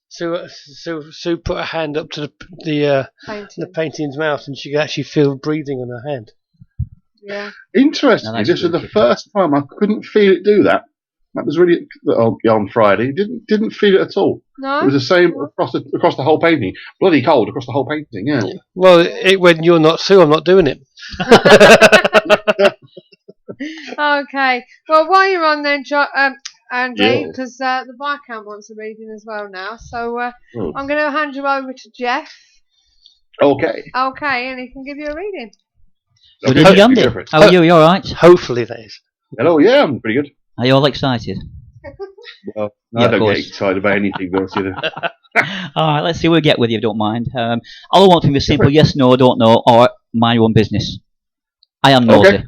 Sue put her hand up to the painting's mouth, and she could actually feel breathing on her hand. Yeah. Interestingly, this was the first time I couldn't feel it do that. That was really on Friday. Didn't feel it at all. No. It was the same across the whole painting. Bloody cold across the whole painting. Yeah. Well, when you're not Sue, I'm not doing it. Okay. Well, while you're on then, Andy, because the Viscount wants a reading as well now, so I'm going to hand you over to Jeff. Okay. Okay, and he can give you a reading. Good evening, Andy. How are you? You all right? Hopefully, that is. Hello. Yeah, I'm pretty good. Are you all excited? Well, I don't get excited about anything, but all right, let's see what we get with you, if you don't mind. All I want from you is simple yes, no, don't know, or mind your own business. I am nosy. Okay.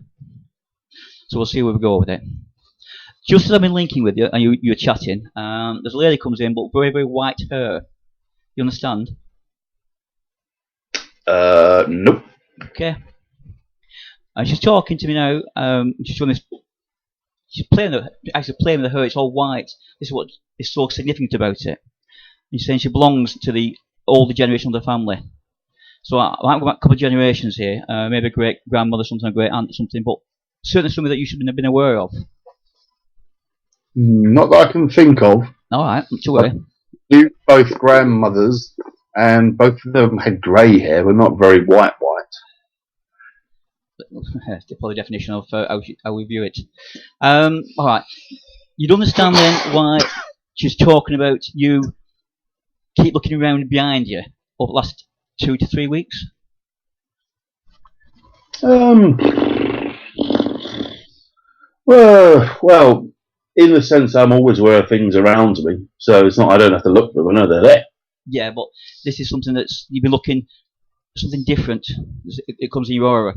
So we'll see where we go with it. Just as I've been linking with you, and you're chatting, there's a lady comes in, but very, very white hair. You understand? Nope. Okay. And she's talking to me now. She's doing this. She's playing with her. It's all white. This is what is so significant about it. She's saying she belongs to the older generation of the family. So I might go back a couple of generations here. Maybe a great grandmother, something, a great aunt, or something. But certainly something that you should have been aware of. Not that I can think of. All right, not to worry. Both grandmothers, and both of them had grey hair, but not very white. That's probably the definition of how we view it. All right. You'd understand then why she's talking about you keep looking around behind you over the last 2 to 3 weeks? Well, in the sense I'm always aware of things around me, so it's not I don't have to look for them, I know they're there. Yeah, but this is something that's, you've been looking for something different. It comes in your aura.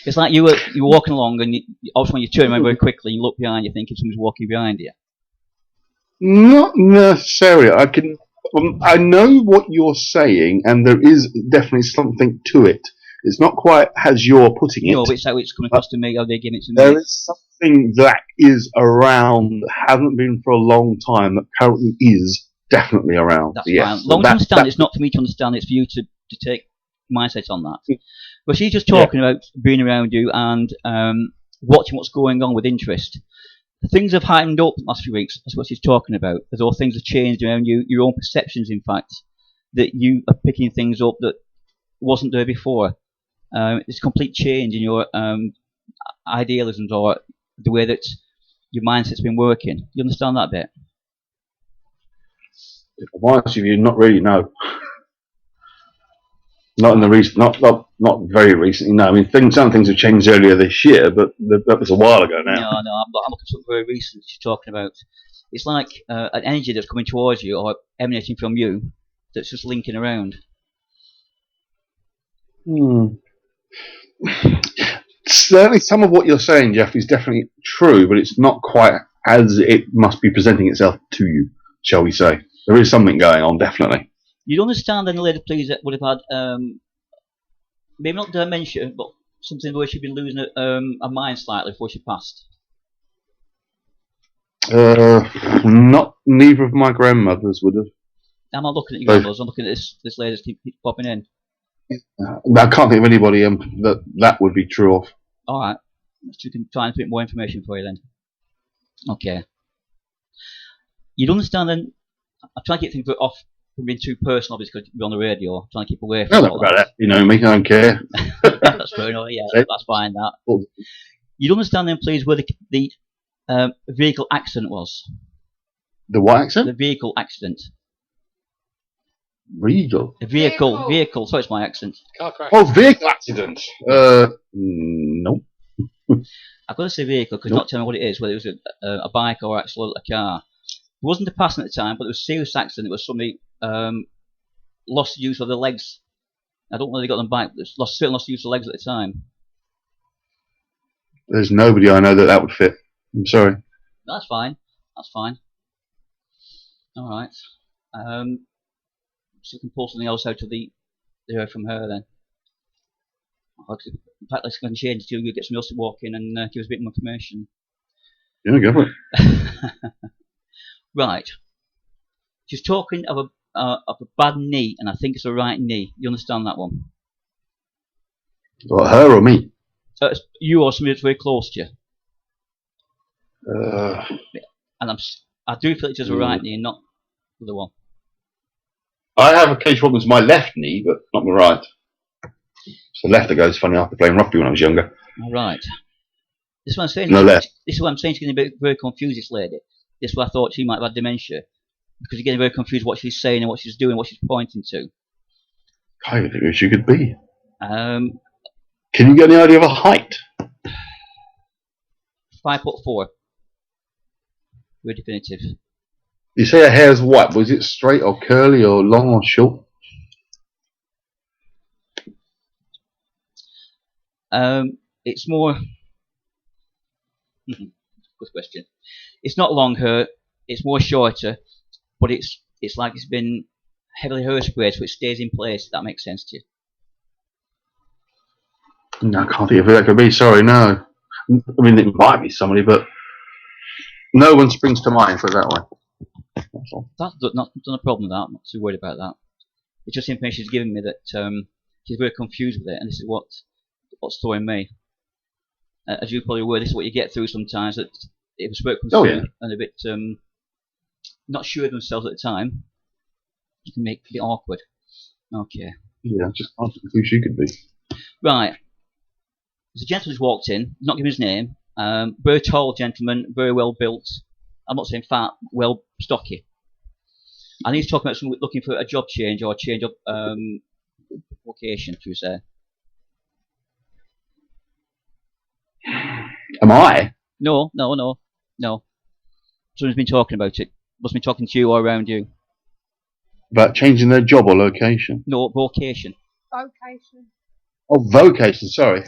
It's like you were walking along, and also when you turn around very quickly, you look behind you, thinking someone's walking behind you. Not necessarily. I know what you're saying, and there is definitely something to it. It's not quite as you're putting it. No, but it's how it's coming across to me, how they're giving it to me. There is something that is around, hasn't been for a long time, that currently is definitely around. That's fine. Long to understand, it's not for me to understand, it's for you to take mindset on that. But she's just talking about being around you and watching what's going on with interest. Things have heightened up the last few weeks. That's what she's talking about. As though things have changed around you, your own perceptions, in fact, that you are picking things up that wasn't there before. It's a complete change in your idealisms or the way that your mindset's been working. You understand that bit? If I'm honest with you, not really, no. Not in the recent, not very recently. No, I mean some things have changed earlier this year, but that was a while ago now. No, I'm looking at something very recent. She's talking about. It's like an energy that's coming towards you or emanating from you that's just linking around. Certainly, some of what you're saying, Jeff, is definitely true, but it's not quite as it must be presenting itself to you, shall we say? There is something going on, definitely. You'd understand then the lady, please, that would have had maybe not dementia, but something where she'd been losing her mind slightly before she passed. Not neither of my grandmothers would have. I'm not looking at your grandmothers. I'm looking at this lady that keeps popping in. I can't think of anybody that would be true of. All right, so we can find a bit more information for you then. Okay. You'd understand then. I'm trying to get things off from being too personal, obviously, because you're on the radio. I'm trying to keep away from all that. You know me, I don't care. That's fair enough. Yeah, See? that's fine. That. Well, You'd understand then, please, where the vehicle accident was. the what The accent? vehicle accident. Regal. The vehicle. Sorry, it's my accent. Car crash. Oh, vehicle accident. No. I've got to say vehicle because Nope. not telling me what it is, whether it was a bike or actually a car. It wasn't a passenger at the time, but it was a serious accident. It was somebody lost use of their legs. I don't know whether they got them back, but certainly lost use of legs at the time. There's nobody I know that would fit. I'm sorry. That's fine. That's fine. All right. So you can pull something else out of the from her then. In fact, let's go and change to get somebody else to walk in and give us a bit more information. Yeah, go for it. Right. She's talking of a bad knee, and I think it's a right knee. You understand that one? What, her or me? It's you or somebody that's very close to you. And I do feel it's just a right knee and not the other one. I have occasional problems with my left knee, but not my right. It's the left that goes funny after playing rugby when I was younger. All right. This is what I'm saying. No left. This is what I'm saying. She's getting very confused, this lady. This is why I thought she might have had dementia. Because you're getting very confused what she's saying and what she's doing, what she's pointing to. I don't think who she could be. Can you get any idea of her height? 5'4". Very definitive. You say her hair's white, was it straight or curly or long or short? It's more. Good question. It's not long hair. It's more shorter, but it's like it's been heavily hairsprayed, so it stays in place. If that makes sense to you. No, I can't think of who that could be. Sorry, no. I mean, it might be somebody, but no one springs to mind, put it that way. That's all. That's not a problem with that. I'm not too worried about that. It's just information she's given me that she's very confused with it, and this is what's throwing me. As you probably aware, this is what you get through sometimes. That if a spirit comes through and a bit not sure of themselves at the time, you can make it a bit awkward. Okay. Yeah, I just can't think of who she could be. Right. There's a gentleman who's walked in, not given his name. Very tall gentleman, very well built. I'm not saying fat, well stocky. And he's talking about someone looking for a job change or a change of vocation, should we say. Am I? No. Someone's been talking about it. Must be talking to you or around you. About changing their job or location? No, vocation. Vocation. Oh, vocation, sorry.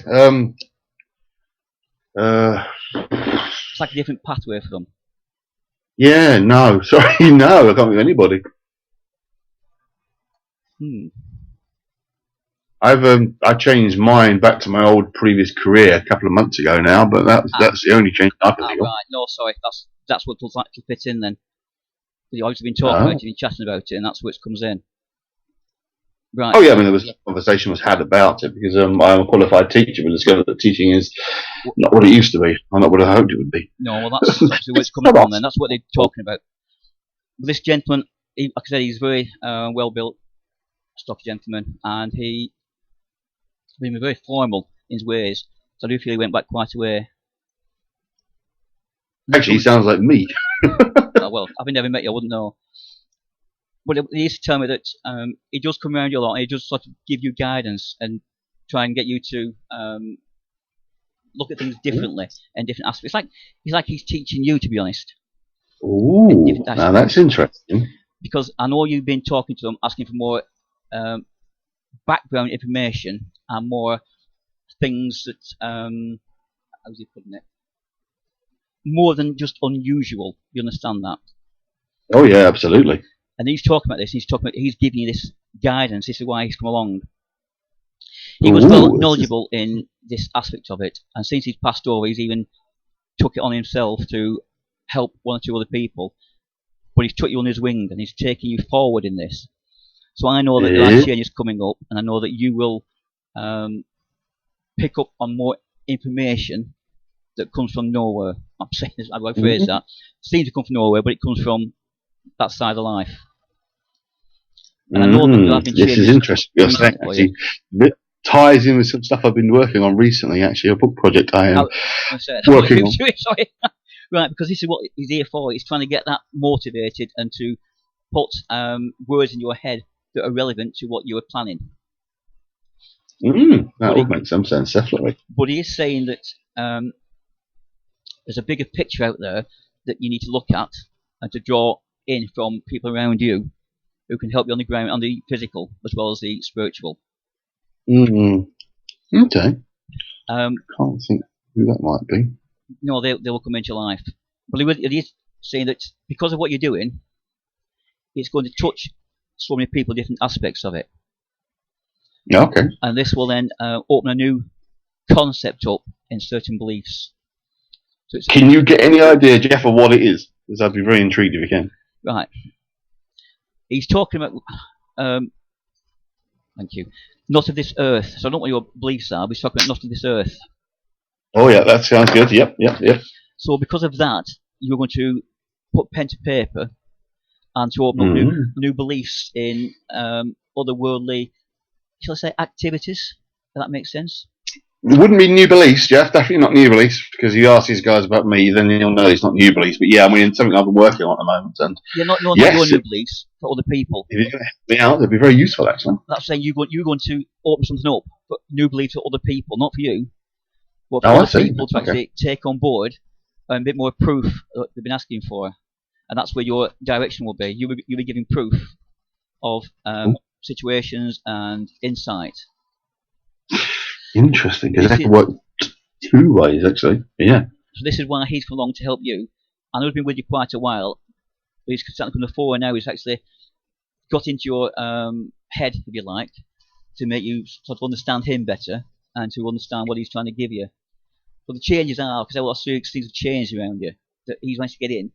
It's like a different pathway for them. Yeah, no, sorry, no, I can't think of anybody. I changed mine back to my old previous career a couple of months ago now, but that's the only change I can think of. Right, no, sorry, that's what does actually fit in then. You've obviously been talking about it, you've been chatting about it, and that's where it comes in. Right. Oh yeah, I mean, a conversation was had about it because I'm a qualified teacher, but discovered that teaching is not what it used to be, or not what I hoped it would be. No, well, that's obviously where it's coming from. Then that's what they're talking about. This gentleman, like I said, he's very well built, stocky gentleman, and he's been very formal in his ways. So I do feel he went back quite a way. Actually, he sounds like me. Well, having never met you, I wouldn't know. But he used to tell me that he does come around you a lot, and he does sort of give you guidance and try and get you to look at things differently and different aspects. It's like he's teaching you, to be honest. Ooh, now that's interesting. Because I know you've been talking to them, asking for more background information and more things that, how's he putting it? More than just unusual. You understand that? Oh yeah, absolutely. And he's talking about this. He's giving you this guidance. This is why he's come along. He was well knowledgeable in this aspect of it, and since he's passed over, he's even took it on himself to help one or two other people. But he's took you on his wing, and he's taking you forward in this. So I know that there are changes coming up, and I know that you will pick up on more information that comes from nowhere. I'm saying this, I won't phrase that. Seems to come from nowhere, but it comes from that side of life. And I know that there have been changes. This is interesting. You're saying, actually, ties in with some stuff I've been working on recently. Actually, a book project I am working on. Sorry. Right, because this is what he's here for. He's trying to get that motivated and to put words in your head that are relevant to what you were planning. That would make some sense, definitely. But he is saying that there's a bigger picture out there that you need to look at and to draw in from people around you who can help you on the ground, on the physical as well as the spiritual. Okay. Can't think who that might be. No, they will come into your life. But it is saying that because of what you're doing, it's going to touch so many people, different aspects of it. Yeah, okay. And this will then open a new concept up in certain beliefs. So can you get any idea, Jeff, of what it is? Because I'd be very intrigued if you can. Right. He's talking about, thank you, not of this earth. So I don't know what your beliefs are, but he's talking about not of this earth. Oh yeah, that sounds good. Yep. So because of that, you're going to put pen to paper and to open up new beliefs in otherworldly, shall I say, activities. Does that make sense? It wouldn't be new beliefs, Jeff. Definitely not new beliefs, because you ask these guys about me, then you'll know it's not new beliefs. But yeah, I mean, it's something I've been working on at the moment. And not your new beliefs for other people. If you can help me out, that'd be very useful, actually. That's saying you're going to open something up, but new beliefs for other people, not for you. But for other people to actually take on board a bit more proof that they've been asking for. And that's where your direction will be. You'll be giving proof of situations and insight. Interesting, because that can work two ways, actually. Yeah. So this is why he's come along to help you. I know he's been with you quite a while, but he's starting to come to the fore now. He's actually got into your head, if you like, to make you sort of understand him better and to understand what he's trying to give you. But the changes are, because a lot of things have changed around you, that he's managed to get in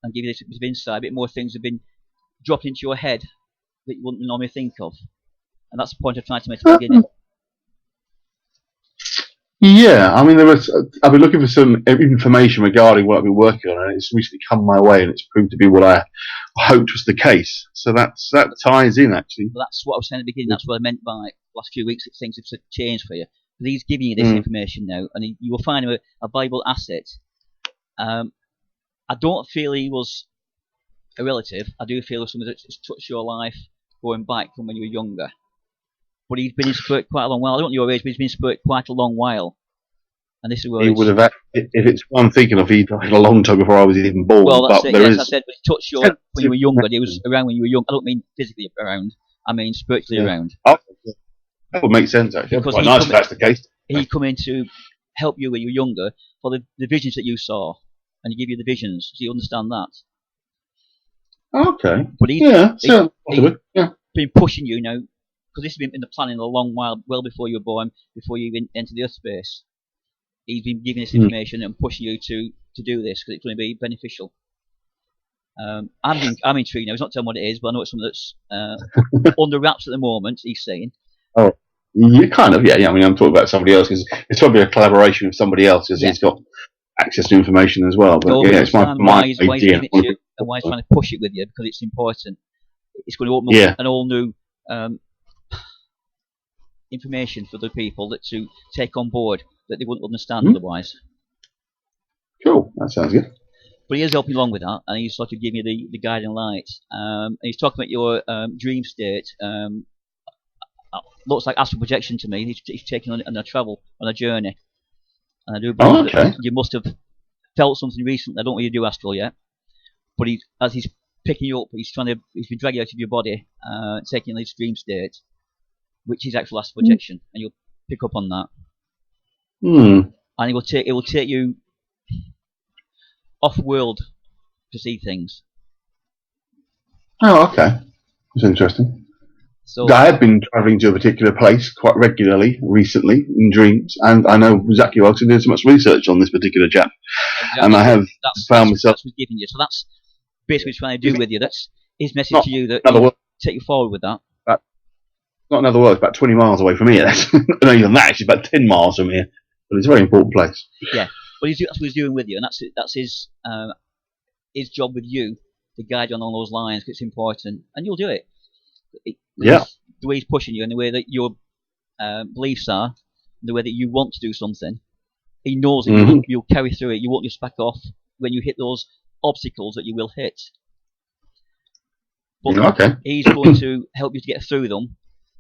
and give you this bit of insight, a bit more things have been dropped into your head that you wouldn't normally think of. And that's the point of trying to make at the beginning. Yeah, I mean, I've been looking for some information regarding what I've been working on, and it's recently come my way, and it's proved to be what I hoped was the case. So that ties in, actually. Well, that's what I was saying at the beginning. That's what I meant by the last few weeks that things have changed for you. But he's giving you this information now, and you will find him a valuable asset. I don't feel he was a relative. I do feel somebody that's touched your life going back from when you were younger. But he's been in spirit quite a long while. I don't know your age, but he's been in spirit quite a long while. And this is where he would have, if it's what I'm thinking of, he died a long time before I was even born. Well, that's it. Yes, I said, but he touched your when you were younger. He was around when you were young. I don't mean physically around. I mean spiritually around. Oh, that would make sense, actually. Because quite nice if that's the case. He come in to help you when you were younger for the visions that you saw, and he give you the visions, so you understand that. Okay. But he's been pushing you now, because this has been in the planning a long while, well before you were born, before you even entered the Earth space. He's been giving this information and pushing you to do this because it's going to be beneficial. I'm intrigued now. He's not telling what it is, but I know it's something that's under wraps at the moment. He's saying. Oh, you kind of, yeah. I mean, I'm talking about somebody else because it's probably a collaboration with somebody else because he's got access to information as well. But yeah, it's my why he's giving it to you and why he's trying to push it with you because it's important. It's going to open up an all new information for the people that to take on board that they wouldn't understand otherwise. Cool, that sounds good. But he is helping along with that, and he's sort of giving you the guiding light. And he's talking about your dream state. Looks like astral projection to me. He's taking on a travel, on a journey. And I do believe that you must have felt something recently. I don't know if you do astral yet, but as he's picking you up, he's been dragging you out of your body, taking this dream state, which is actual astral projection, and you'll pick up on that. And it will take you off world to see things. Oh, okay. That's interesting. So I have been travelling to a particular place quite regularly recently in dreams, and I know exactly why I was doing so much research on this particular chap. Exactly. And I have found myself. That's giving you. So that's basically what he's trying to do with you. That's his message to you that take you forward with that. Not in other words, about 20 miles away from here. Not even that, it's about 10 miles from here. But it's a very important place. Yeah, but that's what he's doing with you, and that's his job with you to guide you on all those lines. Cause it's important, and you'll do it. The way he's pushing you, and the way that you're beliefs are, the way that you want to do something. He knows that you'll carry through it. You won't just back off when you hit those obstacles that you will hit. But he's going to help you to get through them.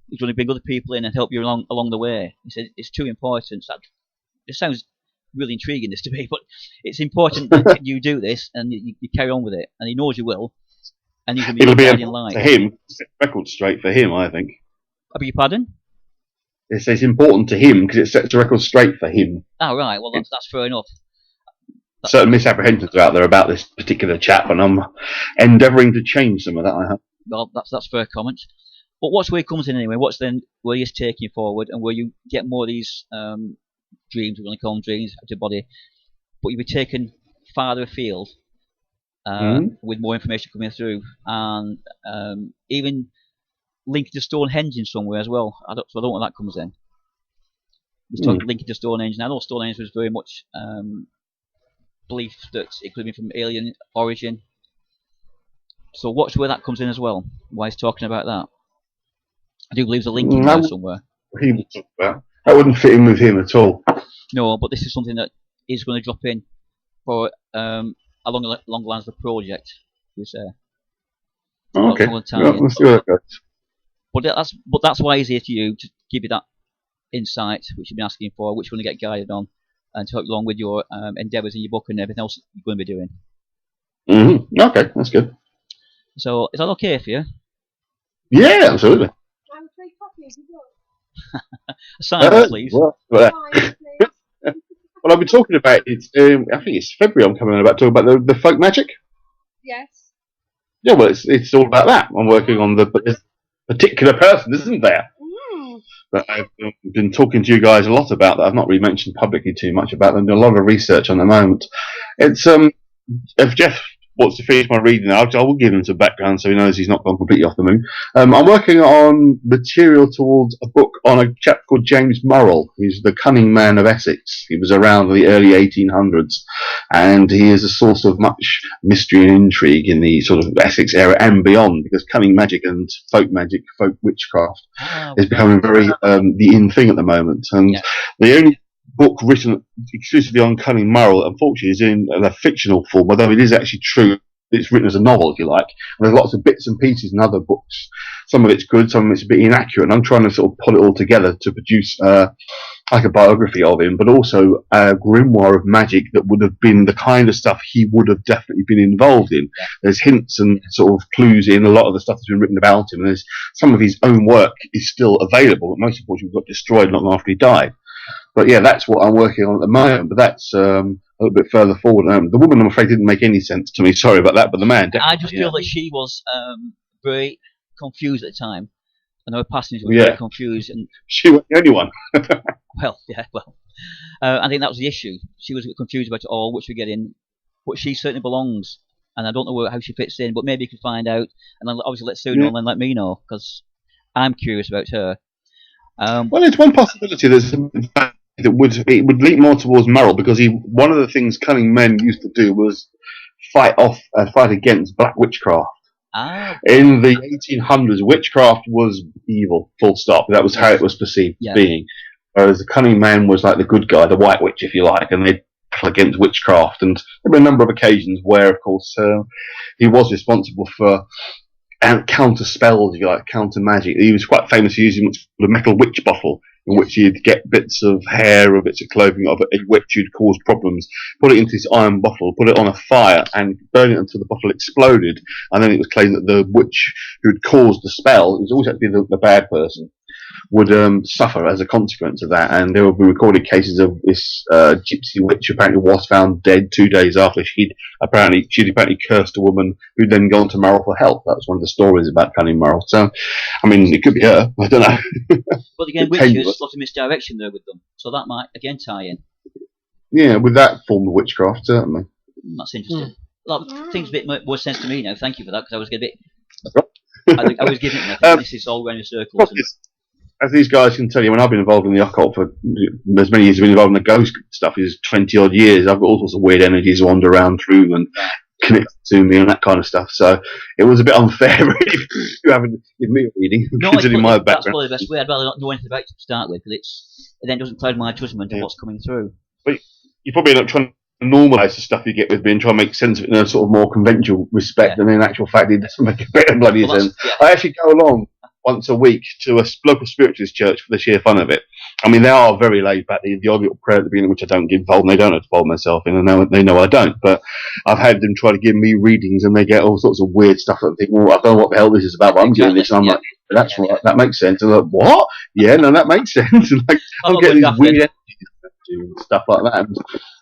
He's going to bring other people in and help you along the way. He said it's too important. It sounds really intriguing, this to me, but it's important that you do this and you carry on with it. And he knows you will. And you can be It'll be guardian light. to him, set the record straight for him, I think. I beg your pardon? It's important to him because it sets the record straight for him. Oh, right. Well, that's fair enough. Certain misapprehensions are out there about this particular chap, and I'm endeavouring to change some of that. I have. Well, that's fair comment. But what's where it comes in anyway? What's then where he's taking you forward, and where you get more of these dreams, we're going to call them dreams, out of your body, but you'll be taken farther afield with more information coming through, and even linking to Stonehenge in somewhere as well. I don't know where that comes in. He's talking linking to Stonehenge. Now, I know Stonehenge was very much belief that it could have been from alien origin. So watch where that comes in as well. Why he's talking about that. I do believe there's a link in there somewhere. He would talk about. That wouldn't fit in with him at all. No, but this is something that is going to drop in for along the lines of the project, we say. Okay. Let's see where that goes. But that's why he's here to you, to give you that insight which you've been asking for, which you're going to get guided on, and to help you along with your endeavours in your book and everything else you're going to be doing. Okay, that's good. So, is that okay for you? Yeah, absolutely. Sign, please. Well, I've been talking about it. I think it's February. I'm coming on about talking about the folk magic. Yes. Yeah, well, it's all about that. I'm working on the particular person, isn't there? But I've been talking to you guys a lot about that. I've not really mentioned publicly too much about them. Doing a lot of research on the moment. It's if Jeff wants to finish my reading, I will give him some background so he knows he's not gone completely off the moon. I'm working on material towards a book on a chap called James Murrell. He's the cunning man of Essex. He was around in the early 1800s, and he is a source of much mystery and intrigue in the sort of Essex era and beyond, because cunning magic and folk witchcraft is becoming very the in thing at the moment. And the only book written exclusively on cunning Murrell, unfortunately, is in a fictional form, although it is actually true. It's written as a novel, if you like. And there's lots of bits and pieces in other books. Some of it's good, some of it's a bit inaccurate. And I'm trying to sort of pull it all together to produce like a biography of him, but also a grimoire of magic that would have been the kind of stuff he would have definitely been involved in. There's hints and sort of clues in a lot of the stuff that's been written about him. And there's some of his own work is still available, but most unfortunately got destroyed not long after he died. But yeah, that's what I'm working on at the moment. But that's a little bit further forward. The woman, I'm afraid, didn't make any sense to me. Sorry about that. But the man, I just feel that she was very confused at the time, and her passengers were very confused. And she was the only one. I think that was the issue. She was a bit confused about it all, which we get in, but she certainly belongs. And I don't know how she fits in, but maybe you can find out, and then obviously let Sue know and then let me know, because I'm curious about her. Well, it's one possibility that would lean more towards Murrell, because one of the things cunning men used to do was fight against black witchcraft. In the 1800s, witchcraft was evil, full stop. That was how it was perceived as being. Whereas the cunning man was like the good guy, the white witch, if you like, and they'd battle against witchcraft. And there were a number of occasions where, of course, he was responsible for counter spells, if you like, counter magic. He was quite famous for using what's called a metal witch bottle, in which he'd get bits of hair or bits of clothing of a witch who'd caused problems, put it into this iron bottle, put it on a fire, and burn it until the bottle exploded. And then it was claimed that the witch who'd caused the spell, it was always actually the bad person, would suffer as a consequence of that. And there will be recorded cases of this gypsy witch apparently was found dead 2 days after she'd apparently cursed a woman who'd then gone to Murrell for help. That was one of the stories about cunning Murrell. So, I mean, it could be her. I don't know. But again, witches, a lot of misdirection there with them. So that might, again, tie in. Yeah, with that form of witchcraft, certainly. That's interesting. Things a bit more sense to me now. Thank you for that, because I was getting a bit... I was giving it, and this is all around in circles. As these guys can tell you, when I've been involved in the occult for as many years, I've been involved in the ghost stuff is 20 odd years. I've got all sorts of weird energies wander around through and connected to me and that kind of stuff. So it was a bit unfair really, you having give me a reading, No, considering my that's background. probably the best way. I'd rather not know anything about it to start with, because it then doesn't cloud my judgment of what's coming through. But you probably end up trying to normalise the stuff you get with me and try and make sense of it in a sort of more conventional respect, and in actual fact it doesn't make a bit of bloody sense. I actually go along once a week to a local spiritualist church for the sheer fun of it. I mean, they are very laid back. The odd little prayer at the beginning, which I don't get involved in, they don't involve myself in, and they know I don't. But I've had them try to give me readings, and they get all sorts of weird stuff. And think, well, I don't know what the hell this is about, but I'm doing this, and I'm like, that's right, that makes sense. And I'm like, what? Yeah, no, that makes sense. And like, I'm getting these weird energies and stuff like that. And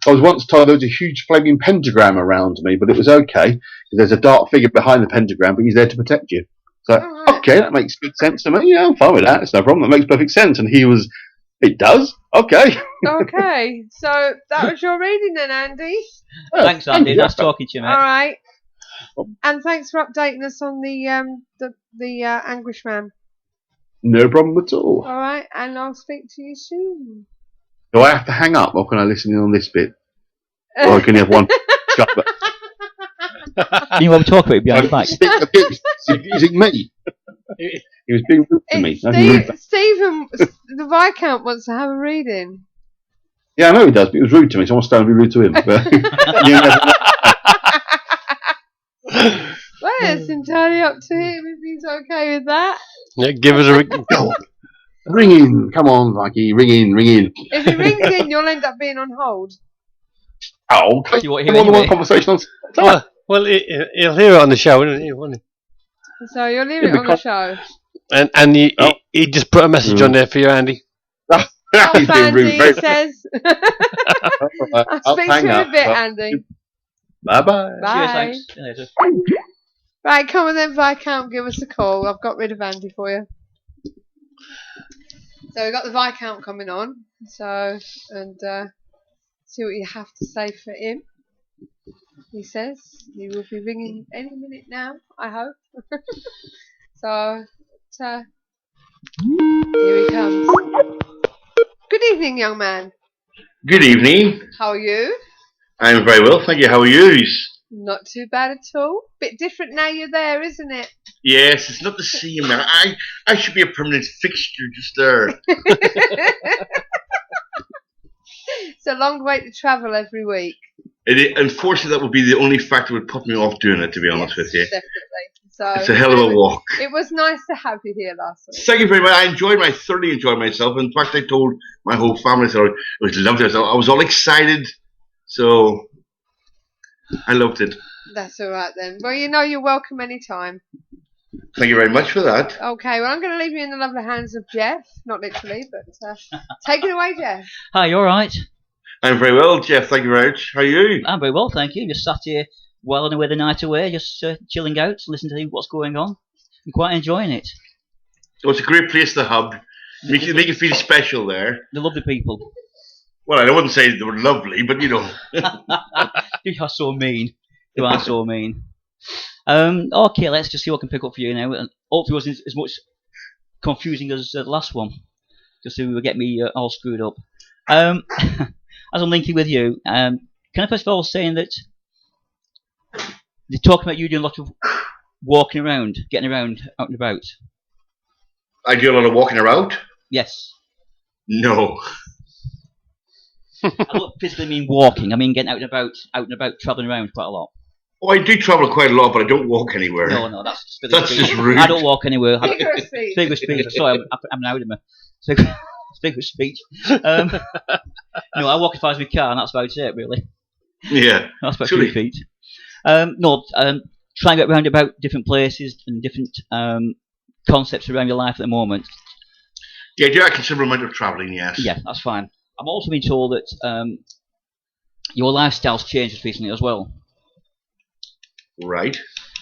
I was once told there was a huge flaming pentagram around me, but it was okay. There's a dark figure behind the pentagram, but he's there to protect you. So, okay, that makes good sense to me. Yeah, I'm fine with that. It's no problem. That makes perfect sense. And he was, it does? Okay. Okay, so that was your reading then, Andy. Thanks, Andy. Nice talking to you, mate. All right. And thanks for updating us on the Anguish Man. No problem at all. All right, and I'll speak to you soon. Do I have to hang up, or can I listen in on this bit? Or can you have one? You want to talk about it behind the back? Using me. He was being rude to me. Stephen, the Viscount wants to have a reading. Yeah, I know he does, but he was rude to me, so I want to stand and be rude to him. Well, it's entirely up to him if he's okay with that. Yeah, give us a ring. Ring in. Come on, Mikey. Ring in. If he rings in, you'll end up being on hold. Oh, okay. You want Come on, the one conversation on. Well, he'll hear it on the show, won't he? So you'll hear it on the show. And he just put a message on there for you, Andy. He's being rude. Andy says. I'll speak to you in a bit, Andy. Bye-bye. Bye. Cheers, thanks. Right, come on then, Viscount, give us a call. I've got rid of Andy for you. So we've got the Viscount coming on. So, and see what you have to say for him. He says he will be ringing any minute now, I hope. So, here he comes. Good evening, young man. Good evening. How are you? I'm very well, thank you. How are you? Not too bad at all. Bit different now you're there, isn't it? Yes, it's not the same now. I should be a permanent fixture just there. It's a long way to travel every week. Unfortunately, that would be the only factor that would put me off doing it, to be honest with you. Definitely. So it's a hell of a walk. It was nice to have you here last week. Thank you very much. I thoroughly enjoyed myself. In fact, I told my whole family that it was lovely. I was all excited. So, I loved it. That's all right then. Well, you know you're welcome anytime. Thank you very much for that. Okay, well, I'm going to leave you in the lovely hands of Jeff. Not literally, but take it away, Jeff. Hi, you all right? I'm very well, Jeff. Thank you very much. How are you? I'm very well, thank you. Just sat here whiling away the night away, just chilling out, listening to what's going on. I'm quite enjoying it. Oh, it's a great place, the hub. Make you feel special there. The lovely people. Well, I wouldn't say they were lovely, but you know. You are so mean. You are so mean. Okay, let's just see what I can pick up for you now. And hopefully it wasn't as much confusing as the last one. Just so you will get me all screwed up. As I'm linking with you, can I first of all say that they're talking about you doing a lot of walking around, getting around, out and about? I do a lot of walking around? Yes. No. I don't physically mean walking, I mean getting out and about, travelling around quite a lot. Oh, I do travel quite a lot, but I don't walk anywhere. No, that's just rude. I don't walk anywhere. Figure of speech. Sorry, I'm an outer. Figure of speech. No, I walk as far as my car, and that's about it, really. Yeah. That's about 2 feet. Try and get around about different places and different concepts around your life at the moment. Yeah, I do a considerable amount of travelling, yes. Yeah, that's fine. I'm also being told that your lifestyle's changed recently as well. Right.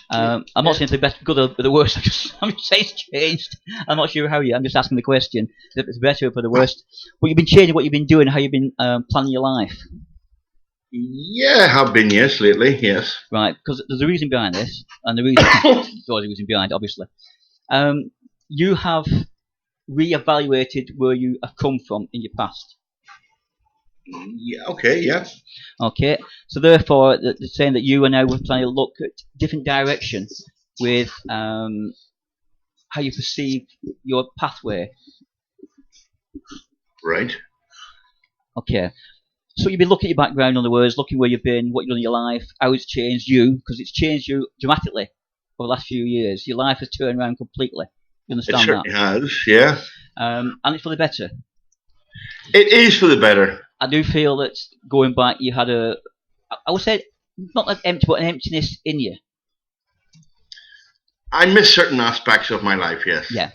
I'm not saying it's the best, good, or the worst. I'm just saying it's changed. I'm not sure how yet. I'm just asking the question if it's better or for the worst. But you've been changing what you've been doing, how you've been planning your life. Yeah, I have been, yes, lately, yes. Right, because there's a reason behind this, and the reason there's always a reason behind it, obviously. You have re-evaluated where you have come from in your past. Yeah. Okay. Yeah. Okay, so therefore, they're saying that you are now trying to look at different direction with how you perceive your pathway. Right. Okay, so you've been looking at your background, in other words, looking where you've been, what you've done in your life, how it's changed you, because it's changed you dramatically over the last few years. Your life has turned around completely. You It understand certainly has. Yeah. that? And it's for the better. It is for the better. I do feel that going back, you had I would say, not an empty, but an emptiness in you. I miss certain aspects of my life. Yes. Yeah.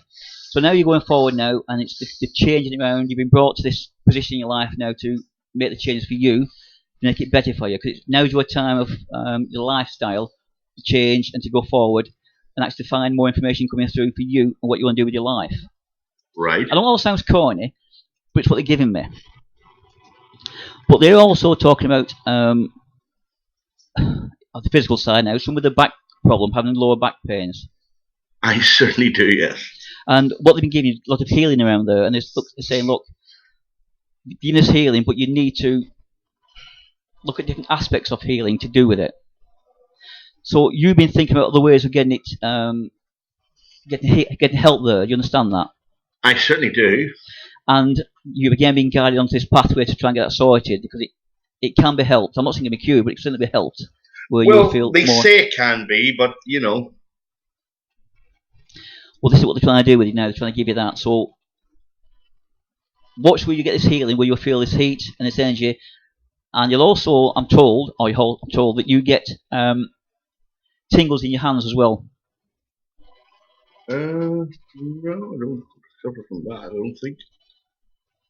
So now you're going forward now, and it's the changing it around. You've been brought to this position in your life now to make the changes for you, to make it better for you. Because now's your time of your lifestyle to change and to go forward, and actually find more information coming through for you and what you want to do with your life. Right. I know it all sounds corny, but it's what they're giving me. But they're also talking about on the physical side now, some with the back problem, having lower back pains. I certainly do. Yes. And what they've been giving you a lot of healing around there, and they're saying, look, giving us healing, but you need to look at different aspects of healing to do with it. So you've been thinking about other ways of getting it, getting help there. Do you understand that? I certainly do. And you've again been guided onto this pathway to try and get that sorted, because it can be helped. I'm not saying it can be cured, but it can certainly be helped. Where Well, you feel they more. say it can be, but you know. Well, this is what they're trying to do with you now. They're trying to give you that. So watch where you get this healing, where you'll feel this heat and this energy. And you'll also, I'm told that you get tingles in your hands as well. No, I don't suffer from that. I don't think.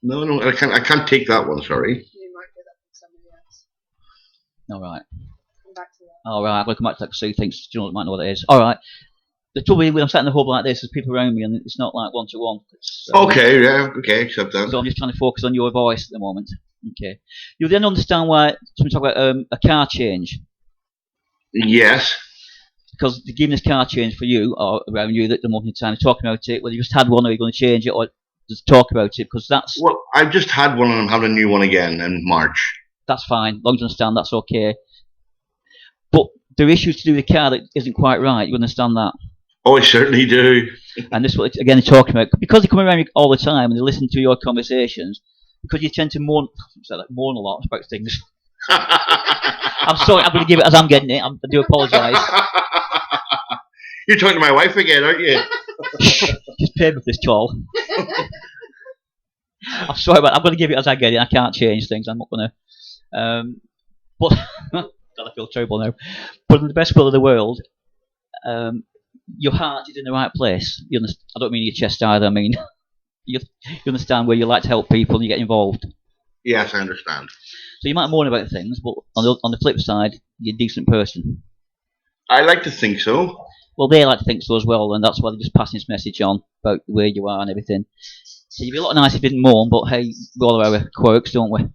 No, I can't take that one. Sorry. You might get that from somebody else. All right. Come back to that. All right. I'm going to come back to that because Sue thinks you might know what it is. All right. The trouble is when I'm sat in the hub like this, there's people around me, and it's not like one-to-one. Okay, yeah, okay, accept that. So I'm just trying to focus on your voice at the moment. Okay. You'll then understand why we talk about a car change. Yes. Because they're giving this car change for you, or around you at the moment in time, talking about it, whether you just had one or you're going to change it, or just talk about it, because that's... Well, I've just had one and I'm having a new one again in March. That's fine. As long as you understand, that's okay. But there are issues to do with the car that isn't quite right. You understand that? Oh, I certainly do. And this is what, again, they're talking about. Because they come around you all the time and they listen to your conversations, because you tend to moan a lot about things. I'm sorry, I'm going to give it as I'm getting it. I do apologise. You're talking to my wife again, aren't you? Just pay me for this call. I'm sorry, but I'm going to give it as I get it. I can't change things. I'm not going to. But God, I feel terrible now. But in the best will of the world, your heart is in the right place. You understand? I don't mean your chest either. I mean you understand where you like to help people and you get involved. Yes, I understand. So you might moan about things, but on the flip side, you're a decent person. I like to think so. Well, they like to think so as well, and that's why they're just passing this message on about where you are and everything. So you'd be a lot nicer if you didn't moan, but hey, we all have our quirks, don't we?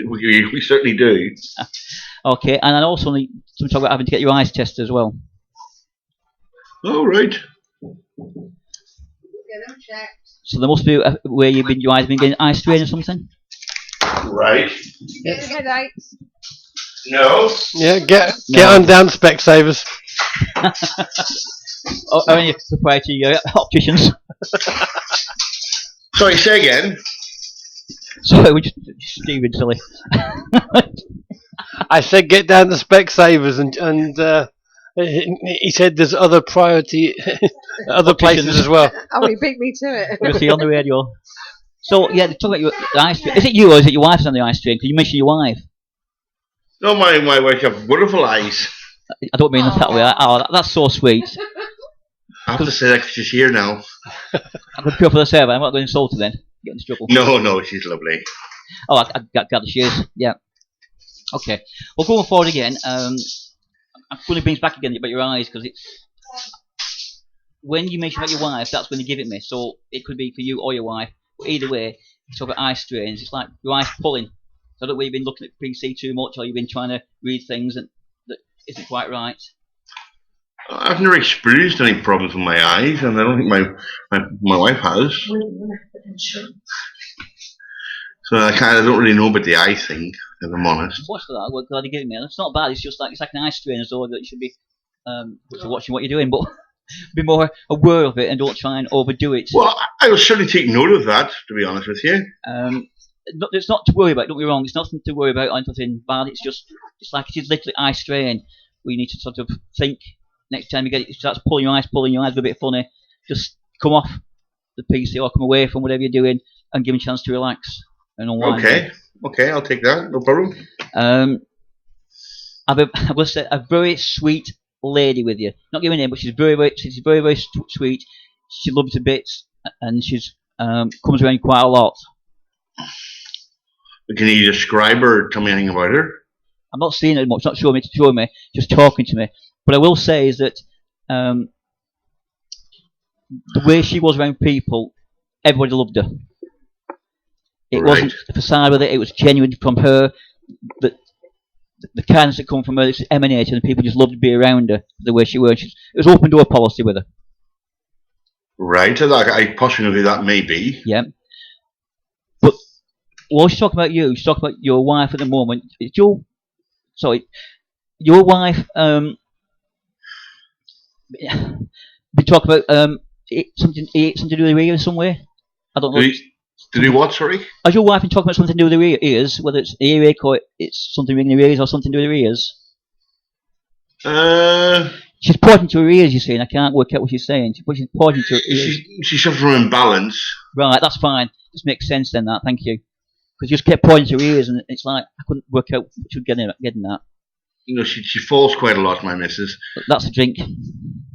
We certainly do. Okay, and I also need to talk about having to get your eyes tested as well. All right. Get them checked. So there must be where your eyes been getting eye strain or something. Right. Get headaches. No. Yeah, get on down, Specsavers. Or any proprietary opticians. Sorry, say again. Sorry, we're just Stephen silly. I said get down to Specsavers, and he said there's other priority, other places as well. Oh, he beat me to it. We'll see on the radio. So yeah, talk about your eye strain. Is it you or is it your wife's on the eye strain? Because you mentioned your wife. No, my wife has wonderful eyes. I don't mean that way. Oh, that's so sweet. I have to say that 'cause she's here now. I'm going to go for the server. I'm not going to insult her then. Get into trouble. No, she's lovely. Oh, I gather she is. Yeah. Okay. Well, going forward again, I'm going to bring us back again about your eyes, because it's when you mention about your wife, that's when they give it me. So it could be for you or your wife. But either way, you talk about eye strains. It's like your eyes pulling. So I don't know whether you've been looking at PC too much, or you've been trying to read things that isn't quite right. I've never experienced any problems with my eyes, and I don't think my wife has. So I don't really know about the eye thing, if I'm honest. Watch for that. We're glad you gave me. It's not bad. It's just like an eye strain, so that you should be watching what you're doing, but be more aware of it and don't try and overdo it. Well, I will certainly take note of that, to be honest with you. It's not to worry about. Don't be wrong. It's nothing to worry about. Anything bad. It's like it is literally eye strain. We need to sort of think next time you get it. Starts pulling your eyes, a bit funny. Just come off the PC or come away from whatever you're doing and give them a chance to relax and unwind. Okay, I'll take that. No problem. I will say a very sweet lady with you. Not giving a name, but she's very sweet. She loves to bits, and she's comes around quite a lot. Can you describe her or tell me anything about her? I'm not seeing her much, not showing me, just talking to me. But I will say is that the way she was around people, everybody loved her. It wasn't a facade with it, it was genuine from her. The kindness that come from her, it's emanated, and people just loved to be around her the way she was. It was open door policy with her. Right, I possibly know who that may be. Yeah. But while she's talking about you, she's talking about your wife at the moment. Your wife, we talk about something to do with her ears somewhere. I don't know. To do what, sorry? Has your wife been talking about something to do with her ears, whether it's earache or it's something ringing her ears or something to do with her ears? She's pointing to her ears, you see, and I can't work out what she's saying. She's pointing to her ears. She suffers from imbalance. Right, that's fine. This makes sense then, that. Thank you. Because you just kept pointing to her ears, and it's like, I couldn't work out what she was getting at. You know, she falls quite a lot, my missus. That's a drink.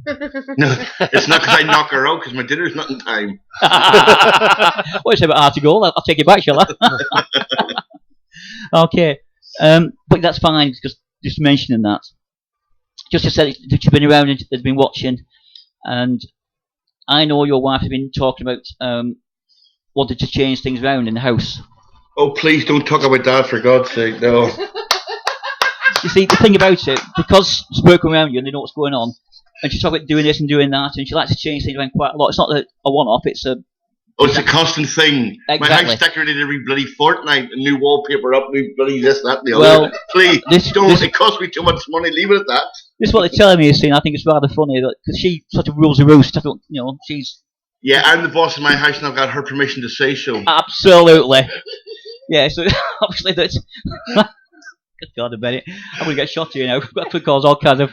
No, it's not because I knock her out, because my dinner's not in time. What is it about Article? I'll take it back, shall I? Okay. But that's fine, just mentioning that. Just to say that you've been around and has been watching, and I know your wife has been talking about wanting to change things around in the house. Oh, please don't talk about that, for God's sake, no. You see, the thing about it, because she's working around you and they know what's going on, and she's talking about doing this and doing that, and she likes to change things around quite a lot. It's not a one-off, it's a... Oh, it's a constant thing. Exactly. My house decorated every bloody fortnight, and new wallpaper up, new bloody this, that, and the well, other. Please, it costs me too much money, leave it at that. This is what they're telling me, you see, and I think it's rather funny, because she sort of rules the roost. She's... Yeah, I'm the boss of my house, and I've got her permission to say so. Absolutely. Yeah, so obviously that's... Good God, I bet it. I'm going to get shot here now. That could cause all kinds of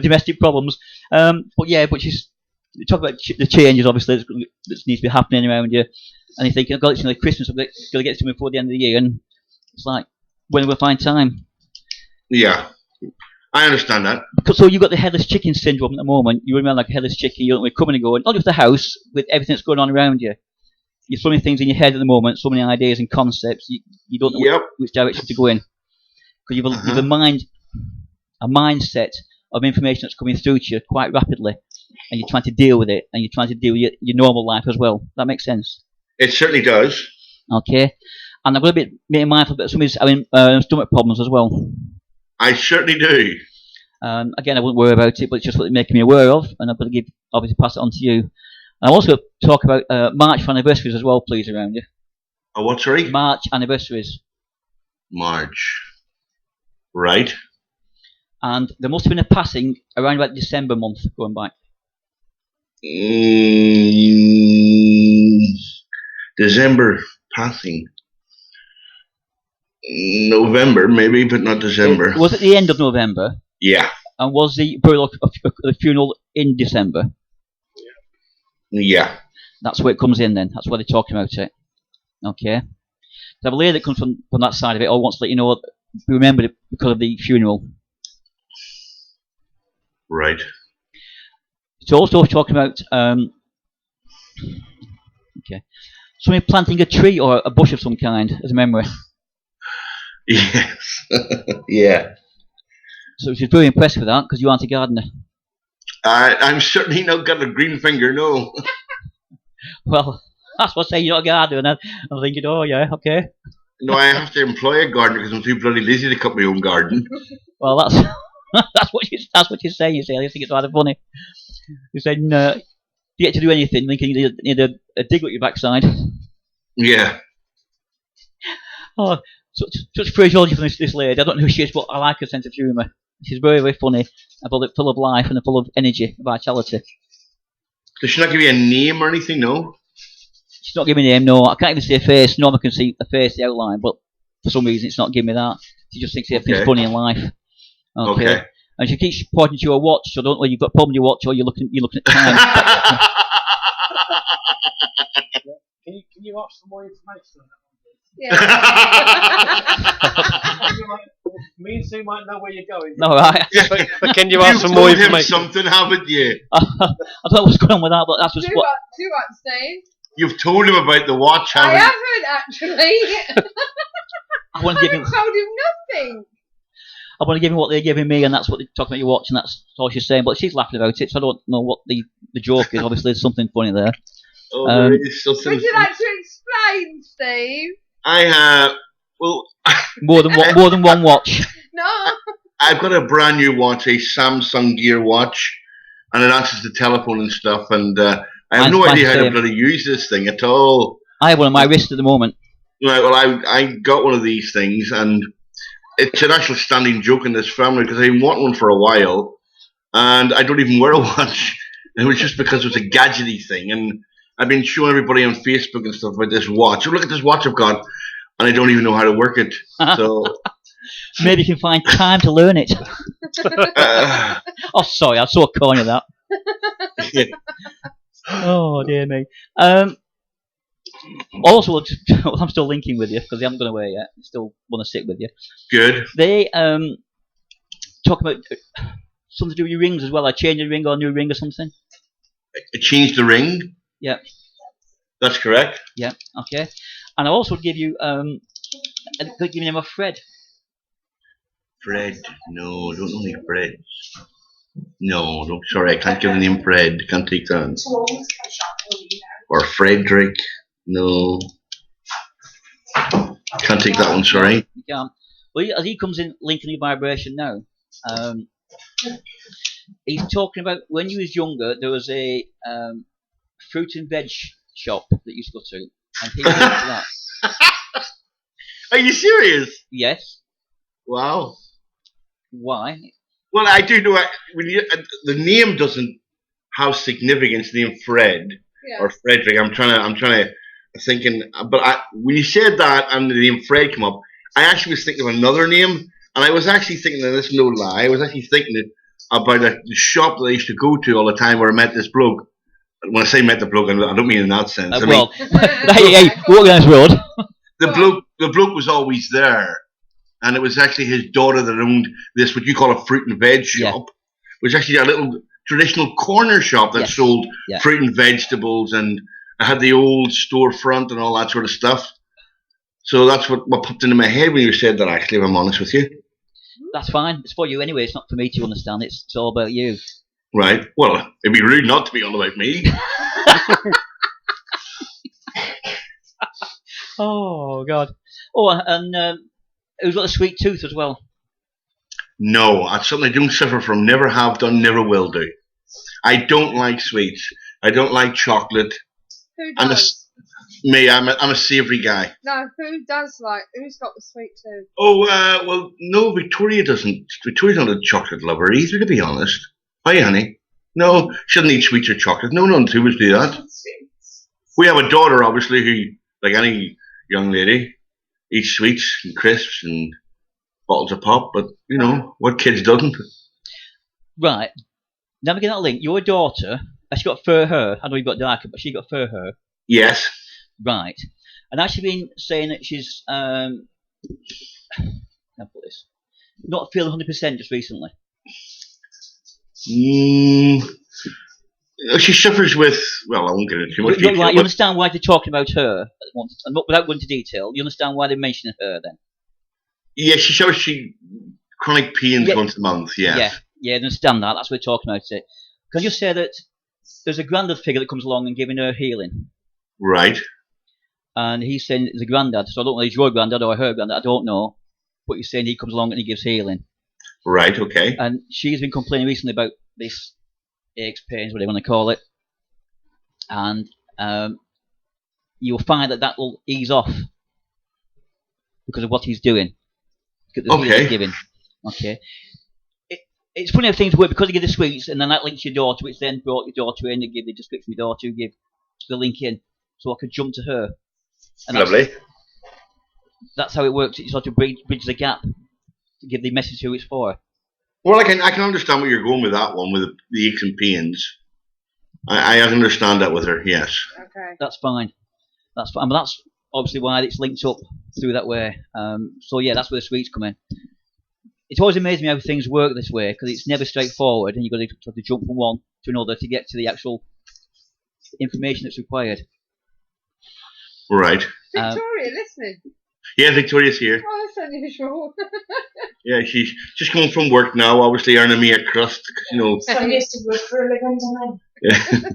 domestic problems. But she's talking about the changes, obviously, that needs to be happening around you. And you think, I've got it to Christmas, I've got to get it to me before the end of the year. And it's like, when will we find time? Yeah, I understand that. So you've got the headless chicken syndrome at the moment. You remember like a headless chicken, you don't know coming and going. Not just the house, with everything that's going on around you. You're so many things in your head at the moment, so many ideas and concepts, you don't know which direction to go in. Because you have a mindset of information that's coming through to you quite rapidly, and you're trying to deal with it, and you're trying to deal with your normal life as well. That makes sense? It certainly does. Okay. And I'm going to be mindful that somebody's having stomach problems as well. I certainly do. Again, I wouldn't worry about it, but it's just what they're making me aware of, and I'm going to obviously pass it on to you. And I'm also talk about March for anniversaries as well, please, around you. Oh, what, sorry? March anniversaries. March. Right. And there must have been a passing around about December month going back. December passing. November, maybe, but not December. Was it the end of November? Yeah. And was the burial of the funeral in December? Yeah. That's where it comes in then. That's why they're talking about it. Okay. So I have a lady that comes from that side of it, or wants to let you know, remember it because of the funeral. Right. So also talking about somebody planting a tree or a bush of some kind as a memory. Yes. Yeah. So she's very impressed with that because you aren't a gardener. I'm certainly not got a green finger, no. Well, that's what I say, you're not a gardener, and I'm thinking, oh yeah, okay. No, I have to employ a gardener because I'm too bloody lazy to cut my own garden. Well, that's what you're saying. You say, I think it's rather funny. You're saying you get to do anything, thinking you need a dig at your backside. Yeah. Oh, such phraseology from this lady. I don't know who she is, but I like her sense of humour. She's very, very funny, and full of life and full of energy, vitality. Does she not give you a name or anything? No. She's not giving me a name. No, I can't even see her face. Normally I can see a face, the outline, but for some reason it's not giving me that. She just thinks everything's funny in life. Okay. And she keeps pointing to her watch, so don't know you've got a problem with your watch or you're looking at time. Can you ask for more information on that? Yeah. Me and Sue might know where you're going. No, right. But can you ask for more You've told him information? something, haven't you? I don't know what's going on with that, but that's just Do what. what, Steve? You've told him about the watch, I haven't you? haven't actually. I want to give him. told him nothing. I want to give him what they're giving me, and that's what they're talking about your watch, and that's all she's saying. But she's laughing about it, so I don't know what the joke is. Obviously, there's something funny there. Oh, there is something. Would you like to explain, Steve? I have. Well, more than one watch. No. I've got a brand new watch, a Samsung Gear watch, and it answers the telephone and stuff. And I have no idea how to bloody use this thing at all. I have one on my wrist at the moment. Right. Well, I got one of these things, and it's an actual standing joke in this family because I've wanted one for a while, and I don't even wear a watch. And it was just because it was a gadgety thing, and I've been showing everybody on Facebook and stuff about this watch. Oh, look at this watch I've got, and I don't even know how to work it. So maybe you can find time to learn it. Oh, sorry, I'm so corny that. Oh dear me. Also, I'm still linking with you because they haven't gone away yet. I still want to sit with you. Good. They talk about something to do with your rings as well. I changed a ring or a new ring or something. I changed the ring. Yeah. That's correct. Yeah. Okay. And I also give you give me the name of Fred. Fred? No, don't know any Fred. No, sorry, I can't give the name Fred. Can't take that. Or Frederick. No. Can't take that one, sorry. You can't. Well, as he comes in linking your vibration now, he's talking about when you was younger, there was a fruit and veg shop that you used to go to, and he went to that. Are you serious? Yes. Wow. Why? Well, I do know the name doesn't have significance. The name Fred or Frederick. I'm trying to thinking, but when you said that and the name Fred came up, I actually was thinking of another name, and I was actually thinking, and this is no lie, I was actually thinking about the shop that I used to go to all the time where I met this bloke. When I say met the bloke, I don't mean in that sense. Well, hey, walk down this road. The bloke was always there, and it was actually his daughter that owned this, what you call a fruit and veg shop, which is actually a little traditional corner shop that sold fruit and vegetables, and I had the old storefront and all that sort of stuff. So that's what popped into my head when you said that, actually, if I'm honest with you. That's fine. It's for you anyway. It's not for me to understand. It's all about you. Right. Well, it'd be rude not to be all about me. Oh, God. Oh, and who's got a sweet tooth as well? No, that's something I don't suffer from. Never have done, never will do. I don't like sweets. I don't like chocolate. Who does? I'm a savoury guy. No, who's got the sweet tooth? Oh, well, no, Victoria doesn't. Victoria's not a chocolate lover either, to be honest. Hi, honey. No, she doesn't eat sweets or chocolate. No, none of us do that. We have a daughter, obviously, who, like any young lady, eats sweets and crisps and bottles of pop, but, you know, what kids doesn't? Right. Now we get that link. Your daughter, has she got fur hair? I know you've got darker, but she got fur hair. Yes. Right. And has she been saying that she's how can I put this? Not feeling 100% just recently? She suffers with, well, I won't get into too much detail. Right, you understand why they're talking about her, and without going into detail, you understand why they're mentioning her then? Yeah, she suffers chronic pains once a month, Yeah, I understand that. That's what we're talking about it. Can you say that there's a granddad figure that comes along and giving her healing? Right. And he's saying it's a granddad, so I don't know if it's your granddad or her granddad, I don't know. But he's saying he comes along and he gives healing. Right, okay. And she's been complaining recently about this aches, pains, whatever you want to call it. And you'll find that will ease off because of what he's doing. The healing he's giving. Okay. It's funny how things work because you give the sweets and then that links your daughter, which then brought your daughter in. You give the description of your daughter, you give the link in, so I could jump to her. And Lovely. That's how it works. It sort of bridge the gap to give the message who it's for. Well, I can understand where you're going with that one, with the aches and pains. I understand that with her, yes. Okay. That's fine. That's fine. But that's obviously why it's linked up through that way. So yeah, that's where the sweets come in. It's always amazed me how things work this way, because it's never straightforward, and you've got to sort of jump from one to another to get to the actual information that's required. Right. Victoria, listening. Yeah, Victoria's here. Oh, that's unusual. Yeah, she's just coming from work now, obviously earning me a crust, you know. So I used to work for a living, don't I? Yeah.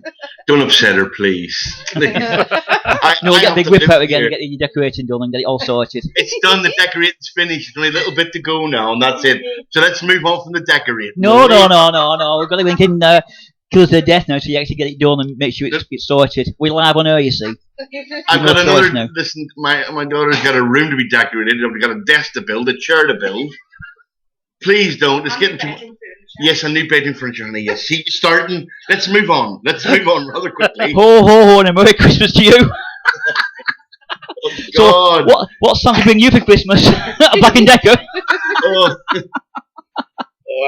Don't upset her, please. No, get the big whip out again, get your decorating done, and get it all sorted. It's done, the decorating's finished, only a little bit to go now, and that's it. So let's move on from the decorating. No. We've got to link in Kills to Death now, so you actually get it done and make sure it's sorted. We're live on air, you see. I've got another. Listen, my daughter's got a room to be decorated. I've got a desk to build, a chair to build. Please don't. It's getting too much. Yes, a new bedroom furniture, honey. Yes, see, starting. Let's move on. Let's move on rather quickly. Ho, and a Merry Christmas to you. God. So, what's something to bring you for Christmas? A Black and Decker. Oh,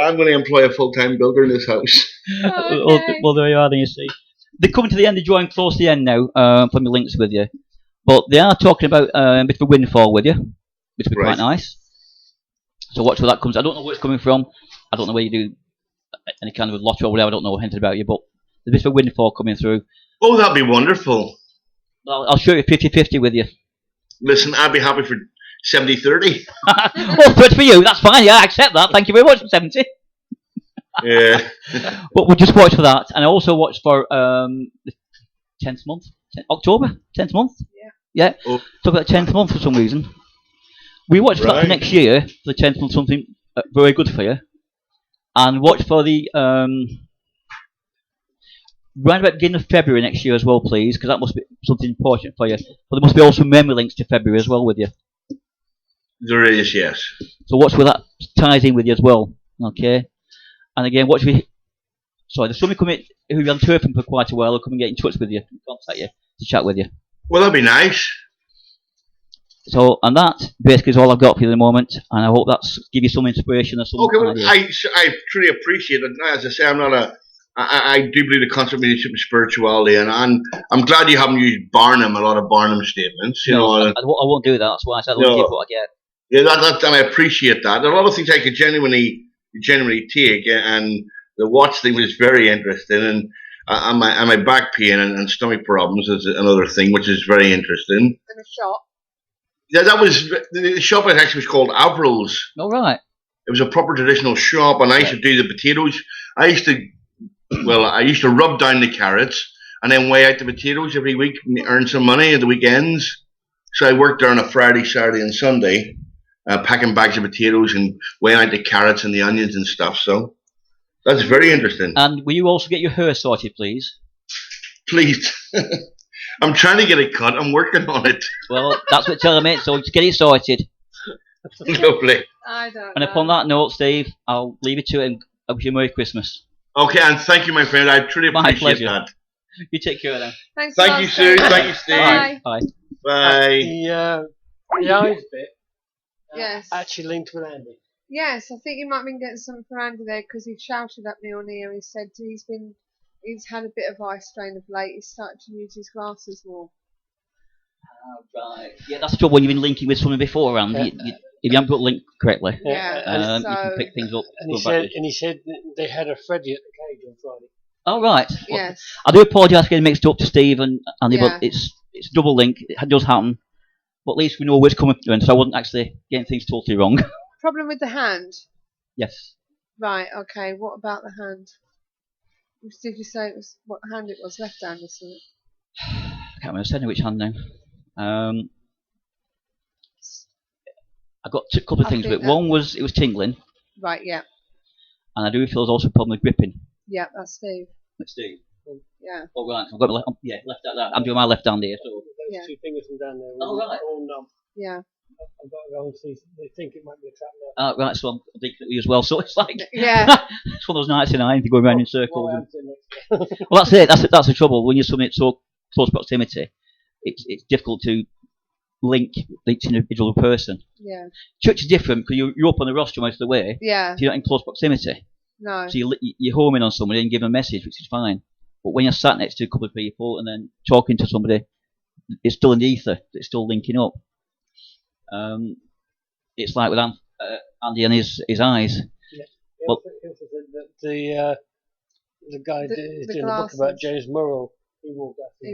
I'm going to employ a full-time builder in this house. Okay. Well, there you are. Then you see, they're coming to the end. They're drawing close to the end now. From the links with you, but they are talking about a bit of a windfall with you, which would be quite nice. So watch where that comes. I don't know where it's coming from. I don't know where you do any kind of a lottery or whatever. I don't know anything about you, but there's a bit of a windfall coming through. Oh, that'd be wonderful. I'll show you 50-50 with you. Listen, I'd be happy for 70-30. Oh, 30 for you. That's fine. Yeah, I accept that. Thank you very much for 70. Yeah. But we'll just watch for that. And I also watch for the 10th month. October? 10th month? Yeah. Oh. Talk about the 10th month for some reason. We watch for that for next year, for the 10th month, something very good for you. And watch for the round about the beginning of February next year as well, please, because that must be something important for you. But there must be also memory links to February as well with you. There is, yes. So watch where that ties in with you as well, okay? And again, watch me. Sorry, there's somebody coming who've been turfing for quite a while. They'll come and get in touch with you, contact you, to chat with you. Well, that'd be nice. So, and that basically is all I've got for you at the moment, and I hope that's give you some inspiration or some ideas. I truly appreciate it. As I say, I'm not a. I do believe the concept of mediumship and spirituality, and I'm glad you haven't used Barnum, a lot of Barnum statements. You know, I won't do that. That's why I said I won't give what I get. Yeah, and I appreciate that. A lot of things I could genuinely take, and the watch thing was very interesting, and my back pain and stomach problems is another thing which is very interesting. And a shop. Yeah, that was the shop. Actually was called Avril's. All right. It was a proper traditional shop, and I used to do the potatoes. I used to rub down the carrots and then weigh out the potatoes every week and earn some money at the weekends. So I worked there on a Friday, Saturday, and Sunday, packing bags of potatoes and weighing out the carrots and the onions and stuff. So that's very interesting. And will you also get your hair sorted, please? Please. I'm trying to get it cut. I'm working on it. Well, that's what telling me. So just get it sorted. Lovely. I don't know. And upon that note, Steve, I'll leave it to it and I wish you a Merry Christmas. Okay, and thank you, my friend. I truly appreciate that. You take care then. Thanks. Thank you, Sue. Thank you, Steve. Bye. Bye. Bye. The eyes bit Yes. actually linked with Andy. Yes, I think you might have been getting something for Andy there because he shouted at me on here. He said he's had a bit of eye strain of late. He's started to use his glasses more. Right. Yeah, that's the trouble when you've been linking with someone before, Andy. If you haven't got linked correctly, you can pick things up. And he said they had a Freddy at the cage on Friday. Oh, right. Yes. I do apologise for getting mixed up to Steve and Andy, but it's double link. It does happen. But at least we know where it's coming from, so I wasn't actually getting things totally wrong. Problem with the hand? Yes. Right, okay. What about the hand? Did you say it was what hand it was? Left hand or something? I can't remember. I said which hand now. I got a couple of things with it. One was it was tingling. Right, yeah. And I do feel there's also a problem with gripping. Yeah, that's Steve. That's Steve. Yeah. Oh right, I've got my left hand. I'm doing my left hand here. So Those two fingers from down there. Oh right. All numb. Yeah. I've got a go and see. They think it might be a trap there. Right, so I'm thinking of you as well. So it's like, Yeah. it's one of those nights in I go around in circles. Well, Well, that's it. That's the trouble. When you're something so close proximity, it's difficult to link each individual person. Yeah. Church is different because you're up on the roster most of the way. Yeah. So you're not in close proximity. No. So you're homing on somebody and give them a message, which is fine. But when you're sat next to a couple of people and then talking to somebody, it's still in the ether. It's still linking up. It's like with Andy and his eyes. Yeah. He Well, also said that the guy is doing a book about James Murrow. He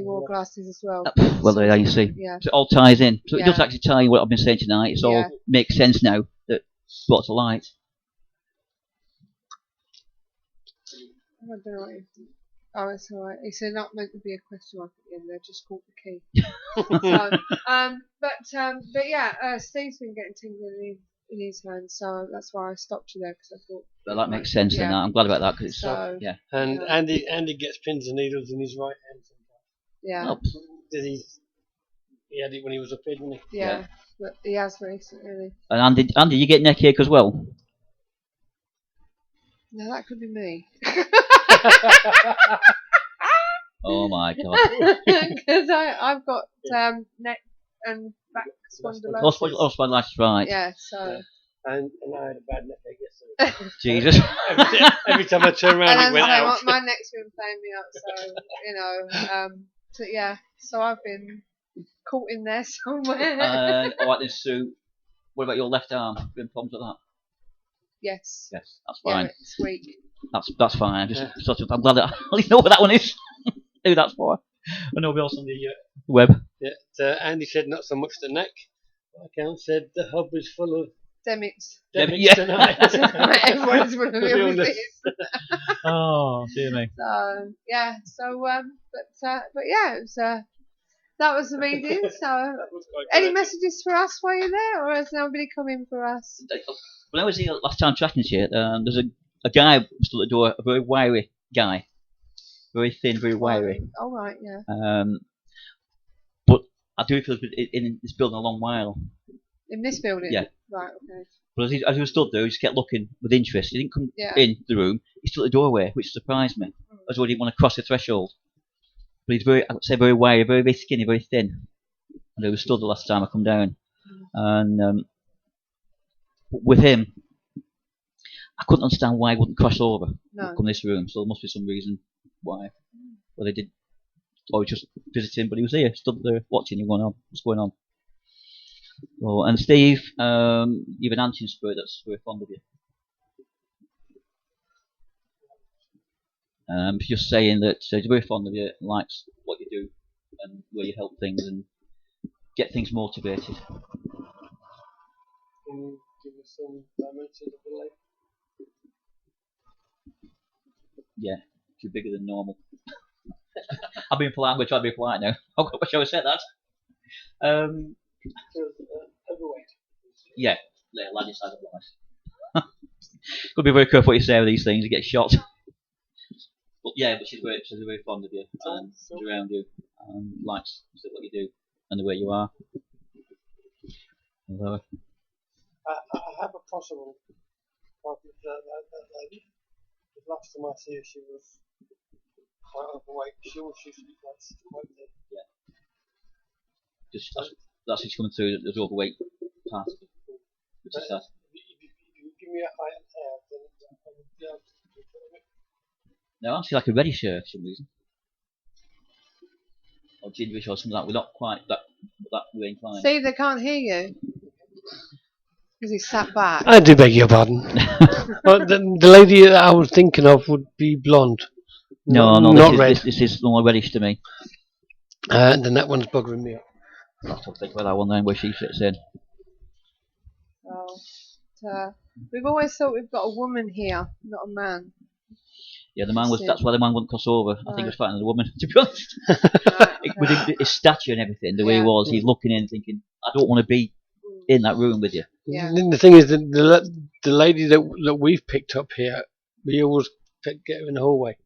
wore glasses as well. Well, there you see. Yeah. So it all ties in. So Yeah. it does actually tie in what I've been saying tonight. It's all makes sense now that brought to light. I don't know what oh, it's alright. He said not meant to be a question mark at the end there, just caught the key. But yeah, Steve's been getting tingling in his hands, so that's why I stopped you there, because I thought. Well, that makes sense, and I'm glad about that because it's yeah. And Andy gets pins and needles in his right hand sometimes. Yeah. Oh. Did he had it when he was a kid, didn't he? Yeah, but he has recently. And Andy, you get neck ache as well? No, that could be me. Oh my god. Because I've got neck and back spondylosis. Spondylitis, right. Yeah, so. And I had a bad neck ache yesterday. Jesus. Every time I turn around, it went out. My neck's been playing me up, so, you know. So, yeah, so I've been caught in there somewhere. Alright, then, Sue, what about your left arm? Been problems with that? Yes. Yes, that's fine. Yeah, it's weak. That's fine. I'm glad that I at least know what that one is. Who that's for. I know else on the web. Yeah, Andy said not so much the neck. My account said the hub is full of Demics. Yeah. tonight. Everyone's going to be on this. Oh, dear me. So yeah, but yeah, it was that was the meeting. So any messages for us while you're there, or has nobody come in for us? When I was here last time tracking shit, there's a guy stood at the door, a very wiry guy, very thin, very wiry. Oh right, yeah. But I do feel in this building a long while. In this building? Yeah. Right, okay. But as he was stood there, he just kept looking with interest. He didn't come in the room. He stood at the doorway, which surprised me. As well, he didn't want to cross the threshold. But he's very, I would say, very wiry, very, very skinny, very thin. And he was stood the last time I come down. And with him, I couldn't understand why he wouldn't cross over and come this room. So there must be some reason why. Well, they did, or he just visiting, but he was here, stood there watching. What's going on? Oh, and Steve, you have an answering spirit that's very fond of you. Just saying that he's very fond of you, and likes what you do, and where you help things and get things motivated. Can you give us some dimensions of the lake? Yeah, you're bigger than normal. I'm being polite. I'm going to try to be polite now. I wish I would have said that. Overweight. Yeah, larger size of life. Got to be very careful what you say with these things. You get shot. But yeah, but she's very fond of you and she's around you and likes what you do and the way you are. Hello. I have a possible problem with that lady. The last time I see her, she was quite overweight. She always used to be quite thin. Yeah. Just that's she's coming through. There's overweight part of it, which is sad. If you give me a height and hair, then I would be able to do it. No, I see like a reddish hair for some reason. Or gingerish or something like that. We're not quite that way inclined. Steve, they can't hear you. Because he's sat back. I do beg your pardon. But the lady that I was thinking of would be blonde. No, not red. This is more reddish to me. And then that one's buggering me up. I'll have to think about that one then, where she fits in. We've always thought we've got a woman here, not a man. Yeah, that's why the man wouldn't cross over. I think he was fighting the woman, to be honest. With his stature and everything, the way he was, he's looking in thinking, I don't want to be in that room with you. Yeah. The thing is, the lady that we've picked up here, we always get her in the hallway.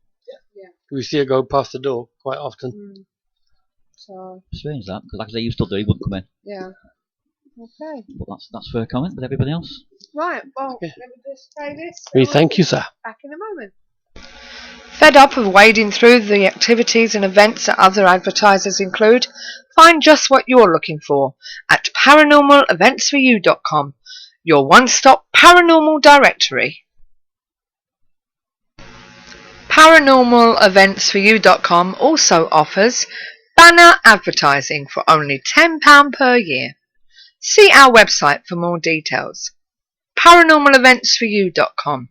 Yeah. We see her go past the door quite often. So strange that, because like I say, you stood there, he wouldn't come in. Yeah. Okay. But that's for a comment with everybody else. Right, well, let me just say this. We thank you, sir. Back in a moment. Fed up of wading through the activities and events that other advertisers include? Find just what you're looking for at paranormaleventsforyou.com, your one-stop paranormal directory. Paranormaleventsforyou.com also offers banner advertising for only £10 per year. See our website for more details. Paranormaleventsforyou.com,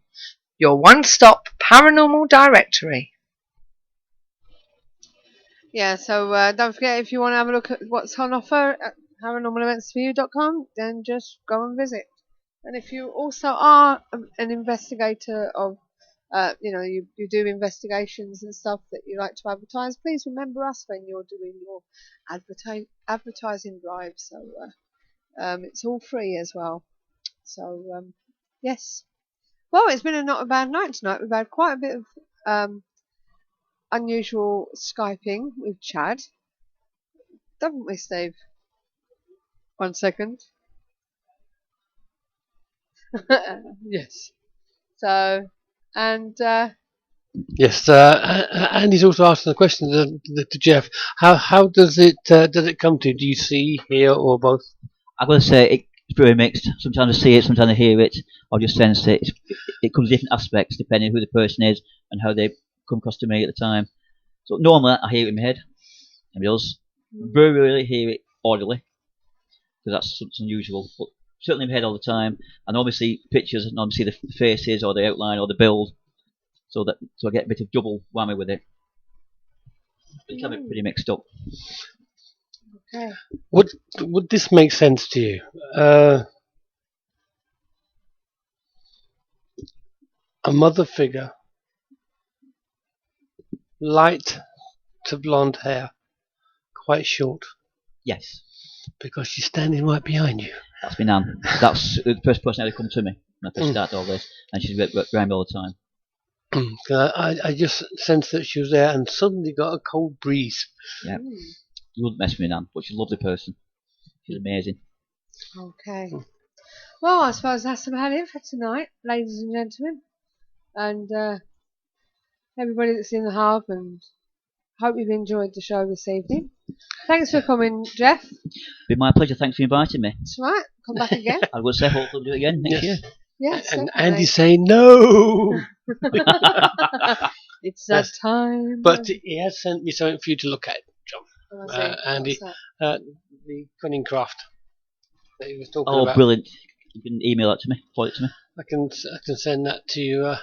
your one-stop paranormal directory. Yeah, so don't forget, if you want to have a look at what's on offer at paranormaleventsforyou.com, then just go and visit. And if you also are an investigator of, you do investigations and stuff that you like to advertise, please remember us when you're doing your advertising drive. So it's all free as well. So, yes. Well, it's been not a bad night tonight. We've had quite a bit of unusual Skyping with Chad. Haven't we, Steve? 1 second. Yes. So, and... Yes, Andy's also asking the question to Jeff. How does it come to? Do you see, hear, or both? I'm going to say it's very mixed. Sometimes I see it, sometimes I hear it, or just sense it. It comes in different aspects depending on who the person is and how they come across to me at the time. So normally I hear it in my head. Everybody else very rarely hear it audibly, because that's something unusual. But certainly in my head all the time. I normally see pictures, and normally see the faces or the outline or the build, so I get a bit of double whammy with it. It can be pretty mixed up. Okay. Would this make sense to you? A mother figure, light to blonde hair, quite short. Yes. Because she's standing right behind you. That's my nan. That's the first person that had come to me when I first started all this, and she's around me all the time. I just sensed that she was there and suddenly got a cold breeze. Yeah. You wouldn't mess with me, nan, but she's a lovely person. She's amazing. Okay. Well, I suppose that's about it for tonight, ladies and gentlemen. And everybody that's in the hub, and hope you've enjoyed the show this evening. Thanks for coming, Jeff. Been my pleasure. Thanks for inviting me. That's right. Come back again. I will say hopefully we'll do it again next year. Yes, and definitely. Andy's saying no. It's that time. But he has sent me something for you to look at, John. Andy, the cunning craft that he was talking about. Oh, brilliant! You can email that to me. Forward it to me. I can send that to you.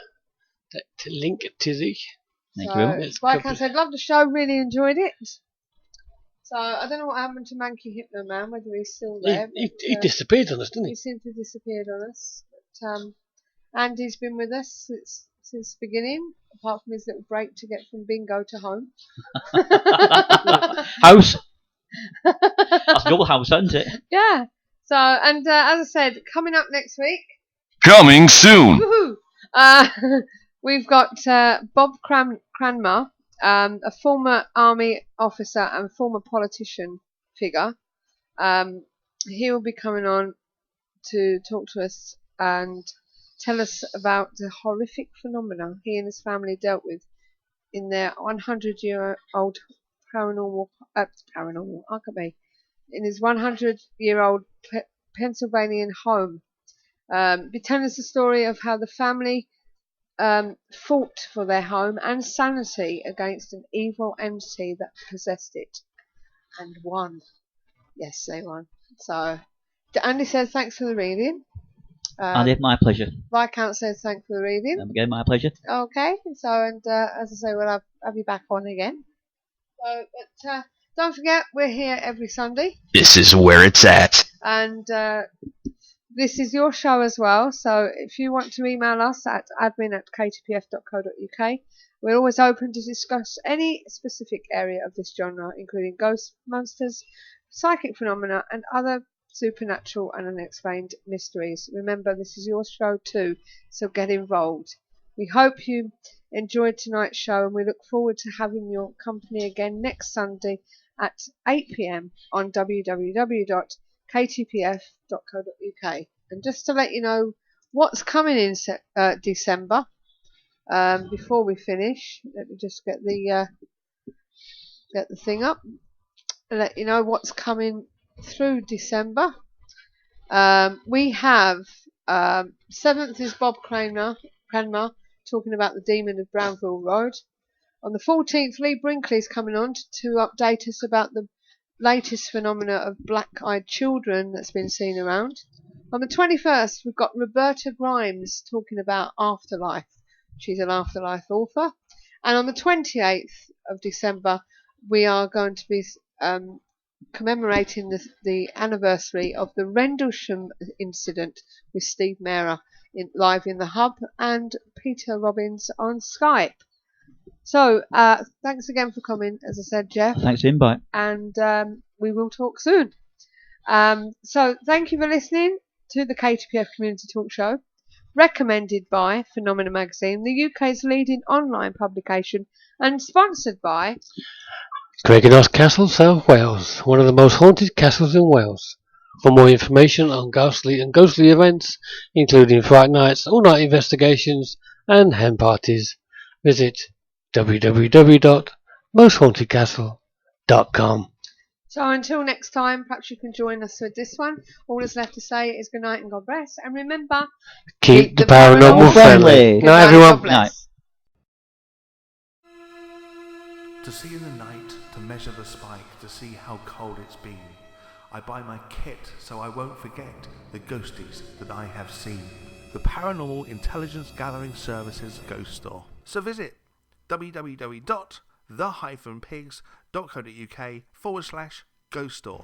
To link it to the. Thank you very much. Like I said, loved the show. Really enjoyed it. So I don't know what happened to Manky Hypno Man. Whether he's still there. He disappeared on us, didn't he? He simply disappeared on us. But Andy's been with us since the beginning, apart from his little break to get from bingo to home. House. That's a double house, isn't it? Yeah. So, and as I said, coming up next week. Coming soon. Woohoo! We've got Bob Cranmer, a former army officer and former politician figure. He will be coming on to talk to us and tell us about the horrific phenomena he and his family dealt with in their 100-year-old paranormal, in his 100-year-old Pennsylvania home. Be telling us the story of how the family fought for their home and sanity against an evil entity that possessed it, and won. Yes, they won. So, Andy says thanks for the reading. Andy, my pleasure. Viscount says thanks for the reading. Again, my pleasure. Okay, so, and as I say, we'll have you back on again. So, but don't forget, we're here every Sunday. This is where it's at. And this is your show as well, so if you want to email us at admin@ktpf.co.uk, we're always open to discuss any specific area of this genre, including ghosts, monsters, psychic phenomena, and other supernatural and unexplained mysteries. Remember, this is your show too, so get involved. We hope you enjoyed tonight's show, and we look forward to having your company again next Sunday at 8 p.m. on www.ktpf.co.uk. ktpf.co.uk. And just to let you know what's coming in December, before we finish, let me just get the thing up. Let you know what's coming through December. We have 7th is Bob Cranmer talking about the Demon of Brownville Road. On the 14th, Lee Brinkley's coming on to update us about the latest phenomena of black-eyed children that's been seen around. On the 21st, we've got Roberta Grimes talking about afterlife. She's an afterlife author. And on the 28th of December, we are going to be commemorating the anniversary of the Rendlesham incident with Steve Mehrer live in the Hub and Peter Robbins on Skype. So, thanks again for coming, as I said, Jeff. Thanks for the invite. And we will talk soon. So, thank you for listening to the KTPF Community Talk Show, recommended by Phenomena Magazine, the UK's leading online publication, and sponsored by Cregenhurst Castle, South Wales, one of the most haunted castles in Wales. For more information on ghostly events, including Fright Nights, all-night investigations, and hen parties, visit www.mosthauntedcastle.com. So until next time, perhaps you can join us with this one. All that's left to say is good night and God bless. And remember, Keep the paranormal friendly. Good Night, night, everyone. God bless. To see in the night, to measure the spike, to see how cold it's been. I buy my kit so I won't forget the ghosties that I have seen. The Paranormal Intelligence Gathering Services Ghost Store. So visit www.the-pigs.co.uk/ghost store.